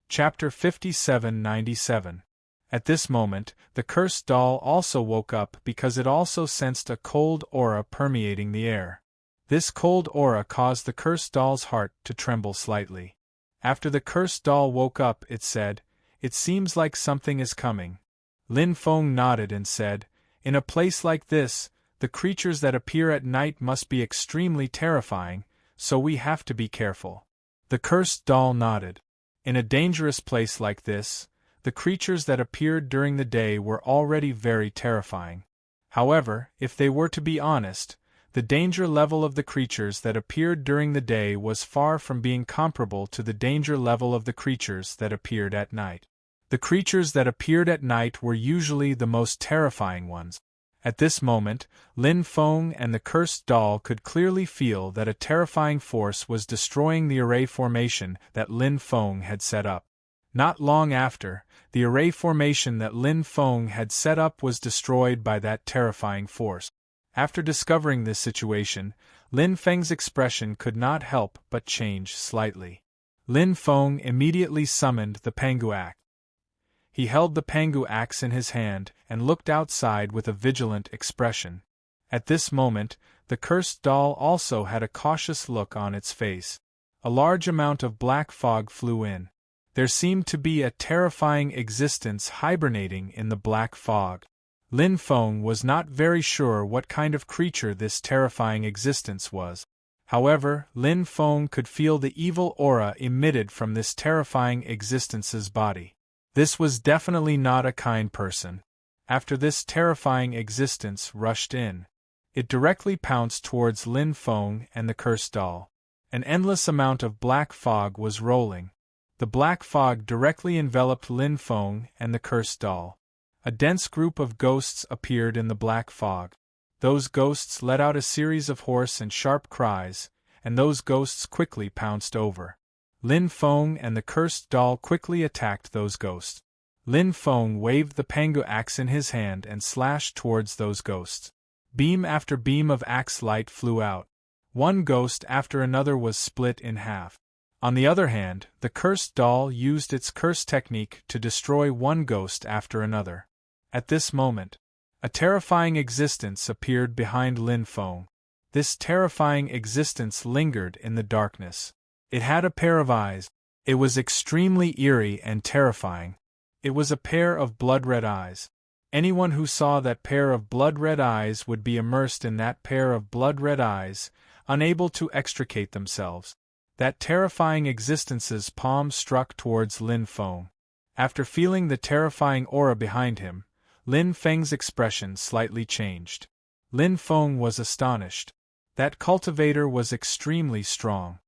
Chapter 5797. At this moment, the cursed doll also woke up because it also sensed a cold aura permeating the air. This cold aura caused the cursed doll's heart to tremble slightly. After the cursed doll woke up, it said, "It seems like something is coming." Lin Feng nodded and said, "In a place like this, the creatures that appear at night must be extremely terrifying, so we have to be careful." The cursed doll nodded. In a dangerous place like this, the creatures that appeared during the day were already very terrifying. However, if they were to be honest, the danger level of the creatures that appeared during the day was far from being comparable to the danger level of the creatures that appeared at night. The creatures that appeared at night were usually the most terrifying ones. At this moment, Lin Feng and the cursed doll could clearly feel that a terrifying force was destroying the array formation that Lin Feng had set up. Not long after, the array formation that Lin Feng had set up was destroyed by that terrifying force. After discovering this situation, Lin Feng's expression could not help but change slightly. Lin Feng immediately summoned the Pangu axe. He held the Pangu axe in his hand and looked outside with a vigilant expression. At this moment, the cursed doll also had a cautious look on its face. A large amount of black fog flew in. There seemed to be a terrifying existence hibernating in the black fog. Lin Feng was not very sure what kind of creature this terrifying existence was. However, Lin Feng could feel the evil aura emitted from this terrifying existence's body. This was definitely not a kind person. After this terrifying existence rushed in, it directly pounced towards Lin Feng and the cursed doll. An endless amount of black fog was rolling. The black fog directly enveloped Lin Feng and the cursed doll. A dense group of ghosts appeared in the black fog. Those ghosts let out a series of hoarse and sharp cries, and those ghosts quickly pounced over. Lin Feng and the cursed doll quickly attacked those ghosts. Lin Feng waved the Pangu axe in his hand and slashed towards those ghosts. Beam after beam of axe light flew out. One ghost after another was split in half. On the other hand, the cursed doll used its curse technique to destroy one ghost after another. At this moment, a terrifying existence appeared behind Lin Feng. This terrifying existence lingered in the darkness. It had a pair of eyes. It was extremely eerie and terrifying. It was a pair of blood-red eyes. Anyone who saw that pair of blood-red eyes would be immersed in that pair of blood-red eyes, unable to extricate themselves. That terrifying existence's palm struck towards Lin Feng. After feeling the terrifying aura behind him, Lin Feng's expression slightly changed. Lin Feng was astonished. That cultivator was extremely strong.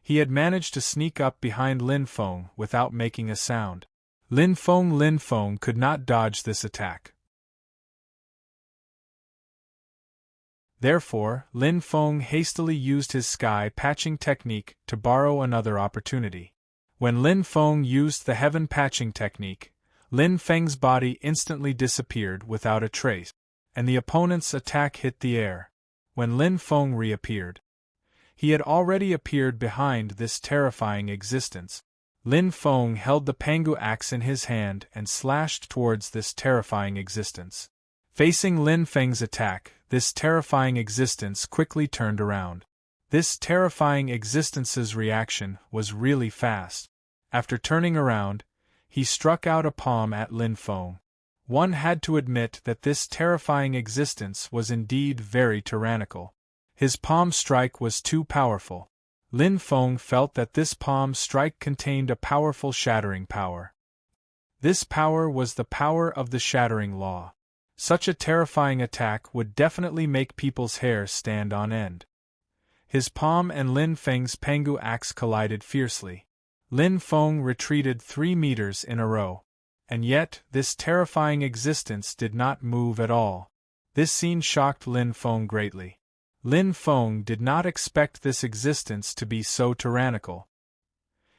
He had managed to sneak up behind Lin Feng without making a sound. Lin Feng could not dodge this attack. Therefore, Lin Feng hastily used his sky patching technique to borrow another opportunity. When Lin Feng used the heaven patching technique, Lin Feng's body instantly disappeared without a trace, and the opponent's attack hit the air. When Lin Feng reappeared, he had already appeared behind this terrifying existence. Lin Feng held the Pangu axe in his hand and slashed towards this terrifying existence. Facing Lin Feng's attack, this terrifying existence quickly turned around. This terrifying existence's reaction was really fast. After turning around, he struck out a palm at Lin Feng. One had to admit that this terrifying existence was indeed very tyrannical. His palm strike was too powerful. Lin Feng felt that this palm strike contained a powerful shattering power. This power was the power of the shattering law. Such a terrifying attack would definitely make people's hair stand on end. His palm and Lin Feng's Pangu axe collided fiercely. Lin Feng retreated 3 meters in a row. And yet, this terrifying existence did not move at all. This scene shocked Lin Feng greatly. Lin Feng did not expect this existence to be so tyrannical.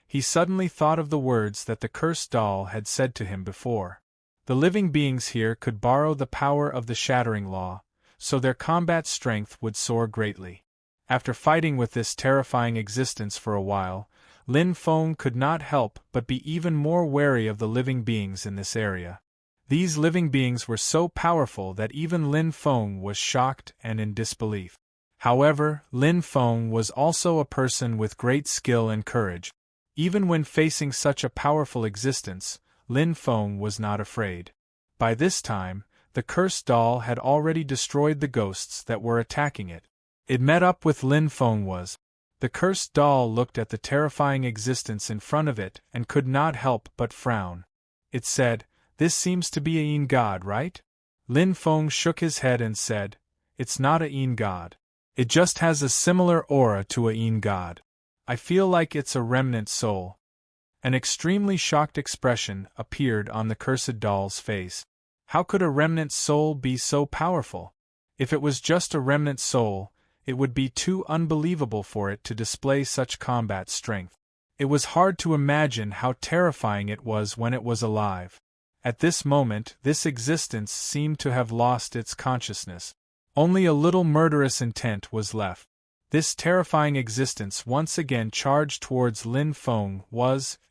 He suddenly thought of the words that the cursed doll had said to him before. The living beings here could borrow the power of the shattering law, so their combat strength would soar greatly. After fighting with this terrifying existence for a while, Lin Feng could not help but be even more wary of the living beings in this area. These living beings were so powerful that even Lin Feng was shocked and in disbelief. However, Lin Feng was also a person with great skill and courage. Even when facing such a powerful existence, Lin Feng was not afraid. By this time, the cursed doll had already destroyed the ghosts that were attacking it. It met up with Lin Feng was. The cursed doll looked at the terrifying existence in front of it and could not help but frown. It said, "This seems to be a Yin god, right?" Lin Feng shook his head and said, "It's not a Yin god. It just has a similar aura to a Yin god. I feel like it's a remnant soul." An extremely shocked expression appeared on the cursed doll's face. How could a remnant soul be so powerful? If it was just a remnant soul, it would be too unbelievable for it to display such combat strength. It was hard to imagine how terrifying it was when it was alive. At this moment, this existence seemed to have lost its consciousness. Only a little murderous intent was left. This terrifying existence once again charged towards Lin Feng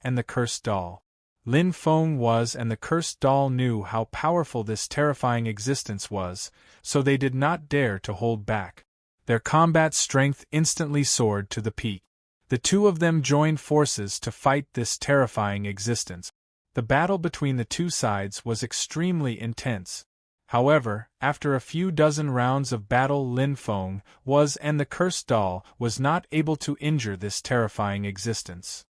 and the cursed doll. Lin Feng and the cursed doll knew how powerful this terrifying existence was, so they did not dare to hold back. Their combat strength instantly soared to the peak. The two of them joined forces to fight this terrifying existence. The battle between the two sides was extremely intense. However, after a few dozen rounds of battle, Lin Feng and the cursed doll was not able to injure this terrifying existence.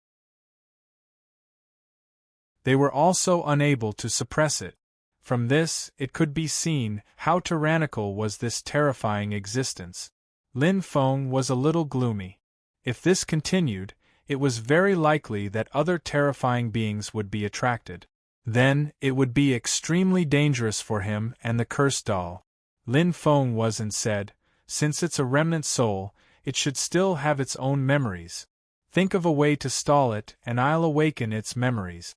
They were also unable to suppress it. From this, it could be seen how tyrannical was this terrifying existence. Lin Feng was a little gloomy. If this continued, it was very likely that other terrifying beings would be attracted. Then, it would be extremely dangerous for him and the cursed doll. Lin Feng said, since it's a remnant soul, it should still have its own memories. Think of a way to stall it and I'll awaken its memories.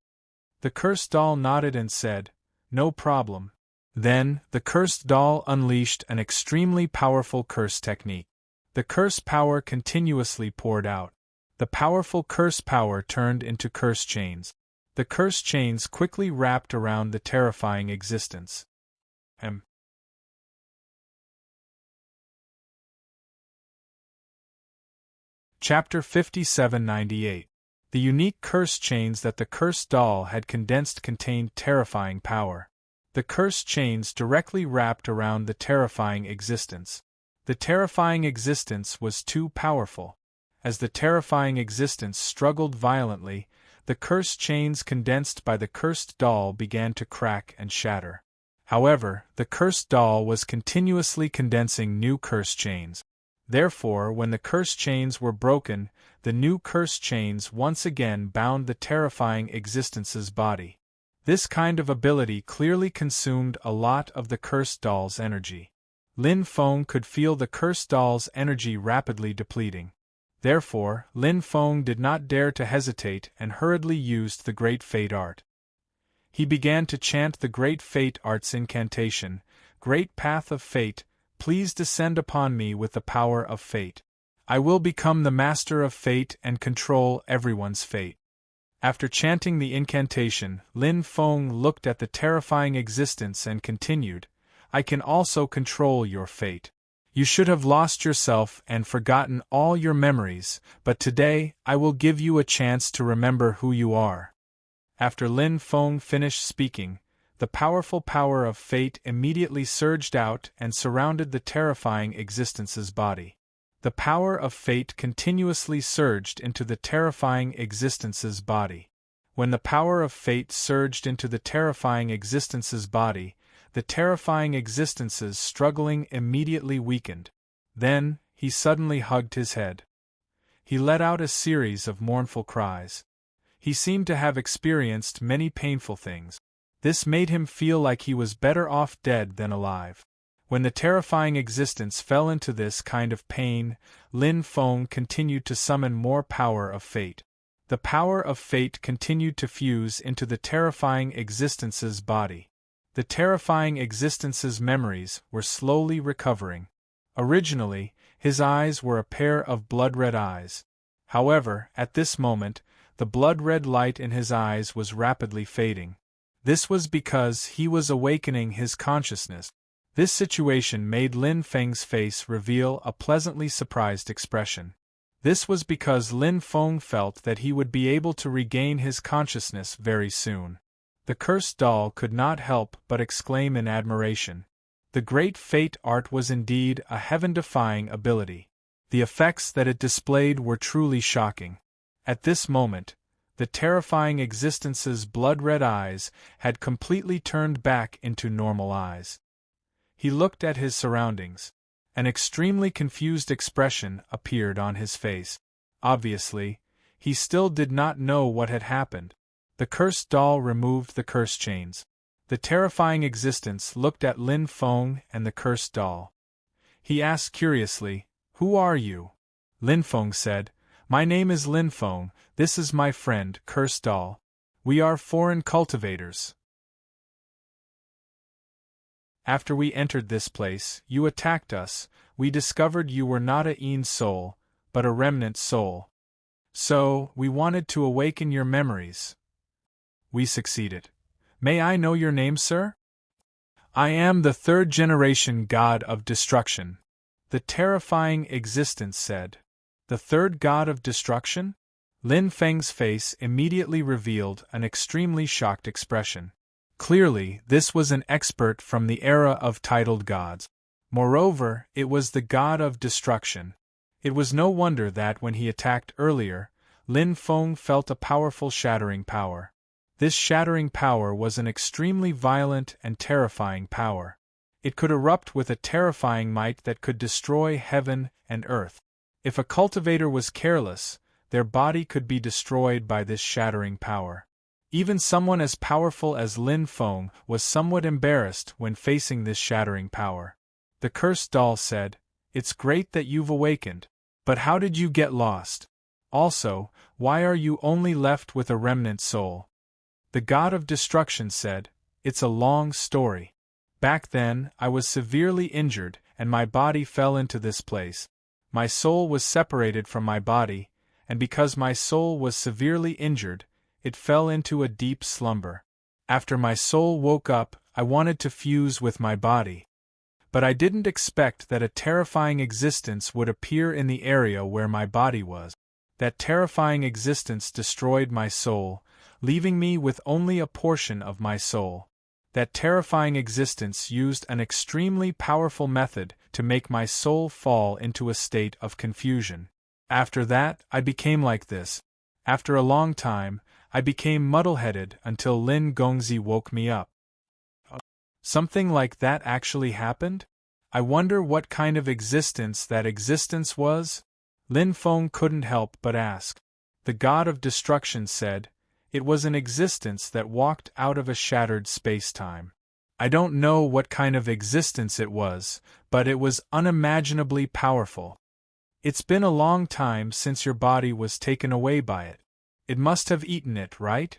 The cursed doll nodded and said, no problem. Then, the cursed doll unleashed an extremely powerful curse technique. The curse power continuously poured out. The powerful curse power turned into curse chains. The curse chains quickly wrapped around the terrifying existence. Chapter 5798. The unique curse chains that the cursed doll had condensed contained terrifying power. The curse chains directly wrapped around the terrifying existence. The terrifying existence was too powerful. As the terrifying existence struggled violently, the curse chains condensed by the cursed doll began to crack and shatter. However, the cursed doll was continuously condensing new curse chains. Therefore, when the curse chains were broken, the new curse chains once again bound the terrifying existence's body. This kind of ability clearly consumed a lot of the cursed doll's energy. Lin Feng could feel the cursed doll's energy rapidly depleting. Therefore, Lin Feng did not dare to hesitate and hurriedly used the Great Fate Art. He began to chant the Great Fate Art's incantation, Great Path of Fate, please descend upon me with the power of fate. I will become the master of fate and control everyone's fate. After chanting the incantation, Lin Feng looked at the terrifying existence and continued, I can also control your fate. You should have lost yourself and forgotten all your memories, but today I will give you a chance to remember who you are. After Lin Feng finished speaking, the powerful power of fate immediately surged out and surrounded the terrifying existence's body. The power of fate continuously surged into the terrifying existence's body. When the power of fate surged into the terrifying existence's body, the terrifying existence's struggling immediately weakened. Then, he suddenly hugged his head. He let out a series of mournful cries. He seemed to have experienced many painful things. This made him feel like he was better off dead than alive. When the terrifying existence fell into this kind of pain, Lin Feng continued to summon more power of fate. The power of fate continued to fuse into the terrifying existence's body. The terrifying existence's memories were slowly recovering. Originally, his eyes were a pair of blood-red eyes. However, at this moment, the blood-red light in his eyes was rapidly fading. This was because he was awakening his consciousness. This situation made Lin Feng's face reveal a pleasantly surprised expression. This was because Lin Feng felt that he would be able to regain his consciousness very soon. The cursed doll could not help but exclaim in admiration. The Great Fate Art was indeed a heaven-defying ability. The effects that it displayed were truly shocking. At this moment, the terrifying existence's blood-red eyes had completely turned back into normal eyes. He looked at his surroundings. An extremely confused expression appeared on his face. Obviously, he still did not know what had happened. The cursed doll removed the curse chains. The terrifying existence looked at Lin Feng and the cursed doll. He asked curiously, "Who are you?" Lin Feng said, "My name is Lin Feng, this is my friend, Cursed Doll. We are foreign cultivators." After we entered this place, you attacked us. We discovered you were not a Een soul, but a remnant soul. So, we wanted to awaken your memories. We succeeded. May I know your name, sir? I am the third-generation god of destruction. The terrifying existence said. The third god of destruction? Lin Feng's face immediately revealed an extremely shocked expression. Clearly, this was an expert from the era of titled gods. Moreover, it was the god of destruction. It was no wonder that when he attacked earlier, Lin Feng felt a powerful shattering power. This shattering power was an extremely violent and terrifying power. It could erupt with a terrifying might that could destroy heaven and earth. If a cultivator was careless, their body could be destroyed by this shattering power. Even someone as powerful as Lin Feng was somewhat embarrassed when facing this shattering power. The cursed doll said, "It's great that you've awakened. But how did you get lost? Also, why are you only left with a remnant soul?" The god of destruction said, "It's a long story. Back then, I was severely injured, and my body fell into this place. My soul was separated from my body, and because my soul was severely injured, it fell into a deep slumber. After my soul woke up, I wanted to fuse with my body. But I didn't expect that a terrifying existence would appear in the area where my body was. That terrifying existence destroyed my soul, leaving me with only a portion of my soul. That terrifying existence used an extremely powerful method to make my soul fall into a state of confusion. After that, I became like this. After a long time, I became muddle-headed until Lin Gongzi woke me up." Something like that actually happened? I wonder what kind of existence that existence was? Lin Feng couldn't help but ask. The god of destruction said, "It was an existence that walked out of a shattered space-time. I don't know what kind of existence it was, but it was unimaginably powerful. It's been a long time since your body was taken away by it. It must have eaten it, right?"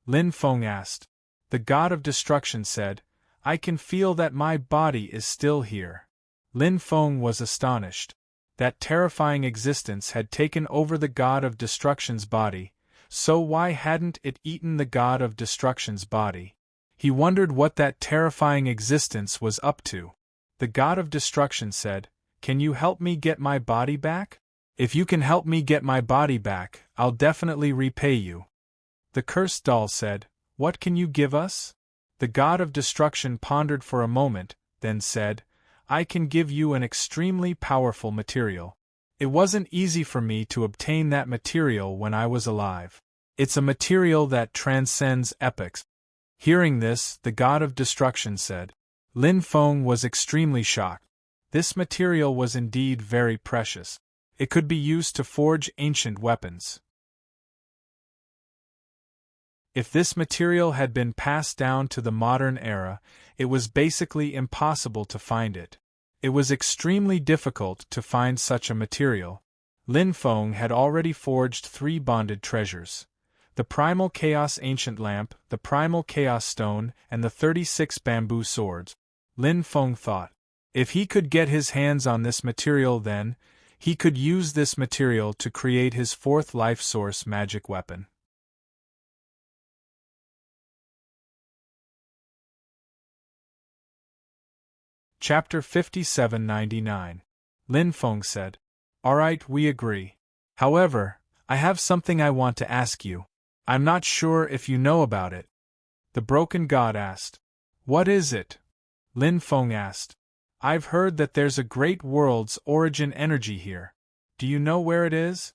Lin Feng asked. The god of destruction said, "I can feel that my body is still here." Lin Feng was astonished. That terrifying existence had taken over the god of destruction's body, so why hadn't it eaten the god of destruction's body? He wondered what that terrifying existence was up to. The god of destruction said, "Can you help me get my body back? If you can help me get my body back, I'll definitely repay you." The cursed doll said, "What can you give us?" The god of destruction pondered for a moment, then said, "I can give you an extremely powerful material. It wasn't easy for me to obtain that material when I was alive. It's a material that transcends epochs." Hearing this, the god of destruction said. Lin Feng was extremely shocked. This material was indeed very precious. It could be used to forge ancient weapons. If this material had been passed down to the modern era, it was basically impossible to find it. It was extremely difficult to find such a material. Lin Feng had already forged 3 bonded treasures: the Primal Chaos Ancient Lamp, the Primal Chaos Stone, and the 36 bamboo swords. Lin Feng thought, if he could get his hands on this material, then he could use this material to create his 4th life source magic weapon. Chapter 5799. Lin Feng said, "Alright, we agree. However, I have something I want to ask you. I'm not sure if you know about it." The broken god asked. "What is it?" Lin Feng asked. "I've heard that there's a great world's origin energy here. Do you know where it is?"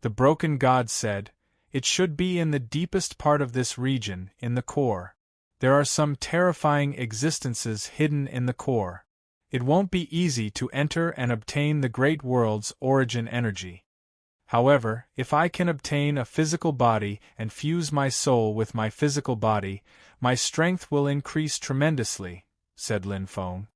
The broken god said, "It should be in the deepest part of this region, in the core. There are some terrifying existences hidden in the core. It won't be easy to enter and obtain the great world's origin energy. However, if I can obtain a physical body and fuse my soul with my physical body, my strength will increase tremendously," said Lin Feng.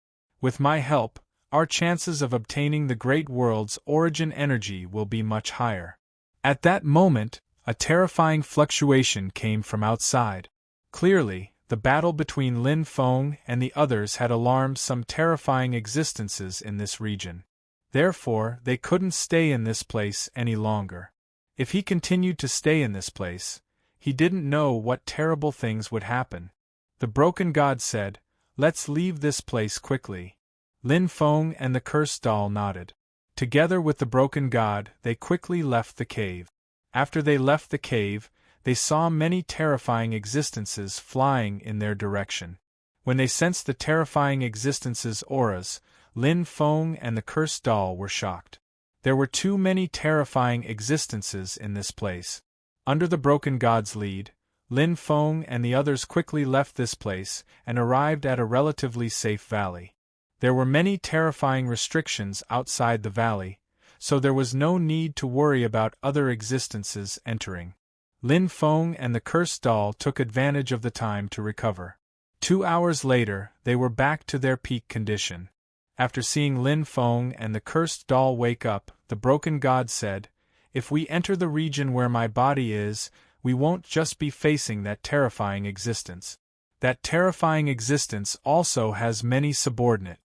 "With my help, our chances of obtaining the great world's origin energy will be much higher." At that moment, a terrifying fluctuation came from outside. Clearly, The battle between Lin Feng and the others had alarmed some terrifying existences in this region. Therefore, they couldn't stay in this place any longer. If he continued to stay in this place, he didn't know what terrible things would happen. The broken god said, "Let's leave this place quickly." Lin Feng and the cursed doll nodded. Together with the broken god, they quickly left the cave. After they left the cave, they saw many terrifying existences flying in their direction. When they sensed the terrifying existences' auras, Lin Feng and the cursed doll were shocked. There were too many terrifying existences in this place. Under the broken god's lead, Lin Feng and the others quickly left this place and arrived at a relatively safe valley. There were many terrifying restrictions outside the valley, so there was no need to worry about other existences entering. Lin Feng and the cursed doll took advantage of the time to recover. 2 hours later, they were back to their peak condition. After seeing Lin Feng and the cursed doll wake up, the broken god said, "If we enter the region where my body is, we won't just be facing that terrifying existence. That terrifying existence also has many subordinate."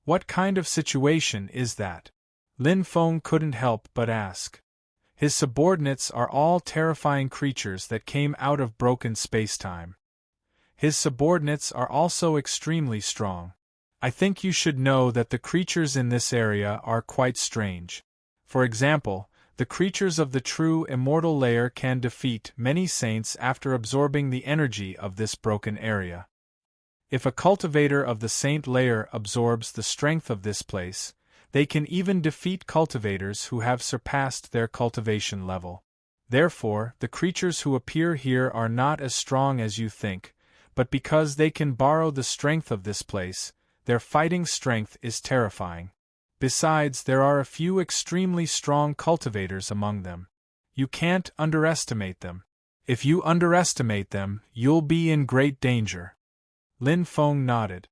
"What kind of situation is that?" Lin Feng couldn't help but ask. "His subordinates are all terrifying creatures that came out of broken space-time. His subordinates are also extremely strong. I think you should know that the creatures in this area are quite strange. For example, the creatures of the true immortal layer can defeat many saints after absorbing the energy of this broken area. If a cultivator of the saint layer absorbs the strength of this place, they can even defeat cultivators who have surpassed their cultivation level. Therefore, the creatures who appear here are not as strong as you think, but because they can borrow the strength of this place, their fighting strength is terrifying. Besides, there are a few extremely strong cultivators among them. You can't underestimate them. If you underestimate them, you'll be in great danger." Lin Feng nodded.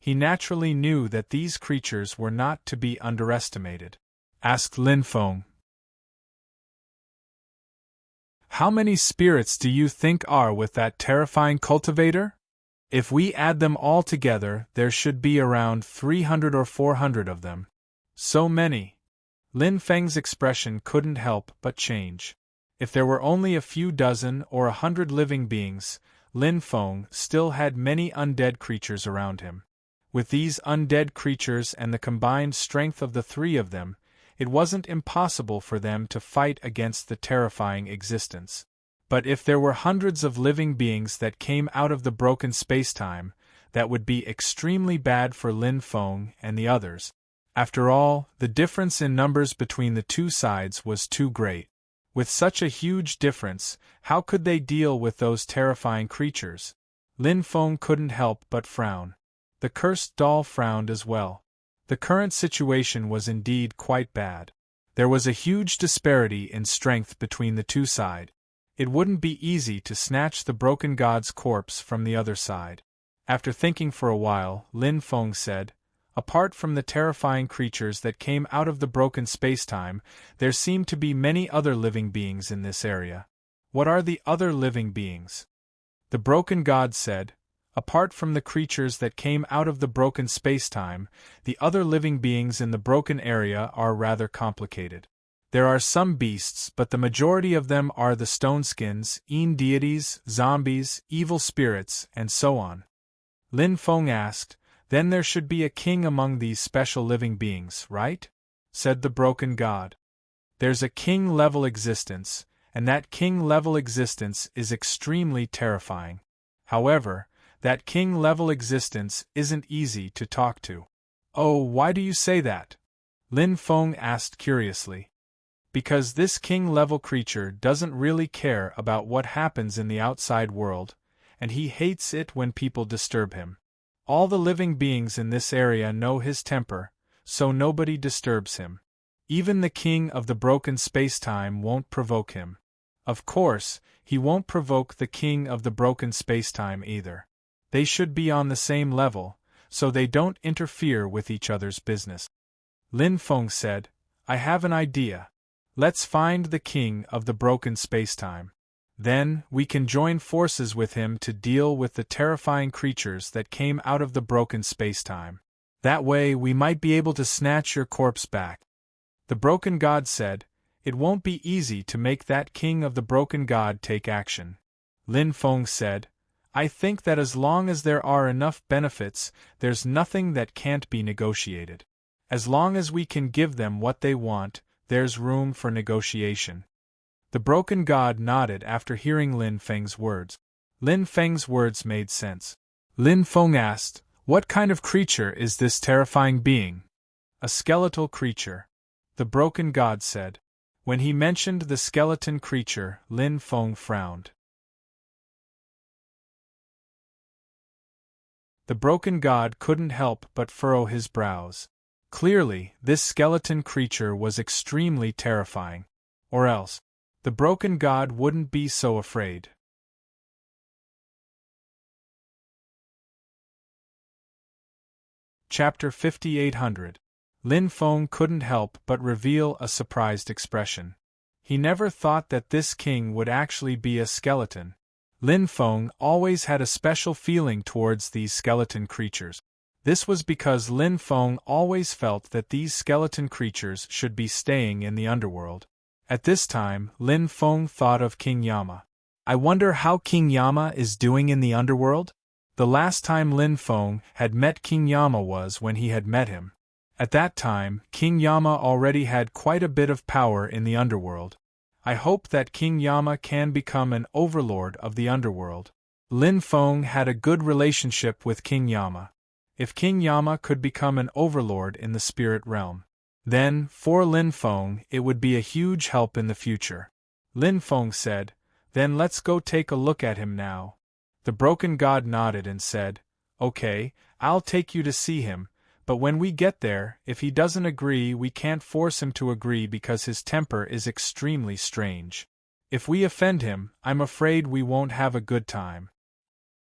He naturally knew that these creatures were not to be underestimated. Asked Lin Feng, "How many spirits do you think are with that terrifying cultivator? If we add them all together, there should be around 300 or 400 of them." "So many?" Lin Feng's expression couldn't help but change. If there were only a few dozen or 100 living beings, Lin Feng still had many undead creatures around him. With these undead creatures and the combined strength of the three of them, it wasn't impossible for them to fight against the terrifying existence. But if there were hundreds of living beings that came out of the broken spacetime, that would be extremely bad for Lin Feng and the others. After all, the difference in numbers between the two sides was too great. With such a huge difference, how could they deal with those terrifying creatures? Lin Feng couldn't help but frown. The cursed doll frowned as well. The current situation was indeed quite bad. There was a huge disparity in strength between the two sides. It wouldn't be easy to snatch the broken god's corpse from the other side. After thinking for a while, Lin Feng said, "Apart from the terrifying creatures that came out of the broken spacetime, there seem to be many other living beings in this area." "What are the other living beings?" The broken god said, "Apart from the creatures that came out of the broken spacetime, the other living beings in the broken area are rather complicated. There are some beasts, but the majority of them are the Stoneskins, deities, zombies, evil spirits, and so on." Lin Feng asked, "Then there should be a king among these special living beings, right?" Said the broken god. "There's a king-level existence, and that king-level existence is extremely terrifying. However, that king-level existence isn't easy to talk to." "Oh, why do you say that?" Lin Feng asked curiously. "Because this king-level creature doesn't really care about what happens in the outside world, and he hates it when people disturb him. All the living beings in this area know his temper, so nobody disturbs him. Even the king of the broken spacetime won't provoke him. Of course, he won't provoke the king of the broken spacetime either. They should be on the same level, so they don't interfere with each other's business." Lin Feng said, "I have an idea. Let's find the king of the broken spacetime. Then, we can join forces with him to deal with the terrifying creatures that came out of the broken spacetime. That way, we might be able to snatch your corpse back. The broken god said, "It won't be easy to make that king of the broken god take action." Lin Feng said, "I think that as long as there are enough benefits, there's nothing that can't be negotiated. As long as we can give them what they want, there's room for negotiation." The broken god nodded after hearing Lin Feng's words. Lin Feng's words made sense. Lin Feng asked, "What kind of creature is this terrifying being?" "A skeletal creature," the broken god said. When he mentioned the skeleton creature, Lin Feng frowned. The broken god couldn't help but furrow his brows. Clearly, this skeleton creature was extremely terrifying. Or else, the broken god wouldn't be so afraid. Chapter 5800. Lin Feng couldn't help but reveal a surprised expression. He never thought that this king would actually be a skeleton. Lin Feng always had a special feeling towards these skeleton creatures. This was because Lin Feng always felt that these skeleton creatures should be staying in the underworld. At this time, Lin Feng thought of King Yama. I wonder how King Yama is doing in the underworld? The last time Lin Feng had met King Yama was when he had met him. At that time, King Yama already had quite a bit of power in the underworld. I hope that King Yama can become an overlord of the underworld. Lin Feng had a good relationship with King Yama. If King Yama could become an overlord in the spirit realm, then, for Lin Feng, it would be a huge help in the future. Lin Feng said, "Then let's go take a look at him now." The broken god nodded and said, "Okay, I'll take you to see him, but when we get there, if he doesn't agree, we can't force him to agree because his temper is extremely strange. If we offend him, I'm afraid we won't have a good time.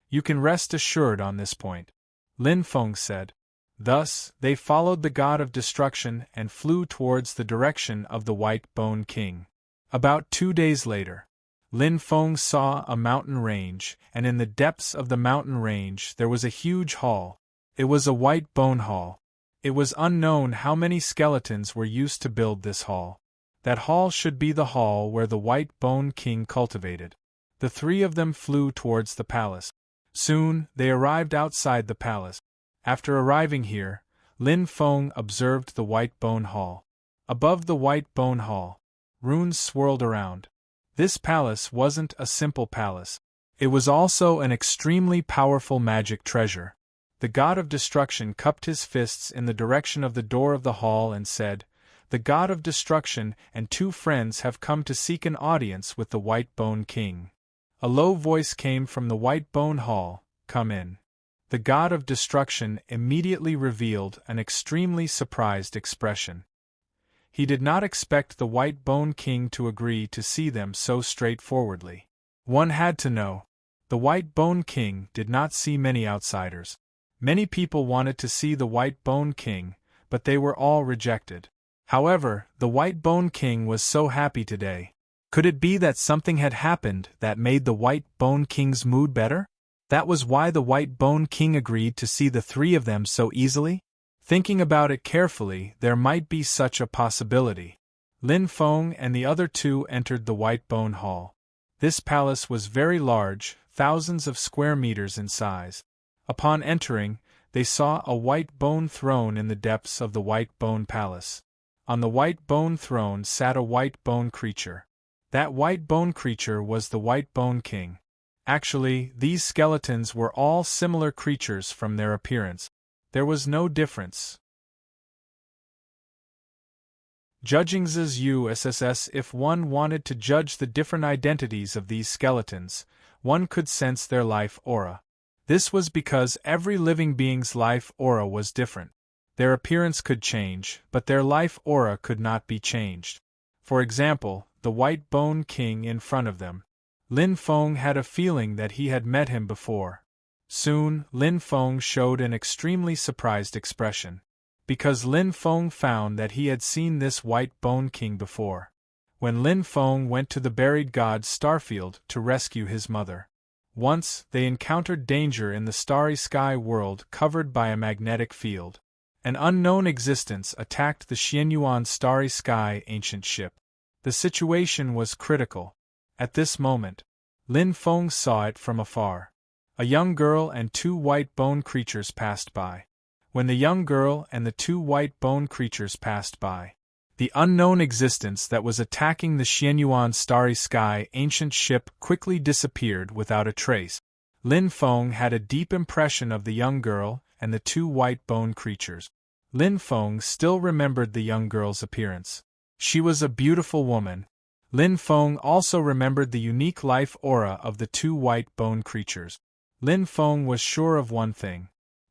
You can rest assured on this point," Lin Feng said. Thus, they followed the god of destruction and flew towards the direction of the White Bone King. About 2 days later, Lin Feng saw a mountain range, and in the depths of the mountain range there was a huge hall. It was a white bone hall. It was unknown how many skeletons were used to build this hall. That hall should be the hall where the White Bone King cultivated. The three of them flew towards the palace. Soon, they arrived outside the palace. After arriving here, Lin Feng observed the White Bone Hall. Above the White Bone Hall, runes swirled around. This palace wasn't a simple palace. It was also an extremely powerful magic treasure. The god of destruction cupped his fists in the direction of the door of the hall and said, "The god of destruction and 2 friends have come to seek an audience with the White Bone King." A low voice came from the White Bone Hall, "Come in." The god of destruction immediately revealed an extremely surprised expression. He did not expect the White Bone King to agree to see them so straightforwardly. One had to know. The White Bone King did not see many outsiders. Many people wanted to see the White Bone King, but they were all rejected. However, the White Bone King was so happy today. Could it be that something had happened that made the White Bone King's mood better? That was why the White Bone King agreed to see the 3 of them so easily? Thinking about it carefully, there might be such a possibility. Lin Feng and the other 2 entered the White Bone Hall. This palace was very large, thousands of square meters in size. Upon entering, they saw a white bone throne in the depths of the White Bone Palace. On the white bone throne sat a white bone creature. That white bone creature was the White Bone King. Actually, these skeletons were all similar creatures from their appearance. There was no difference. Judging as USSS, if one wanted to judge the different identities of these skeletons, one could sense their life aura. This was because every living being's life aura was different. Their appearance could change, but their life aura could not be changed. For example, the White Bone King in front of them. Lin Feng had a feeling that he had met him before. Soon, Lin Feng showed an extremely surprised expression. Because Lin Feng found that he had seen this White Bone King before. when Lin Feng went to the buried god's starfield to rescue his mother. Once, they encountered danger in the starry sky world covered by a magnetic field. An unknown existence attacked the Xianyuan starry sky ancient ship. The situation was critical. At this moment, Lin Feng saw it from afar. A young girl and two white bone creatures passed by. When the young girl and the two white bone creatures passed by, the unknown existence that was attacking the Xianyuan starry sky ancient ship quickly disappeared without a trace. Lin Feng had a deep impression of the young girl and the two white bone creatures. Lin Feng still remembered the young girl's appearance. She was a beautiful woman. Lin Feng also remembered the unique life aura of the two white bone creatures. Lin Feng was sure of one thing: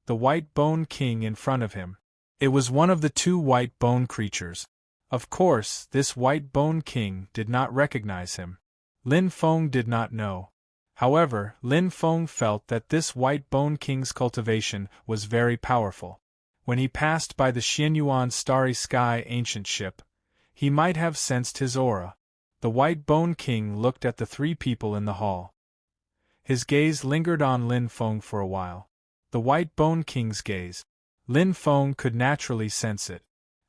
the white bone king in front of him. It was one of the two white bone creatures. Of course, this white bone king did not recognize him. Lin Feng did not know. However, Lin Feng felt that this white bone king's cultivation was very powerful. When he passed by the Xianyuan starry sky ancient ship, he might have sensed his aura. The white bone king looked at the three people in the hall. His gaze lingered on Lin Feng for a while. The white bone king's gaze. Lin Feng could naturally sense it.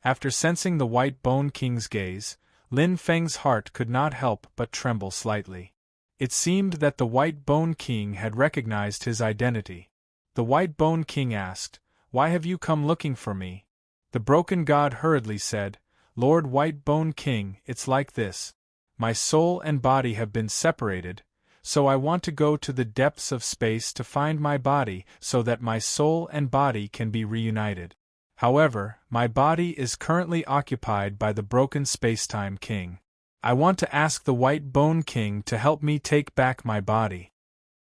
After sensing the white bone king's gaze, Lin Feng's heart could not help but tremble slightly. It seemed that the white bone king had recognized his identity. The white bone king asked, "Why have you come looking for me?" The broken god hurriedly said, "Lord White Bone King, it's like this. My soul and body have been separated, so I want to go to the depths of space to find my body so that my soul and body can be reunited. However, my body is currently occupied by the broken Spacetime King. I want to ask the White Bone King to help me take back my body."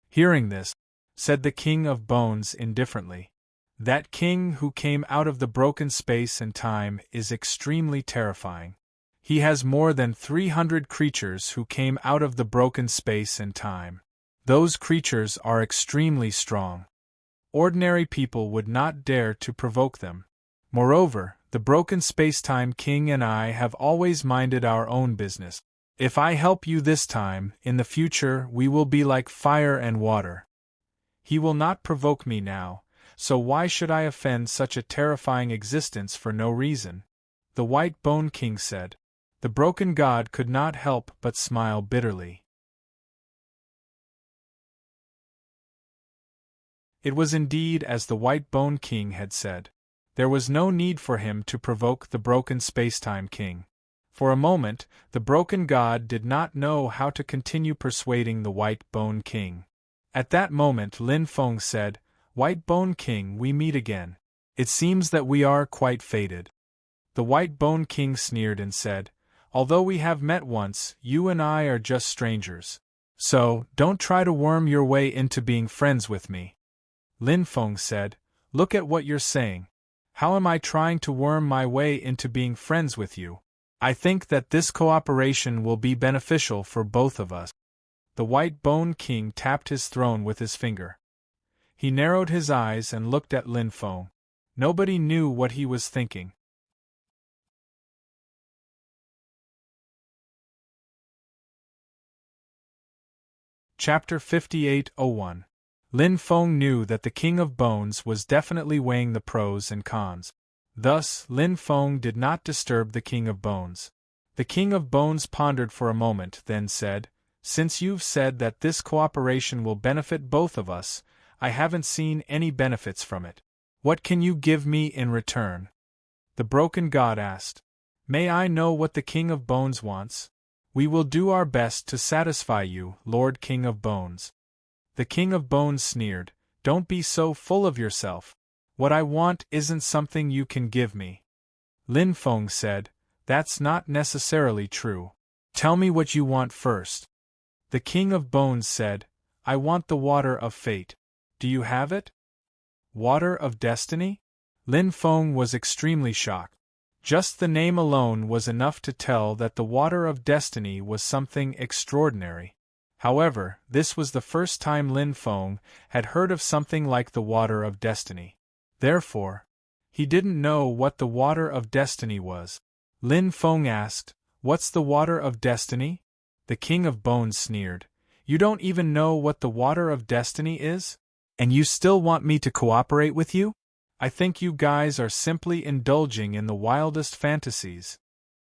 Hearing this, said the King of Bones indifferently, "That king who came out of the broken space and time is extremely terrifying. He has more than 300 creatures who came out of the broken space and time. Those creatures are extremely strong. Ordinary people would not dare to provoke them. Moreover, the broken Spacetime King and I have always minded our own business. If I help you this time, in the future we will be like fire and water. He will not provoke me now, so why should I offend such a terrifying existence for no reason?" The White Bone King said. The broken god could not help but smile bitterly. It was indeed as the White Bone King had said. There was no need for him to provoke the broken Spacetime King. For a moment, the broken god did not know how to continue persuading the White Bone King. At that moment Lin Feng said, "White Bone King, we meet again. It seems that we are quite fated." The White Bone King sneered and said, "Although we have met once, you and I are just strangers. So, don't try to worm your way into being friends with me." Lin Feng said, "Look at what you're saying. How am I trying to worm my way into being friends with you? I think that this cooperation will be beneficial for both of us." The White Bone King tapped his throne with his finger. He narrowed his eyes and looked at Lin Feng. Nobody knew what he was thinking. Chapter 58:01. Lin Feng knew that the King of Bones was definitely weighing the pros and cons. Thus, Lin Feng did not disturb the King of Bones. The King of Bones pondered for a moment, then said, "Since you've said that this cooperation will benefit both of us, I haven't seen any benefits from it. What can you give me in return?" The broken god asked. "May I know what the King of Bones wants? We will do our best to satisfy you, Lord King of Bones." The King of Bones sneered, "Don't be so full of yourself. What I want isn't something you can give me." Lin Feng said, "That's not necessarily true. Tell me what you want first." The King of Bones said, "I want the Water of Fate. Do you have it?" Water of Destiny? Lin Feng was extremely shocked. Just the name alone was enough to tell that the Water of Destiny was something extraordinary. However, this was the first time Lin Feng had heard of something like the Water of Destiny. Therefore, he didn't know what the Water of Destiny was. Lin Feng asked, What's the water of destiny? The King of Bones sneered. You don't even know what the water of destiny is? And you still want me to cooperate with you? I think you guys are simply indulging in the wildest fantasies.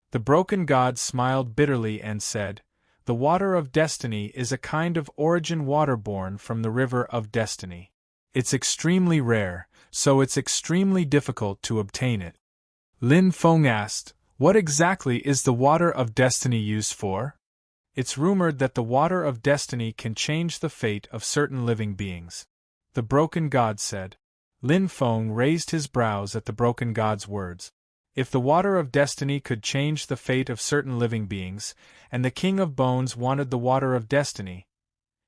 The broken god smiled bitterly and said, The water of destiny is a kind of origin water born from the river of destiny. It's extremely rare, so it's extremely difficult to obtain it. Lin Feng asked, What exactly is the water of destiny used for? It's rumored that the water of destiny can change the fate of certain living beings. The broken god said. Lin Feng raised his brows at the broken god's words. If the water of destiny could change the fate of certain living beings, and the King of Bones wanted the water of destiny,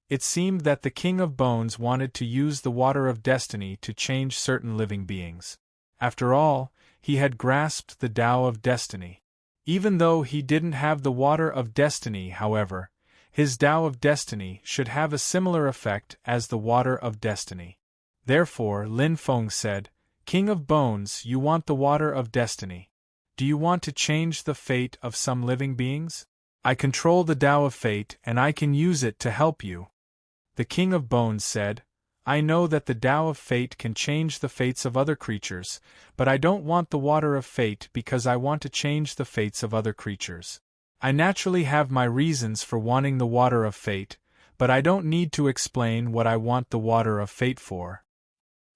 it seemed that the King of Bones wanted to use the water of destiny to change certain living beings. After all, he had grasped the Tao of destiny. Even though he didn't have the water of destiny, however, his Tao of destiny should have a similar effect as the water of destiny. Therefore, Lin Feng said, King of Bones, you want the water of destiny. Do you want to change the fate of some living beings? I control the Tao of fate and I can use it to help you. The King of Bones said, I know that the Tao of fate can change the fates of other creatures, but I don't want the water of fate because I want to change the fates of other creatures. I naturally have my reasons for wanting the water of fate, but I don't need to explain what I want the water of fate for.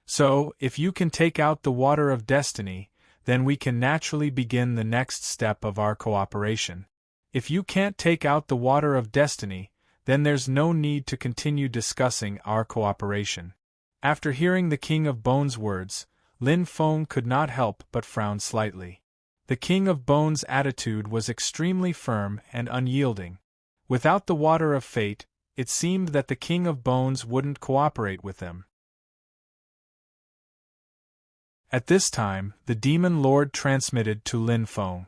So, if you can take out the water of destiny, then we can naturally begin the next step of our cooperation. If you can't take out the water of destiny, then there's no need to continue discussing our cooperation. After hearing the King of Bones' words, Lin Feng could not help but frown slightly. The King of Bones' attitude was extremely firm and unyielding. Without the water of fate, it seemed that the King of Bones wouldn't cooperate with him. At this time, the Demon Lord transmitted to Lin Feng.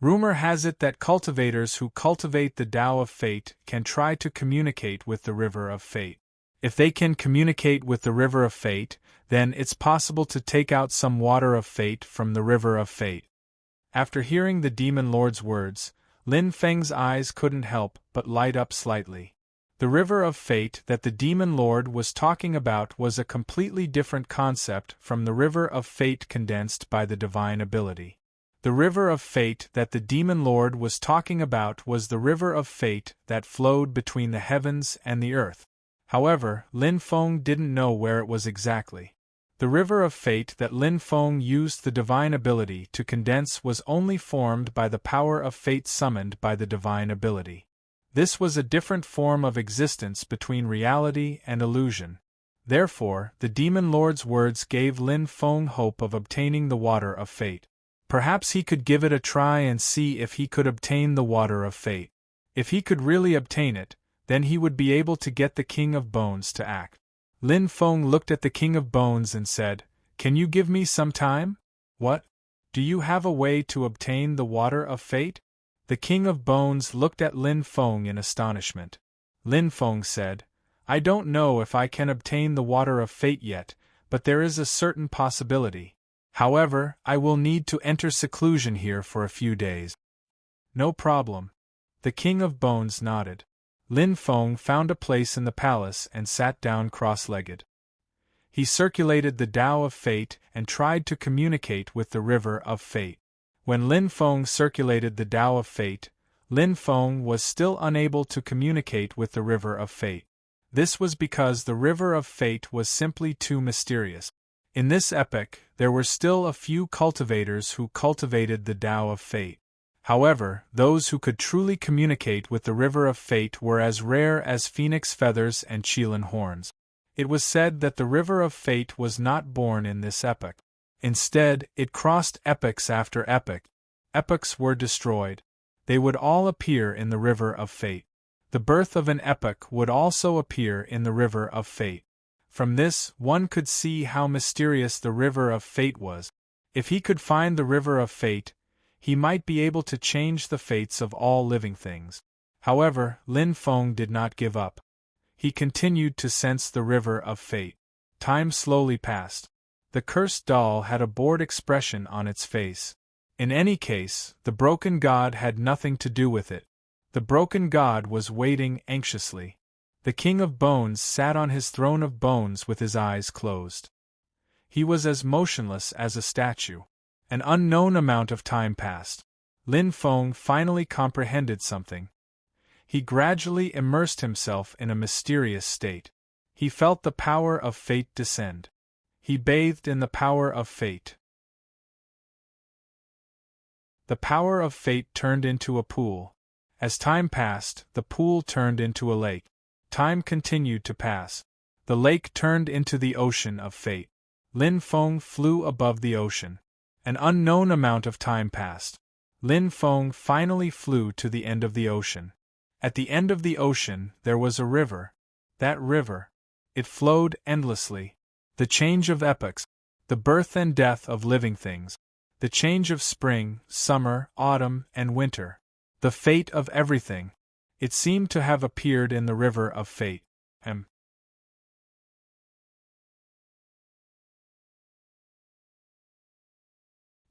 Rumor has it that cultivators who cultivate the Tao of Fate can try to communicate with the River of Fate. If they can communicate with the River of Fate, then it's possible to take out some water of fate from the River of Fate. After hearing the Demon Lord's words, Lin Feng's eyes couldn't help but light up slightly. The River of Fate that the Demon Lord was talking about was a completely different concept from the River of Fate condensed by the divine ability. The River of Fate that the Demon Lord was talking about was the River of Fate that flowed between the heavens and the earth. However, Lin Feng didn't know where it was exactly. The River of Fate that Lin Feng used the divine ability to condense was only formed by the power of fate summoned by the divine ability. This was a different form of existence between reality and illusion. Therefore, the Demon Lord's words gave Lin Feng hope of obtaining the water of fate. Perhaps he could give it a try and see if he could obtain the water of fate. If he could really obtain it, then he would be able to get the King of Bones to act. Lin Feng looked at the King of Bones and said, Can you give me some time? What? Do you have a way to obtain the water of fate? The King of Bones looked at Lin Feng in astonishment. Lin Feng said, I don't know if I can obtain the water of fate yet, but there is a certain possibility. However, I will need to enter seclusion here for a few days. No problem. The King of Bones nodded. Lin Feng found a place in the palace and sat down cross-legged. He circulated the Tao of Fate and tried to communicate with the River of Fate. When Lin Feng circulated the Tao of Fate, Lin Feng was still unable to communicate with the River of Fate. This was because the River of Fate was simply too mysterious. In this epoch, there were still a few cultivators who cultivated the Tao of Fate. However, those who could truly communicate with the River of Fate were as rare as phoenix feathers and Qilin horns. It was said that the River of Fate was not born in this epoch. Instead, it crossed epochs after epoch. Epochs were destroyed. They would all appear in the River of Fate. The birth of an epoch would also appear in the River of Fate. From this, one could see how mysterious the River of Fate was. If he could find the River of Fate, he might be able to change the fates of all living things. However, Lin Feng did not give up. He continued to sense the River of Fate. Time slowly passed. The cursed doll had a bored expression on its face. In any case, the broken god had nothing to do with it. The broken god was waiting anxiously. The king of bones sat on his throne of bones with his eyes closed. He was as motionless as a statue. An unknown amount of time passed. Lin Feng finally comprehended something. He gradually immersed himself in a mysterious state. He felt the power of fate descend. He bathed in the power of fate. The power of fate turned into a pool. As time passed, the pool turned into a lake. Time continued to pass. The lake turned into the ocean of fate. Lin Feng flew above the ocean. An unknown amount of time passed. Lin Feng finally flew to the end of the ocean. At the end of the ocean there was a river. That river. It flowed endlessly. The change of epochs. The birth and death of living things. The change of spring, summer, autumn, and winter. The fate of everything. It seemed to have appeared in the river of fate.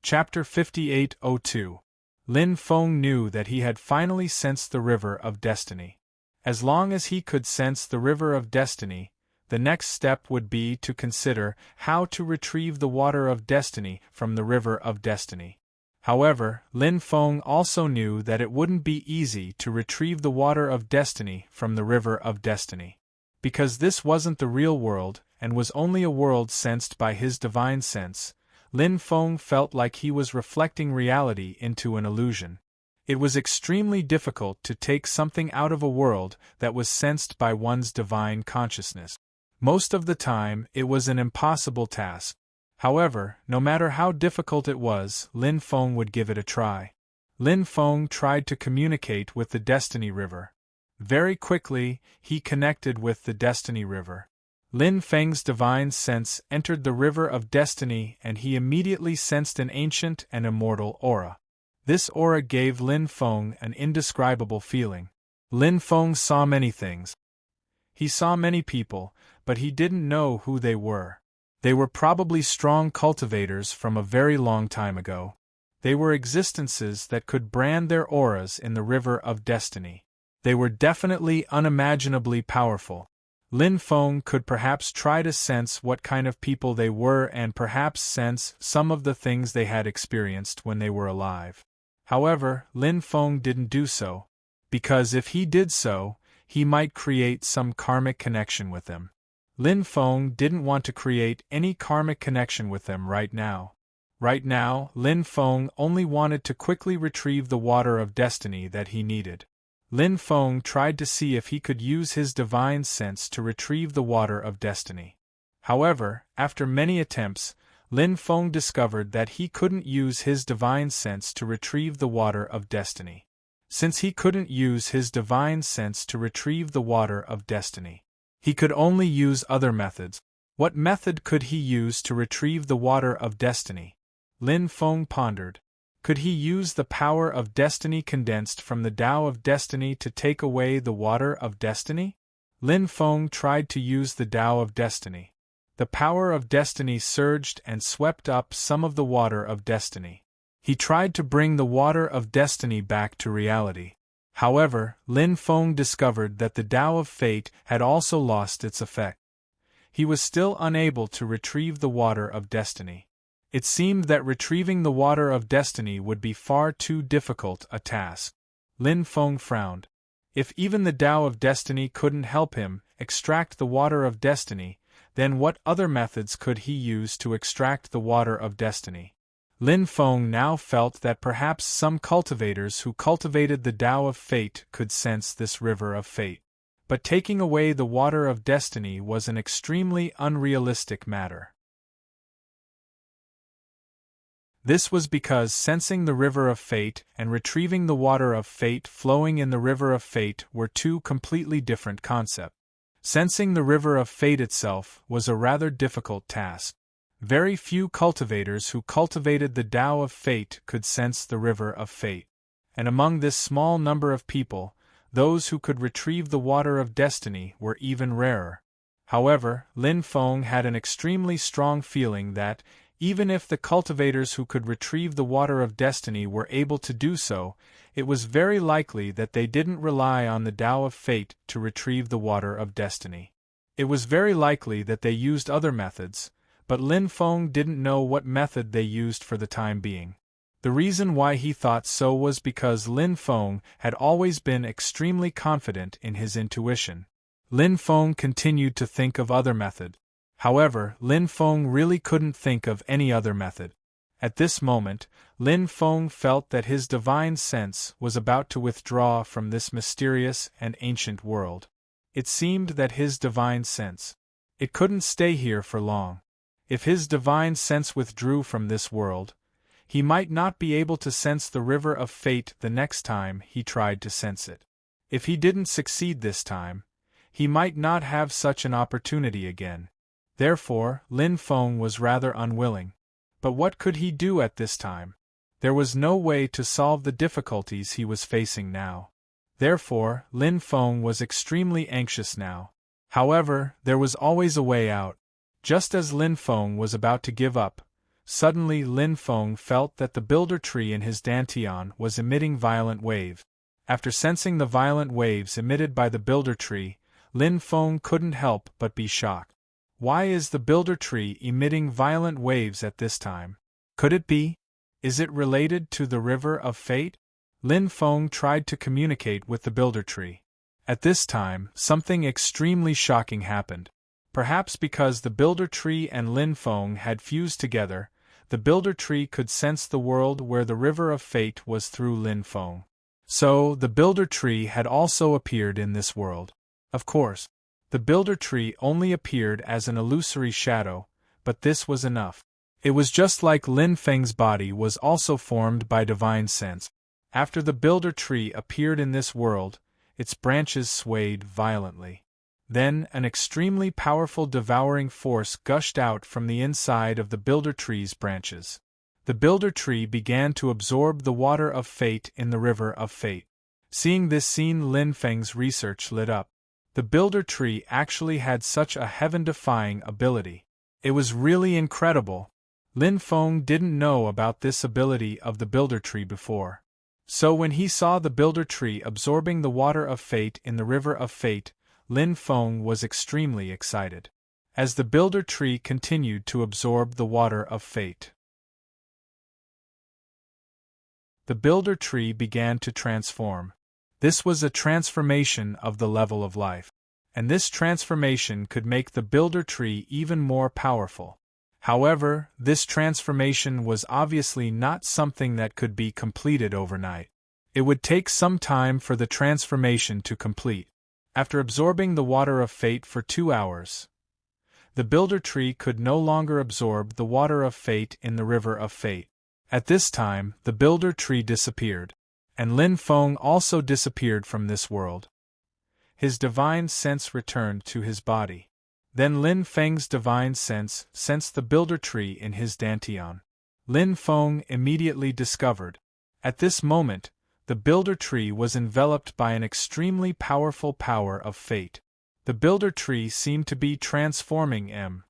Chapter 58:02. Lin Feng knew that he had finally sensed the river of destiny. As long as he could sense the river of destiny, the next step would be to consider how to retrieve the water of destiny from the river of destiny. However, Lin Feng also knew that it wouldn't be easy to retrieve the water of destiny from the river of destiny. Because this wasn't the real world, and was only a world sensed by his divine sense, Lin Feng felt like he was reflecting reality into an illusion. It was extremely difficult to take something out of a world that was sensed by one's divine consciousness. Most of the time, it was an impossible task. However, no matter how difficult it was, Lin Feng would give it a try. Lin Feng tried to communicate with the Destiny River. Very quickly, he connected with the Destiny River. Lin Feng's divine sense entered the river of destiny and he immediately sensed an ancient and immortal aura. This aura gave Lin Feng an indescribable feeling. Lin Feng saw many things. He saw many people, but he didn't know who they were. They were probably strong cultivators from a very long time ago. They were existences that could brand their auras in the river of destiny. They were definitely unimaginably powerful. Lin Feng could perhaps try to sense what kind of people they were and perhaps sense some of the things they had experienced when they were alive. However, Lin Feng didn't do so, because if he did so, he might create some karmic connection with them. Lin Feng didn't want to create any karmic connection with them right now. Right now, Lin Feng only wanted to quickly retrieve the water of destiny that he needed. Lin Feng tried to see if he could use his divine sense to retrieve the water of destiny. However, after many attempts, Lin Feng discovered that he couldn't use his divine sense to retrieve the water of destiny. Since he couldn't use his divine sense to retrieve the water of destiny, he could only use other methods. What method could he use to retrieve the water of destiny? Lin Feng pondered. Could he use the power of destiny condensed from the Tao of destiny to take away the water of destiny? Lin Feng tried to use the Tao of destiny. The power of destiny surged and swept up some of the water of destiny. He tried to bring the water of destiny back to reality. However, Lin Feng discovered that the Tao of fate had also lost its effect. He was still unable to retrieve the water of destiny. It seemed that retrieving the water of destiny would be far too difficult a task. Lin Feng frowned. If even the Tao of destiny couldn't help him extract the water of destiny, then what other methods could he use to extract the water of destiny? Lin Feng now felt that perhaps some cultivators who cultivated the Tao of fate could sense this river of fate. But taking away the water of destiny was an extremely unrealistic matter. This was because sensing the river of fate and retrieving the water of fate flowing in the river of fate were two completely different concepts. Sensing the river of fate itself was a rather difficult task. Very few cultivators who cultivated the Tao of fate could sense the river of fate. And among this small number of people, those who could retrieve the water of destiny were even rarer. However, Lin Feng had an extremely strong feeling that, Even if the cultivators who could retrieve the water of destiny were able to do so, it was very likely that they didn't rely on the Tao of Fate to retrieve the water of destiny. It was very likely that they used other methods, but Lin Feng didn't know what method they used for the time being. The reason why he thought so was because Lin Feng had always been extremely confident in his intuition. Lin Feng continued to think of other methods. However, Lin Feng really couldn't think of any other method. At this moment, Lin Feng felt that his divine sense was about to withdraw from this mysterious and ancient world. It seemed that his divine sense, it couldn't stay here for long. If his divine sense withdrew from this world, he might not be able to sense the river of fate the next time he tried to sense it. If he didn't succeed this time, he might not have such an opportunity again. Therefore, Lin Feng was rather unwilling. But what could he do at this time? There was no way to solve the difficulties he was facing now. Therefore, Lin Feng was extremely anxious now. However, there was always a way out. Just as Lin Feng was about to give up, suddenly Lin Feng felt that the builder tree in his dantian was emitting violent waves. After sensing the violent waves emitted by the builder tree, Lin Feng couldn't help but be shocked. Why is the builder tree emitting violent waves at this time? Could it be? Is it related to the river of fate? Lin Feng tried to communicate with the builder tree. At this time, something extremely shocking happened. Perhaps because the builder tree and Lin Feng had fused together, the builder tree could sense the world where the river of fate was through Lin Feng. So, the builder tree had also appeared in this world. Of course, the builder tree only appeared as an illusory shadow, but this was enough. It was just like Lin Feng's body was also formed by divine sense. After the builder tree appeared in this world, its branches swayed violently. Then an extremely powerful devouring force gushed out from the inside of the builder tree's branches. The builder tree began to absorb the water of fate in the river of fate. Seeing this scene, Lin Feng's research lit up. The builder tree actually had such a heaven-defying ability. It was really incredible. Lin Feng didn't know about this ability of the builder tree before. So when he saw the builder tree absorbing the water of fate in the river of fate, Lin Feng was extremely excited. As the builder tree continued to absorb the water of fate, the builder tree began to transform. This was a transformation of the level of life. And this transformation could make the builder tree even more powerful. However, this transformation was obviously not something that could be completed overnight. It would take some time for the transformation to complete. After absorbing the water of fate for 2 hours, the builder tree could no longer absorb the water of fate in the river of fate. At this time, the builder tree disappeared. And Lin Feng also disappeared from this world. His divine sense returned to his body. Then Lin Feng's divine sense sensed the builder tree in his dantian. Lin Feng immediately discovered. At this moment, the builder tree was enveloped by an extremely powerful power of fate. The builder tree seemed to be transforming M.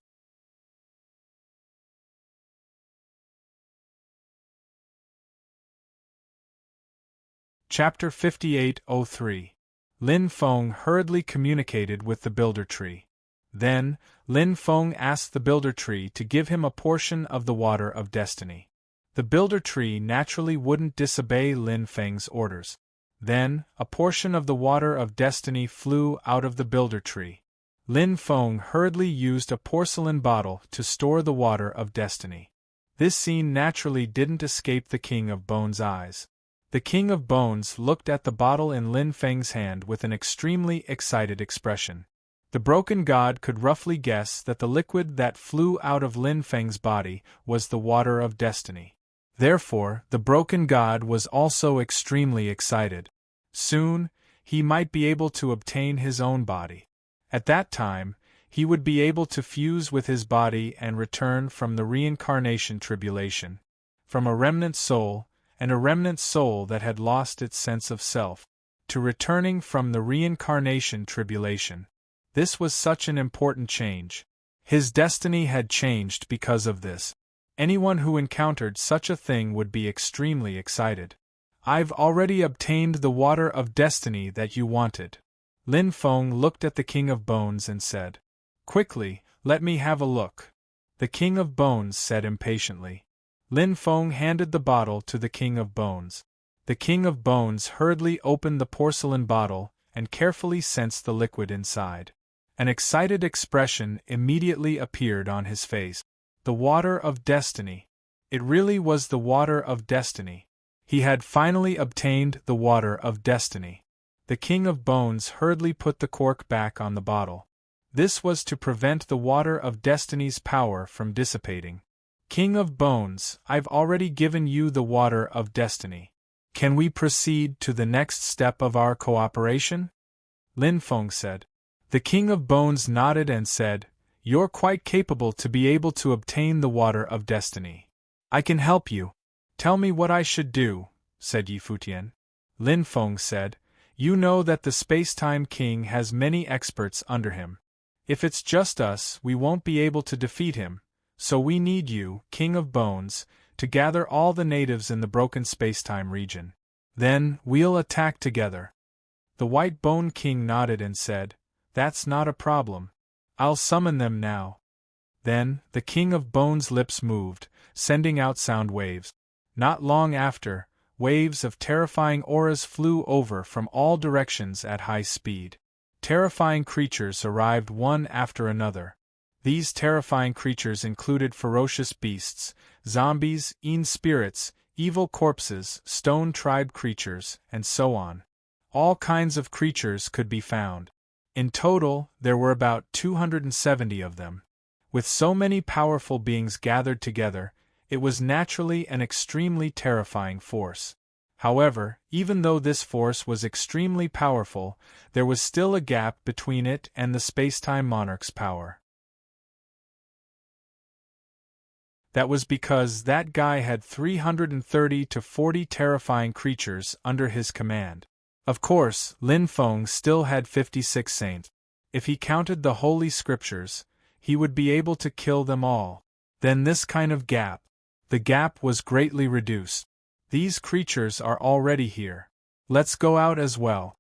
Chapter 5803. Lin Feng hurriedly communicated with the builder tree. Then, Lin Feng asked the builder tree to give him a portion of the water of destiny. The builder tree naturally wouldn't disobey Lin Feng's orders. Then, a portion of the water of destiny flew out of the builder tree. Lin Feng hurriedly used a porcelain bottle to store the water of destiny. This scene naturally didn't escape the King of Bones' eyes. The King of Bones looked at the bottle in Lin Feng's hand with an extremely excited expression. The broken god could roughly guess that the liquid that flew out of Lin Feng's body was the water of destiny. Therefore, the broken god was also extremely excited. Soon, he might be able to obtain his own body. At that time, he would be able to fuse with his body and return from the reincarnation tribulation, from a remnant soul, and a remnant soul that had lost its sense of self, to returning from the reincarnation tribulation. This was such an important change. His destiny had changed because of this. Anyone who encountered such a thing would be extremely excited. I've already obtained the water of destiny that you wanted. Lin Feng looked at the King of Bones and said, "Quickly, let me have a look." The King of Bones said impatiently. Lin Feng handed the bottle to the King of Bones. The King of Bones hurriedly opened the porcelain bottle and carefully sensed the liquid inside. An excited expression immediately appeared on his face. The water of destiny. It really was the water of destiny. He had finally obtained the water of destiny. The King of Bones hurriedly put the cork back on the bottle. This was to prevent the water of destiny's power from dissipating. King of Bones, I've already given you the water of destiny. Can we proceed to the next step of our cooperation? Lin Feng said. The King of Bones nodded and said, "You're quite capable to be able to obtain the water of destiny. I can help you. Tell me what I should do," said Yi Futian. Lin Feng said, "You know that the Space-Time King has many experts under him. If it's just us, we won't be able to defeat him, so we need you, King of Bones, to gather all the natives in the broken space-time region. Then, we'll attack together." The White Bone King nodded and said, "That's not a problem. I'll summon them now." Then, the King of Bones' lips moved, sending out sound waves. Not long after, waves of terrifying auras flew over from all directions at high speed. Terrifying creatures arrived one after another. These terrifying creatures included ferocious beasts, zombies, spirits, evil corpses, stone tribe creatures, and so on. All kinds of creatures could be found. In total, there were about 270 of them. With so many powerful beings gathered together, it was naturally an extremely terrifying force. However, even though this force was extremely powerful, there was still a gap between it and the Space-Time Monarch's power. That was because that guy had 330 to 40 terrifying creatures under his command. Of course, Lin Feng still had 56 saints. If he counted the Holy Scriptures, he would be able to kill them all. Then this kind of gap. The gap was greatly reduced. These creatures are already here. Let's go out as well.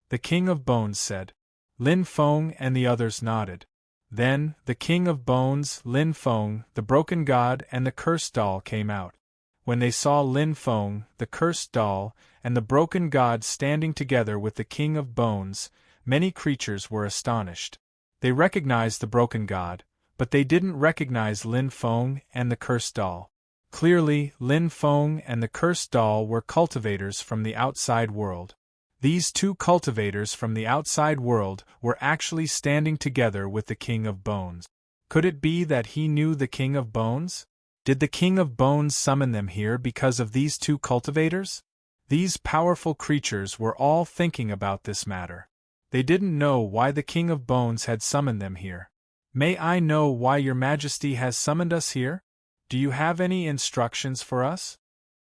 The King of Bones said. Lin Feng and the others nodded. Then, the King of Bones, Lin Feng, the Broken God and the Cursed Doll came out. When they saw Lin Feng, the Cursed Doll, and the Broken God standing together with the King of Bones, many creatures were astonished. They recognized the Broken God, but they didn't recognize Lin Feng and the Cursed Doll. Clearly, Lin Feng and the Cursed Doll were cultivators from the outside world. These two cultivators from the outside world were actually standing together with the King of Bones. Could it be that he knew the King of Bones? Did the King of Bones summon them here because of these two cultivators? These powerful creatures were all thinking about this matter. They didn't know why the King of Bones had summoned them here. "May I know why your Majesty has summoned us here? Do you have any instructions for us?"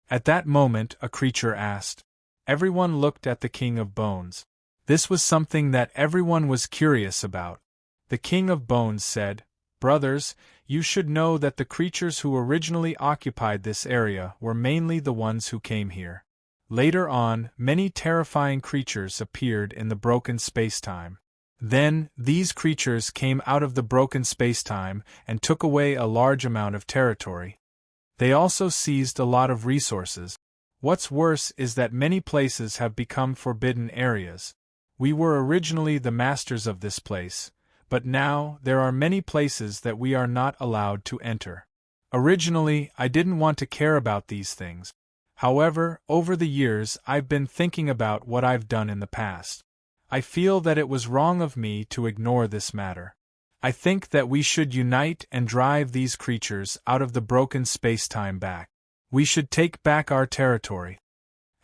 At that moment, a creature asked. Everyone looked at the King of Bones. This was something that everyone was curious about. The King of Bones said, "Brothers, you should know that the creatures who originally occupied this area were mainly the ones who came here. Later on, many terrifying creatures appeared in the broken space-time. Then, these creatures came out of the broken space-time and took away a large amount of territory. They also seized a lot of resources. What's worse is that many places have become forbidden areas. We were originally the masters of this place, but now there are many places that we are not allowed to enter. Originally, I didn't want to care about these things. However, over the years I've been thinking about what I've done in the past. I feel that it was wrong of me to ignore this matter. I think that we should unite and drive these creatures out of the broken space-time back. We should take back our territory."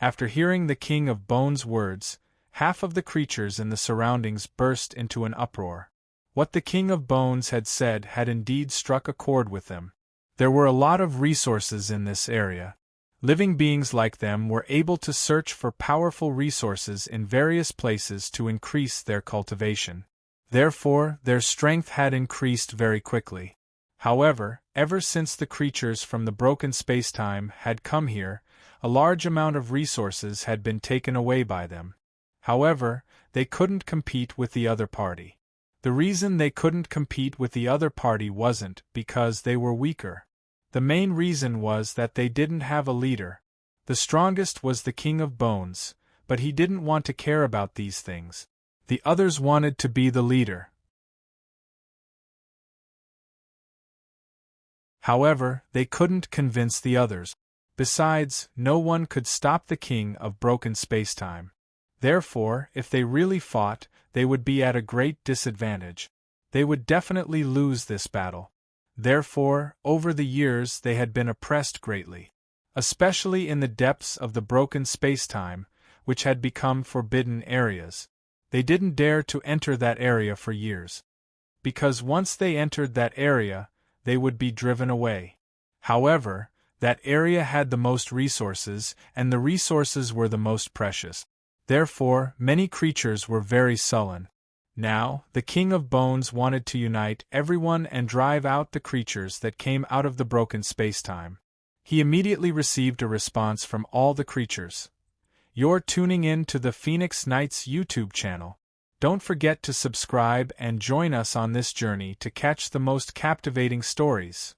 After hearing the King of Bones' words, half of the creatures in the surroundings burst into an uproar. What the King of Bones had said had indeed struck a chord with them. There were a lot of resources in this area. Living beings like them were able to search for powerful resources in various places to increase their cultivation. Therefore, their strength had increased very quickly. However, ever since the creatures from the broken spacetime had come here, a large amount of resources had been taken away by them. However, they couldn't compete with the other party. The reason they couldn't compete with the other party wasn't because they were weaker. The main reason was that they didn't have a leader. The strongest was the King of Bones, but he didn't want to care about these things. The others wanted to be the leader. However, they couldn't convince the others. Besides, no one could stop the King of Broken Spacetime. Therefore, if they really fought, they would be at a great disadvantage. They would definitely lose this battle. Therefore, over the years they had been oppressed greatly. Especially in the depths of the broken spacetime, which had become forbidden areas. They didn't dare to enter that area for years. Because once they entered that area, they would be driven away. However, that area had the most resources, and the resources were the most precious. Therefore, many creatures were very sullen. Now, the King of Bones wanted to unite everyone and drive out the creatures that came out of the broken spacetime. He immediately received a response from all the creatures. You're tuning in to the Phoenix Knights YouTube channel. Don't forget to subscribe and join us on this journey to catch the most captivating stories.